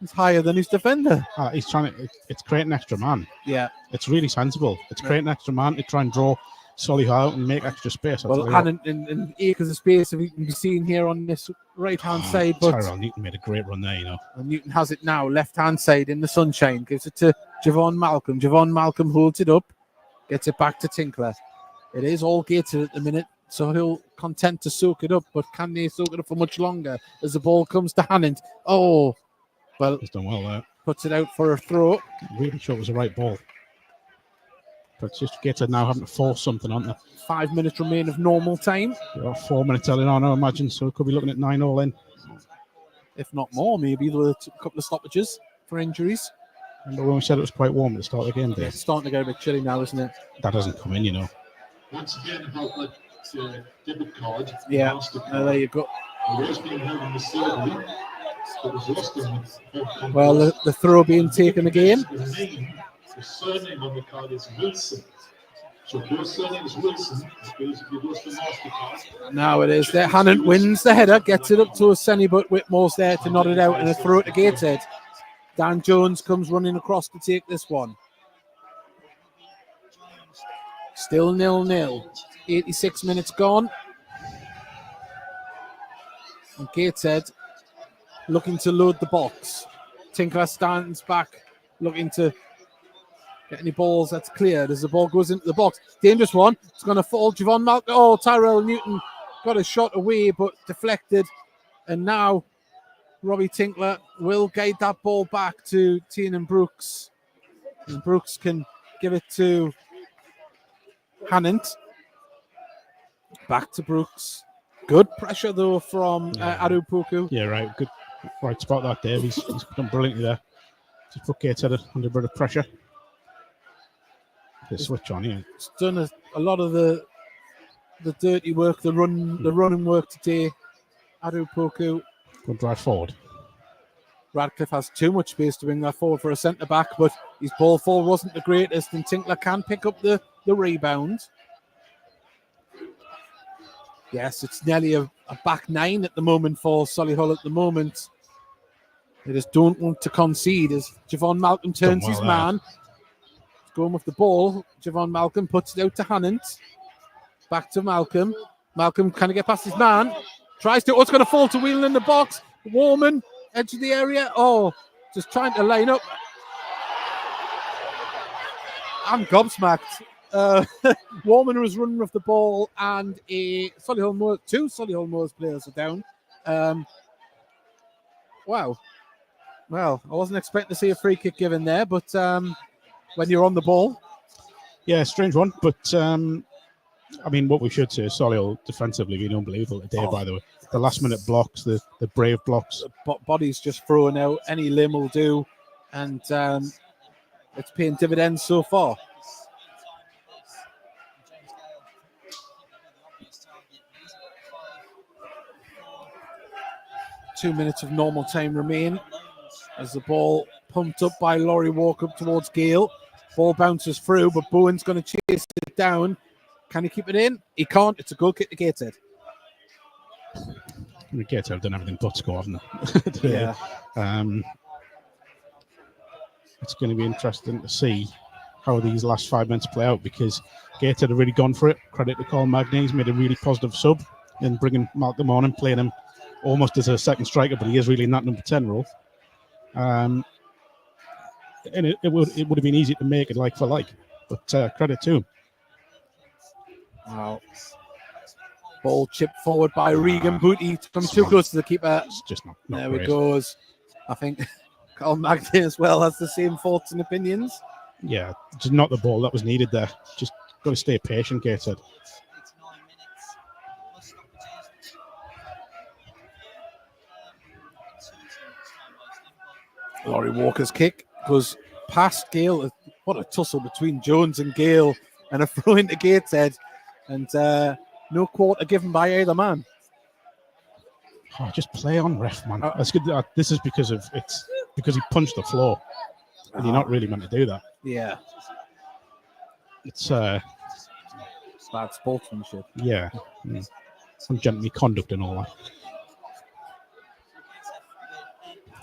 He's higher than his defender. He's trying to, it's creating extra man. Yeah. It's really sensible. It's creating extra man to try and draw Solihull out and make extra space. Well, and in acres of space, if you can be seen here on this right-hand side. But Tyrell Newton made a great run there, you know. And Newton has it now, left-hand side in the sunshine. Gives it to Javon Malcolm. Javon Malcolm holds it up. Gets it back to Tinkler. It is all Gateshead at the minute, so he'll content to soak it up, but can they soak it up for much longer as the ball comes to Hannon? Oh, well, he's done well there. Puts it out for a throw. Really sure it was the right ball. But it's just Gateshead now having to force something, aren't they? 5 minutes remain of normal time. 4 minutes early on, I imagine, so we could be looking at 9-all in. If not more, maybe with a couple of stoppages for injuries. Remember when we said it was quite warm at the start of the game day? It's starting to get a bit chilly now, isn't it? That doesn't come in, you know. Once again, about that debit card. Yeah, there you go. Well, the throw being taken again. The surname on the card is Wilson. So if your surname is Wilson, because if you lost the MasterCard. Now it is there. Hannon wins the header, gets it up to a Senny, but Whitmore's there to nod it out and a throw to Gateshead. Dan Jones comes running across to take this one. Still 0-0. 86 minutes gone. And Gateshead looking to load the box. Tinkler stands back, looking to get any balls that's cleared as the ball goes into the box. Dangerous one. It's going to fall. Javon Malcolm. Oh, Tyrell Newton got a shot away, but deflected. And now Robbie Tinkler will guide that ball back to Tiernan Brooks. And Brooks can give it to Hannon. Back to Brooks. Good pressure, though, from Arupoku. Yeah, right. Good. Right spot that, Dave. He's done brilliantly there. Just put Gateshead under a bit of pressure. They switch on, yeah. It's done a lot of the dirty work, the running work today. Arupoku. Good drive forward. Radcliffe has too much space to bring that forward for a centre-back, but his ball forward wasn't the greatest, and Tinkler can pick up the rebound. Yes, it's nearly a back nine at the moment for Solihull at the moment. They just don't want to concede as Javon Malcolm turns his man. He's going with the ball. Javon Malcolm puts it out to Hannant. Back to Malcolm. Malcolm can get past his man. Tries to. Oh, it's going to fall to Whelan in the box. Warman, edge of the area. Oh, just trying to line up. I'm gobsmacked. Warman was running off the ball, and two Solihull Moors players are down. Wow. Well, I wasn't expecting to see a free kick given there, but when you're on the ball. Yeah, strange one. But, I mean, what we should say is Solihull defensively been unbelievable today, by the way. The last-minute blocks, the brave blocks. Bodies just throwing out. Any limb will do. And it's paying dividends so far. Two minutes of normal time remain as the ball pumped up by Laurie Walker up towards Gale. Ball bounces through, but Bowen's going to chase it down. Can he keep it in? He can't. It's a goal kick to Gateshead. Gateshead have done everything but score, haven't they? Yeah. It's going to be interesting to see how these last 5 minutes play out, because Gateshead have really gone for it. Credit to Colin Magny. He's made a really positive sub in bringing Malcolm on and playing him almost as a second striker, but he is really in that number 10 role. And it would have been easy to make it like for like, but credit to him. Wow. Ball chipped forward by Regan Booty. Coming too close to the keeper. It's just not there great. It goes. I think Colin Magny as well has the same thoughts and opinions. Yeah, just not the ball that was needed there. Just got to stay patient, Gateshead. Laurie Walker's kick goes past Gale. What a tussle between Jones and Gale, and a throw into Gateshead, and no quarter given by either man. Oh, just play on, ref, man. That's good. This is because he punched the floor, and you're not really meant to do that. Yeah, it's bad sportsmanship. Yeah, some gentlemanly conduct and all that.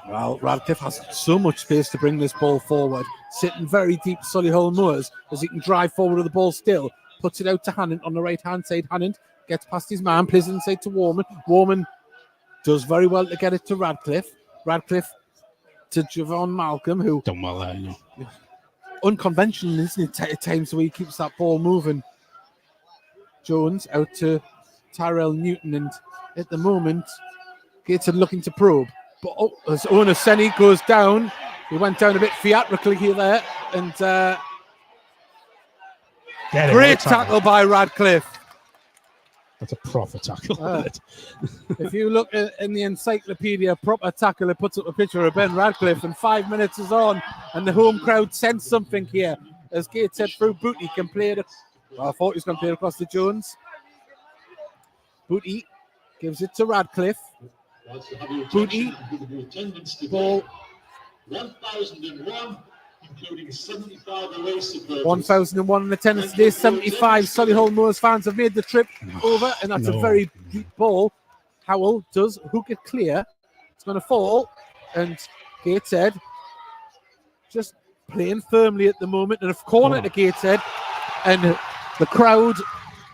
Well, Radcliffe has so much space to bring this ball forward. Sitting very deep, Solihull Moors, as he can drive forward with the ball still. Puts it out to Hannant on the right-hand side. Hannant gets past his man, plays it inside to Warman. Warman does very well to get it to Radcliffe. Radcliffe to Javon Malcolm, who... Done well there, you know. Unconventional, isn't it, at times the way he keeps that ball moving. Jones out to Tyrell Newton, and at the moment, Gateshead looking to probe. But as Ona Seni goes down, he went down a bit theatrically here there, and great tackle by Radcliffe. That's a proper tackle. If you look in the encyclopedia, proper tackle, it puts up a picture of Ben Radcliffe, and 5 minutes is on, and the home crowd sense something here as Gateshead through Booty can play it. Well, I thought he was going to play it across to Jones. Booty gives it to Radcliffe. Booty, ball 1001, including 75 away supporters. 1001 in attendance today, 75 Solihull Moors fans have made the trip over, and that's a very deep ball. Howell does hook it clear. It's going to fall, and Gateshead just playing firmly at the moment, and a corner to Gateshead, and the crowd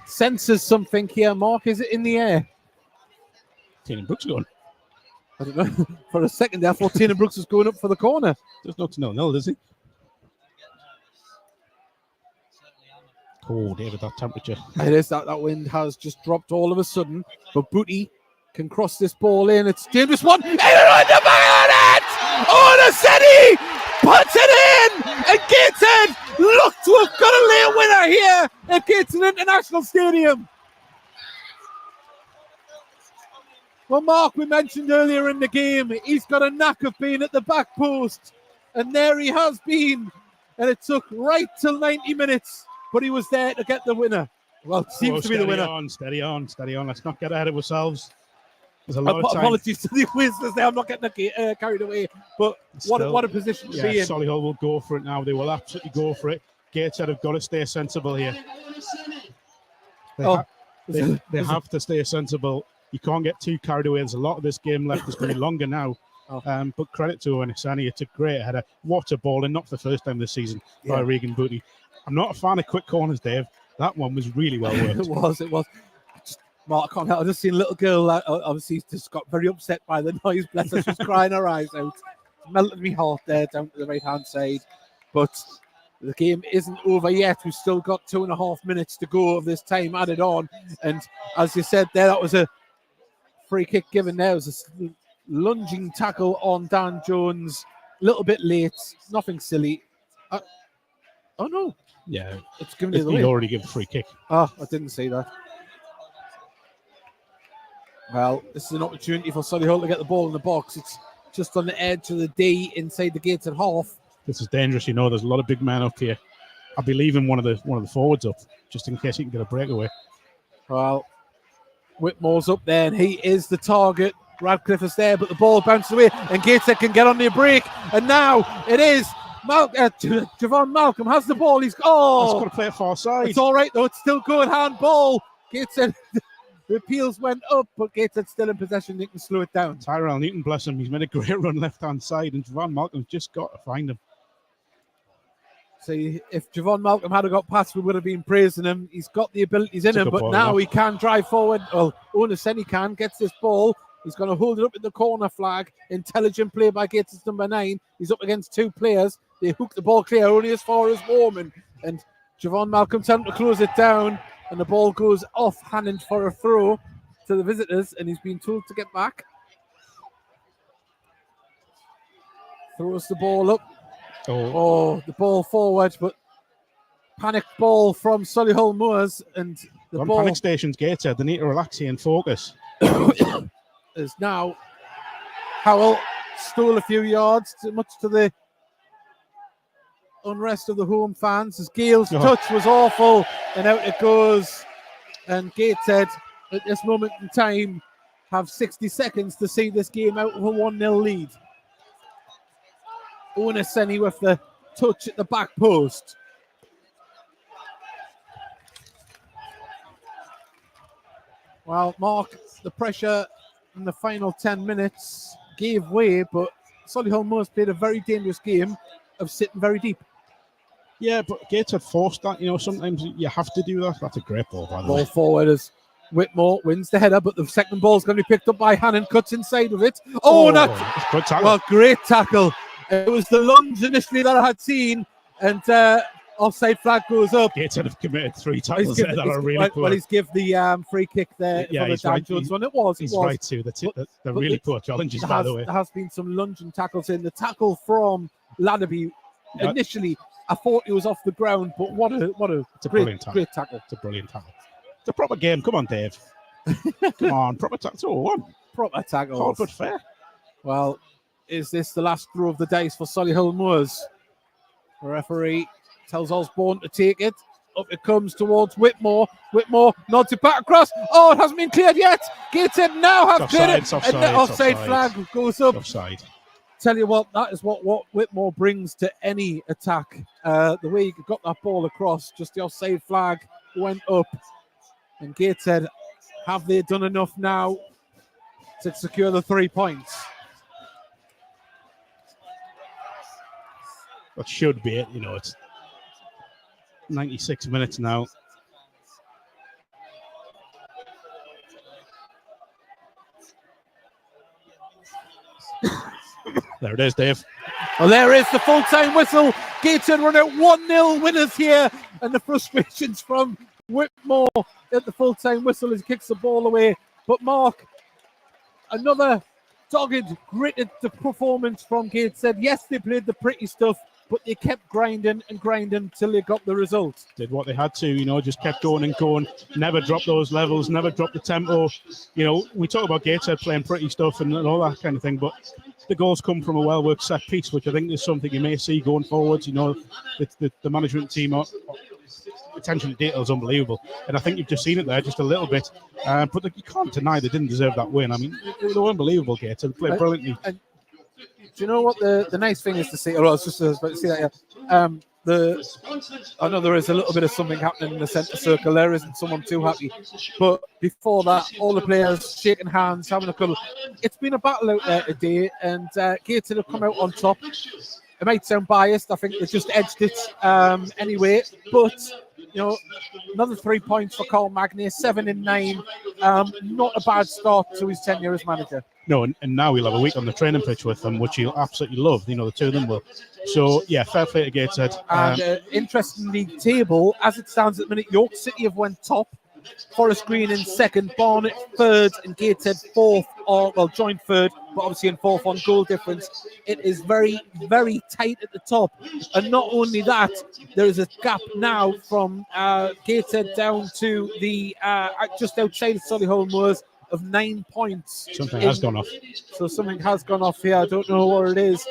senses something here. Mark, is it in the air? Tiernan Brooks going. I don't know. For a second there, I thought Tiernan Brooks was going up for the corner. There's no 0-0, does he? Oh, David, that temperature. It is. That wind has just dropped all of a sudden. But Booty can cross this ball in. It's a dangerous one. And on the back of it! Onaseni puts it in! And Gateshead look to have got a late winner here at Gateshead International Stadium. Well, Mark, we mentioned earlier in the game, he's got a knack of being at the back post. And there he has been. And it took right till 90 minutes, but he was there to get the winner. Well, seems to be the winner. Steady on. Let's not get ahead of ourselves. There's a lot of time. Apologies to the Wizards there. I'm not getting carried away. But what a position to be in. Solihull will go for it now. They will absolutely go for it. Gateshead have got to stay sensible here. They have to stay sensible. You can't get too carried away. There's a lot of this game left. It's going to be longer now. But credit to Onisani. It's a great header. What a ball, and not for the first time this season by Regan Booty. I'm not a fan of quick corners, Dave. That one was really well worked. It was. Mark, I can't help. I just seen a little girl. Obviously, just got very upset by the noise. Bless her, she's crying her eyes out. Melted me heart there down to the right hand side. But the game isn't over yet. We've still got 2.5 minutes to go of this time added on. And as you said there, that was a free kick given there. It was a lunging tackle on Dan Jones. A little bit late. Nothing silly. Oh, no. Yeah. It's given you the way. He already gave the free kick. Oh, I didn't see that. Well, this is an opportunity for Solihull to get the ball in the box. It's just on the edge of the D inside the Gateshead half. This is dangerous, there's a lot of big men up here. I'll be leaving one of the forwards up just in case he can get a breakaway. Well, Whitmore's up there and he is the target. Radcliffe is there, but the ball bounces away and Gateshead can get on the break. And now it is Javon Malcolm has the ball. He's got to play it far side. It's all right though. It's still good handball. Gateshead. The appeals went up, but Gateshead still in possession. They can slow it down. Tyrell Newton, bless him. He's made a great run left-hand side, and Javon Malcolm's just got to find him. So if Javon Malcolm had got past, we would have been praising him. He's got the abilities in him, but now he can drive forward. Well, Oniseni gets this ball. He's going to hold it up in the corner flag. Intelligent play by Gateshead's number 9. He's up against 2 players. They hook the ball clear only as far as Warman. And Javon Malcolm tells him to close it down. And the ball goes off-handed for a throw to the visitors, and he's been told to get back. Throws the ball up. Oh, the ball forward, but panic ball from Solihull Moors, and the ball. Panic stations, Gateshead. They need to relax here and focus. Is now Howell stole a few yards, much to the unrest of the home fans, as Gale's touch was awful, and out it goes. And Gateshead at this moment in time have 60 seconds to see this game out of a 1-0 lead. Oniseni with the touch at the back post. Well, Mark, the pressure in the final 10 minutes gave way, but Solihull Moors played a very dangerous game of sitting very deep. Yeah, but Gateshead forced that. Sometimes you have to do that. That's a great ball, by the way. Ball forward as Whitmore wins the header, but the second ball is going to be picked up by Hannon, cuts inside of it. Good tackle. Well, great tackle. It was the lunge initially that I had seen, and offside flag goes up. Gateshead have committed 3 tackles there that are really poor. Well, he's give the free kick there for the Dan Jones one. He's right too. They're really poor challenges, by the way. There has been some lunging tackles in. The tackle from Ladderby initially, I thought he was off the ground, but what a great tackle. It's a brilliant tackle. It's a proper game. Come on, Dave. Come on, proper tackle. Proper tackle. Hard but fair. Well, is this the last throw of the dice for Solihull Moors? The referee tells Osborne to take it. Up it comes towards Whitmore. Whitmore nods it back across. Oh, it hasn't been cleared yet. Gateshead now have cleared it. And the offside flag goes up. Offside. Tell you what, that is what Whitmore brings to any attack. The way he got that ball across, just the offside flag went up. And Gateshead, have they done enough now to secure the 3 points? That should be it. It's 96 minutes now. There it is, Dave. Well, there is the full-time whistle. Gateshead run out 1-0 winners here. And the frustrations from Whitmore at the full-time whistle as he kicks the ball away. But Mark, another dogged, gritted performance from Gateshead. Yes, they played the pretty stuff, but they kept grinding till they got the result. Did what they had to, just kept going and going. Never dropped those levels, never dropped the tempo. We talk about Gateshead playing pretty stuff and all that kind of thing, but the goals come from a well-worked set piece, which I think is something you may see going forwards. The management team attention to detail is unbelievable, and I think you've just seen it there just a little bit. But you can't deny they didn't deserve that win. I mean, they were unbelievable, Gateshead. They played brilliantly. And do you know what the nice thing is to see? I was just about to say that. Yeah. I know there is a little bit of something happening in the centre circle. There isn't someone too happy. But before that, all the players shaking hands, having a cuddle. It's been a battle out there today, and Gateshead have come out on top. It might sound biased. I think they just edged it anyway. But, you know, another 3 points for Carl Magny, 7 in 9. Not a bad start to his tenure as manager. No, and now he'll have a week on the training pitch with them, which he'll absolutely love. You know, the two of them will. So, yeah, fair play to Gateshead. And interesting league table, as it stands at the minute, York City have went top. Forest Green in second, Barnet third, and Gateshead fourth, or well, joint third, but obviously in fourth on goal difference. It is very, very tight at the top. And not only that, there is a gap now from Gateshead down to the just outside of Solihull Moors of 9 points. Something has gone off. So something has gone off here. I don't know what it is.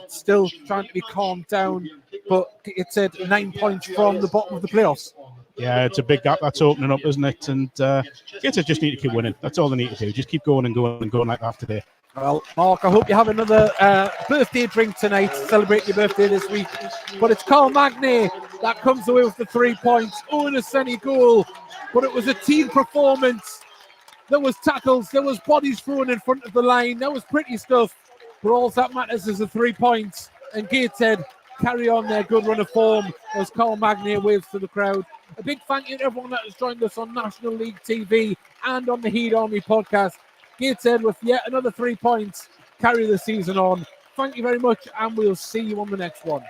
Still trying to be calmed down, but it's at 9 points from the bottom of the playoffs. Yeah, it's a big gap that's opening up, isn't it? And Gateshead just need to keep winning. That's all they need to do. Just keep going and going and going like that today. Well, Mark, I hope you have another birthday drink tonight. Celebrate your birthday this week. But it's Carl Magny that comes away with the 3 points. Oh, and a sunny goal. But it was a team performance. There was tackles. There was bodies thrown in front of the line. That was pretty stuff. But all that matters is the 3 points. And Gateshead carry on their good run of form as Carl Magny waves to the crowd. A big thank you to everyone that has joined us on National League TV and on the Heat Army podcast. Gateshead with yet another 3 points, carry the season on. Thank you very much, and we'll see you on the next one.